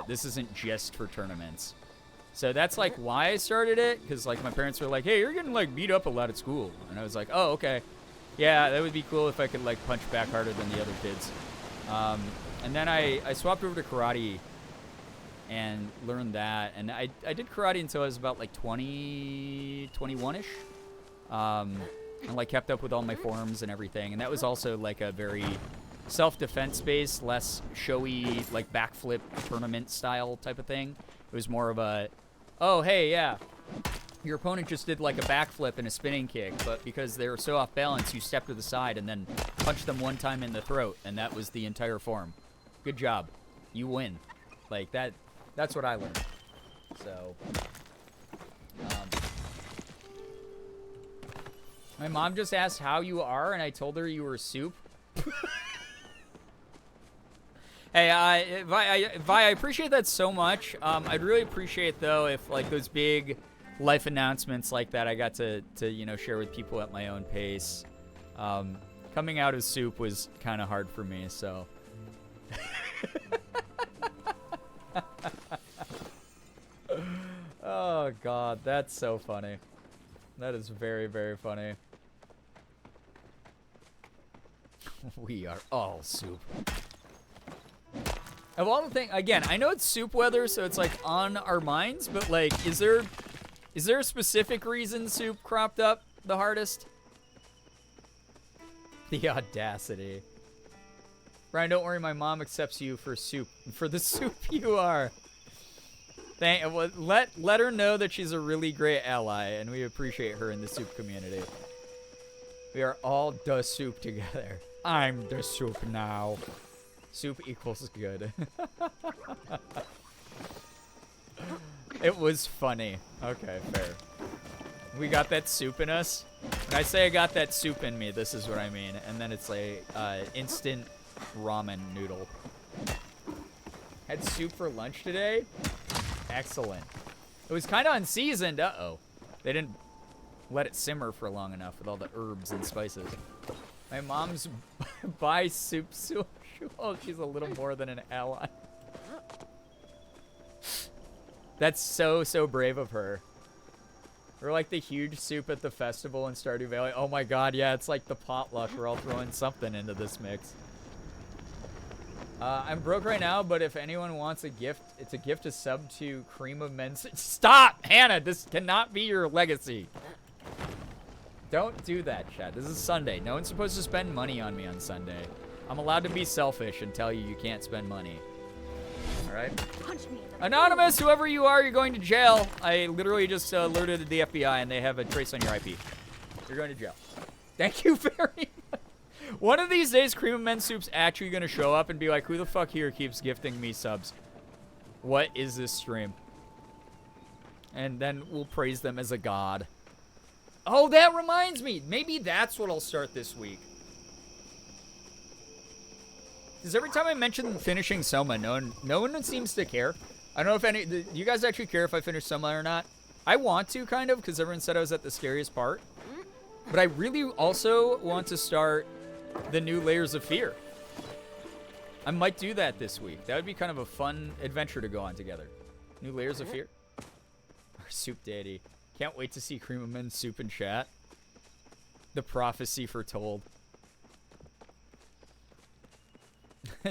this isn't just for tournaments. So that's like why I started it, because like my parents were like, hey, you're getting like beat up a lot at school. And I was like, oh, okay. Yeah, that would be cool if I could like punch back harder than the other kids. And then I swapped over to karate and learned that. And I did karate until I was about like 20, 21-ish. And like kept up with all my forms and everything. And that was also like a very self-defense based, less showy, like backflip tournament style type of thing. It was more of a, oh, hey, yeah. Your opponent just did like a backflip and a spinning kick, but because they were so off balance, you step to the side and then punch them one time in the throat, and that was the entire form. Good job. You win. Like, that's what I learned. So, my mom just asked how you are, and I told her you were soup. Hey, Vi, I appreciate that so much. I'd really appreciate, though, if, like, those big life announcements like that I got to you know, share with people at my own pace. Coming out as soup was kind of hard for me, so. Oh, God, that's so funny. That is very, very funny. We are all soup. Of all the things, again, I know it's soup weather, so it's like on our minds, but like, is there a specific reason soup cropped up the hardest? The audacity. Brian, don't worry, my mom accepts you for soup. For the soup you are. Let her know that she's a really great ally, and we appreciate her in the soup community. We are all the soup together. I'm the soup now. Soup equals good. It was funny. Okay, fair. We got that soup in us. When I say I got that soup in me, this is what I mean. And then it's like instant ramen noodle. Had soup for lunch today. Excellent. It was kind of unseasoned. Uh-oh. They didn't let it simmer for long enough with all the herbs and spices. My mom's buy soup so oh, she's a little more than an ally. That's so brave of her. Or like the huge soup at the festival in Stardew Valley. Oh my god, yeah, it's like the potluck. We're all throwing something into this mix. I'm broke right now, but if anyone wants a gift, it's a gift to sub to Cream of Men's. Stop, Hannah! This cannot be your legacy. Don't do that, chat. This is Sunday. No one's supposed to spend money on me on Sunday. I'm allowed to be selfish and tell you can't spend money. Alright? Anonymous, whoever you are, you're going to jail. I literally just alerted the FBI and they have a trace on your IP. You're going to jail. Thank you very much. One of these days, Cream of Men Soup's actually going to show up and be like, who the fuck here keeps gifting me subs? What is this stream? And then we'll praise them as a god. Oh, that reminds me. Maybe that's what I'll start this week. Because every time I mention finishing Soma, no one seems to care. I don't know if do you guys actually care if I finish Soma or not? I want to, kind of, because everyone said I was at the scariest part. But I really also want to start the new Layers of Fear. I might do that this week. That would be kind of a fun adventure to go on together. New layers of fear. Our soup deity. Can't wait to see Cream of Men's soup in chat. The prophecy foretold.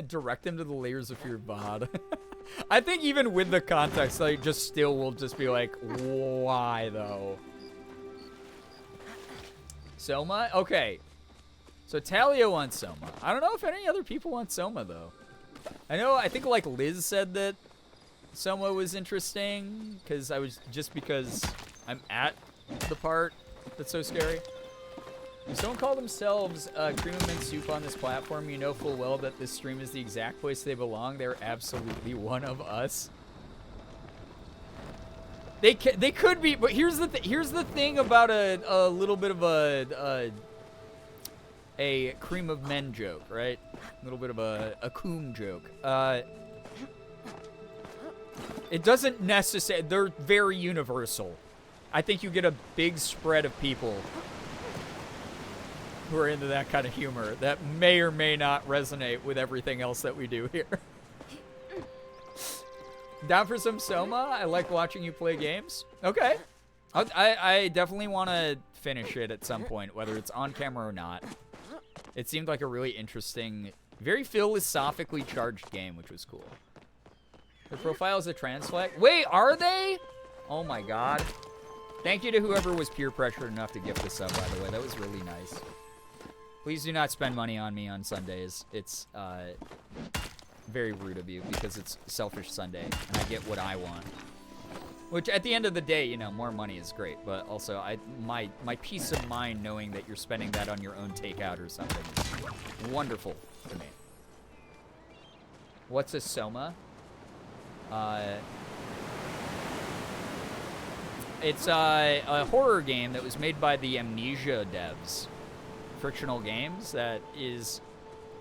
Direct them to the layers of fear VOD. I think even with the context, I just still will just be like, why though? Soma? Okay. So Talia wants Soma. I don't know if any other people want Soma though. I think like Liz said that Soma was interesting because I'm at the part that's so scary. If someone called themselves Cream of Mint Soup on this platform, you know full well that this stream is the exact place they belong. They're absolutely one of us. They could be, but here's the thing about a little bit of a Cream of Men joke, right? A little bit of a coom joke. It doesn't necessarily, they're very universal. I think you get a big spread of people who are into that kind of humor that may or may not resonate with everything else that we do here. Down for some Soma? I like watching you play games. Okay. I definitely want to finish it at some point, whether it's on camera or not. It seemed like a really interesting, very philosophically charged game, which was cool. Their profile is a trans flag. Wait, are they? Oh my god. Thank you to whoever was peer pressured enough to gift this up, by the way. That was really nice. Please do not spend money on me on Sundays. It's very rude of you because it's Selfish Sunday and I get what I want. Which at the end of the day, you know, more money is great, but also my peace of mind knowing that you're spending that on your own takeout or something is wonderful to me. What's a Soma? It's a horror game that was made by the Amnesia devs. Frictional Games that is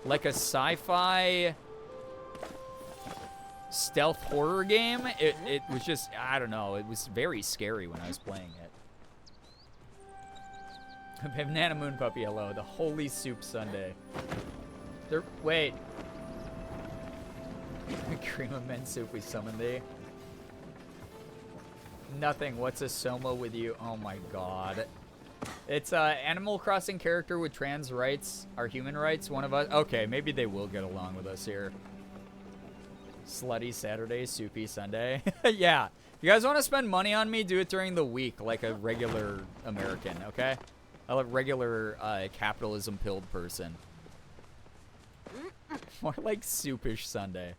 like a sci-fi stealth horror game. It was just, I don't know, it was very scary when I was playing it. Banana Moon Puppy, hello. The Holy Soup Sunday. Wait. Cream of Men Soup, we summoned thee. Nothing. What's a Soma with you? Oh my god. It's Animal Crossing character with trans rights. Are human rights one of us? Okay, maybe they will get along with us here. Slutty Saturday, soupy Sunday. Yeah. If you guys want to spend money on me, do it during the week like a regular American, okay? A regular capitalism-pilled person. More like soupish Sunday.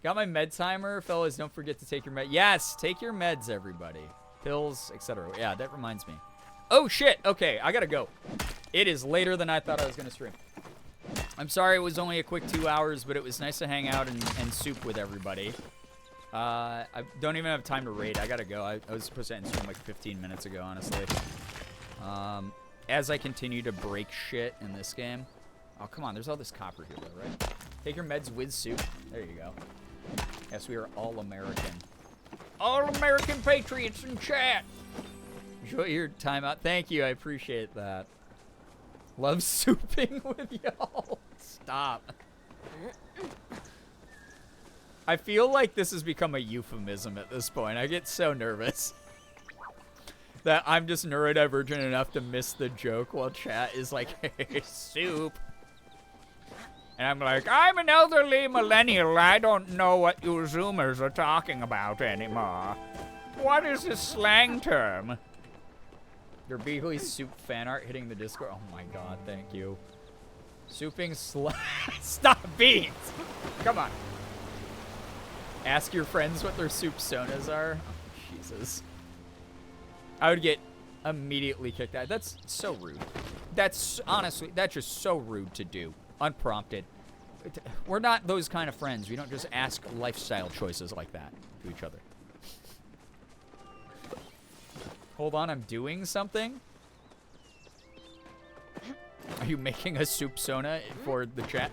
Got my med timer, fellas. Don't forget to take your med. Yes, take your meds, everybody. Pills, etc. Yeah, that reminds me. Oh, shit. Okay, I gotta go. It is later than I thought I was gonna stream. I'm sorry it was only a quick 2 hours, but it was nice to hang out and soup with everybody. I don't even have time to raid. I gotta go. I was supposed to end stream like 15 minutes ago, honestly. As I continue to break shit in this game. Oh, come on. There's all this copper here, though, right? Take your meds with soup. There you go. Yes, we are all American. All American patriots in chat. Enjoy your time out. Thank you. I appreciate that. Love souping with y'all. Stop. I feel like this has become a euphemism at this point. I get so nervous that I'm just neurodivergent enough to miss the joke while chat is like, hey, soup. And I'm like, I'm an elderly millennial. I don't know what you Zoomers are talking about anymore. What is this slang term? Girbeagly soup fan art hitting the Discord. Oh my god, thank you. Souping Stop beans! Come on. Ask your friends what their soupsonas are. Oh, Jesus. I would get immediately kicked out. That's so rude. That's honestly, that's just so rude to do. Unprompted. We're not those kind of friends. We don't just ask lifestyle choices like that to each other. Hold on, I'm doing something? Are you making a soupsona for the chat?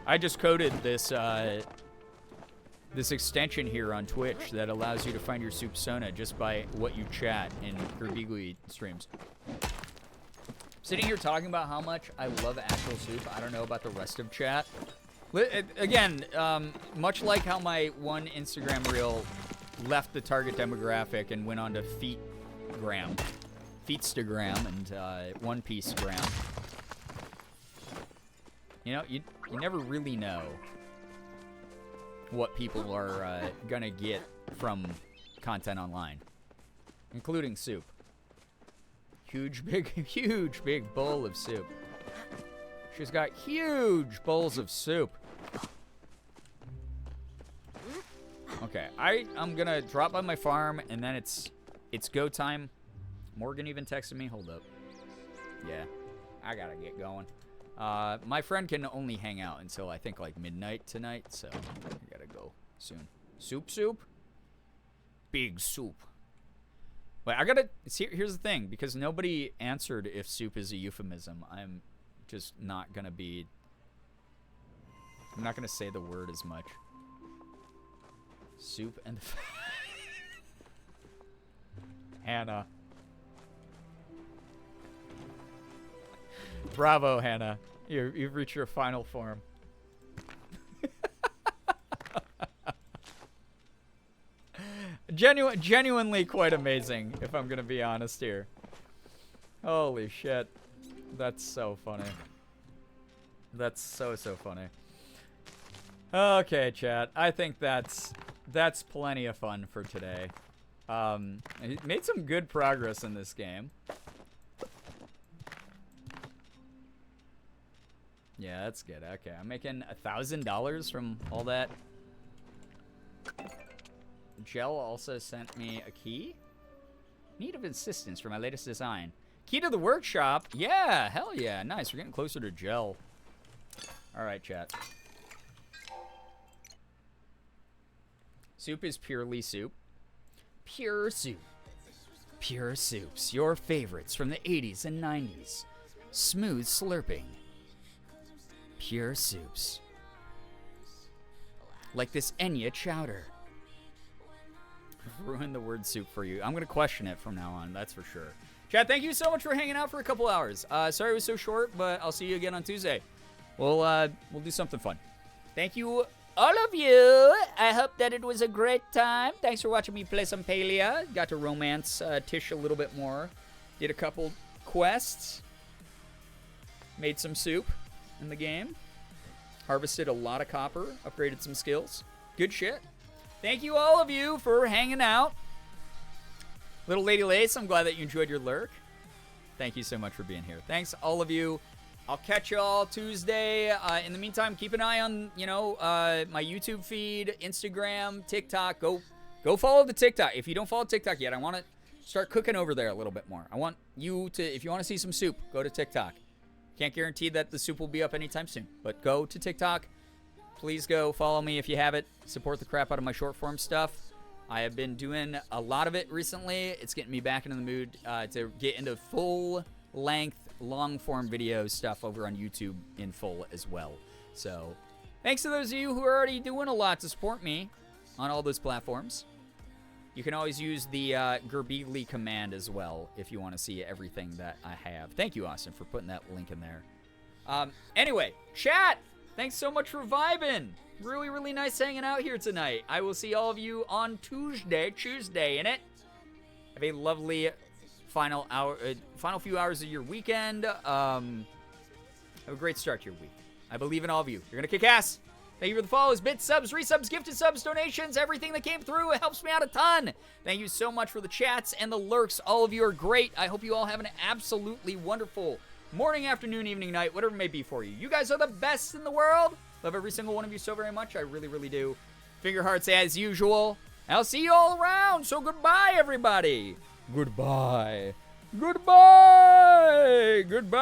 I just coded this this extension here on Twitch that allows you to find your soupsona just by what you chat in Girbeagly streams. Sitting here talking about how much I love actual soup. I don't know about the rest of chat, Again, much like how my one Instagram reel left the target demographic and went on to Feetstagram, and One Piece gram. You know, you never really know what people are gonna get from content online, including soup. Huge big bowl of soup. She's got huge bowls of soup. Okay, I'm gonna drop by my farm, and then it's go time. Morgan even texted me. Hold up. Yeah, I gotta get going. My friend can only hang out until I think like midnight tonight, so I gotta go soon. Soup? Big soup. Wait, I gotta, here's the thing, because nobody answered if soup is a euphemism, I'm just not gonna say the word as much. Soup and Hannah. Bravo, Hannah. You've reached your final form. Genuinely quite amazing, if I'm gonna be honest here. Holy shit. That's so funny. That's so funny. Okay, chat. I think that's plenty of fun for today. Made some good progress in this game. Yeah, that's good. Okay, I'm making $1,000 from all that. Gel also sent me a key. Need of assistance for my latest design. Key to the workshop? Yeah, hell yeah. Nice, we're getting closer to Gel. Alright, chat. Soup is purely soup. Pure soup. Pure soups. Your favorites from the 80s and 90s. Smooth slurping. Pure soups. Like this Enya chowder. Ruined the word soup for you. I'm going to question it from now on, that's for sure. Chat, thank you so much for hanging out for a couple hours. Sorry it was so short, but I'll see you again on Tuesday. We'll do something fun. Thank you, all of you. I hope that it was a great time. Thanks for watching me play some Palia. Got to romance Tish a little bit more. Did a couple quests. Made some soup in the game. Harvested a lot of copper. Upgraded some skills. Good shit. Thank you all of you for hanging out. Little Lady Lace, I'm glad that you enjoyed your lurk. Thank you so much for being here. Thanks all of you. I'll catch you all Tuesday. In the meantime, keep an eye on, my YouTube feed, Instagram, TikTok. Go follow the TikTok. If you don't follow TikTok yet, I want to start cooking over there a little bit more. I want you to, if you want to see some soup, go to TikTok. Can't guarantee that the soup will be up anytime soon, but go to TikTok. Please go follow me if you have it. Support the crap out of my short form stuff. I have been doing a lot of it recently. It's getting me back into the mood to get into full-length, long-form video stuff over on YouTube in full as well. So, thanks to those of you who are already doing a lot to support me on all those platforms. You can always use the Girbeagly command as well if you want to see everything that I have. Thank you, Austin, for putting that link in there. Anyway, chat! Thanks so much for vibing. Really, really nice hanging out here tonight. I will see all of you on Tuesday, innit? Have a lovely final few hours of your weekend. Have a great start to your week. I believe in all of you. You're gonna kick ass. Thank you for the follows, bits, subs, resubs, gifted subs, donations, everything that came through. It helps me out a ton. Thank you so much for the chats and the lurks. All of you are great. I hope you all have an absolutely wonderful morning, afternoon, evening, night, whatever it may be for you. You guys are the best in the world. Love every single one of you so very much. I really, really do. Finger hearts as usual. I'll see you all around. So goodbye, everybody. Goodbye. Goodbye. Goodbye.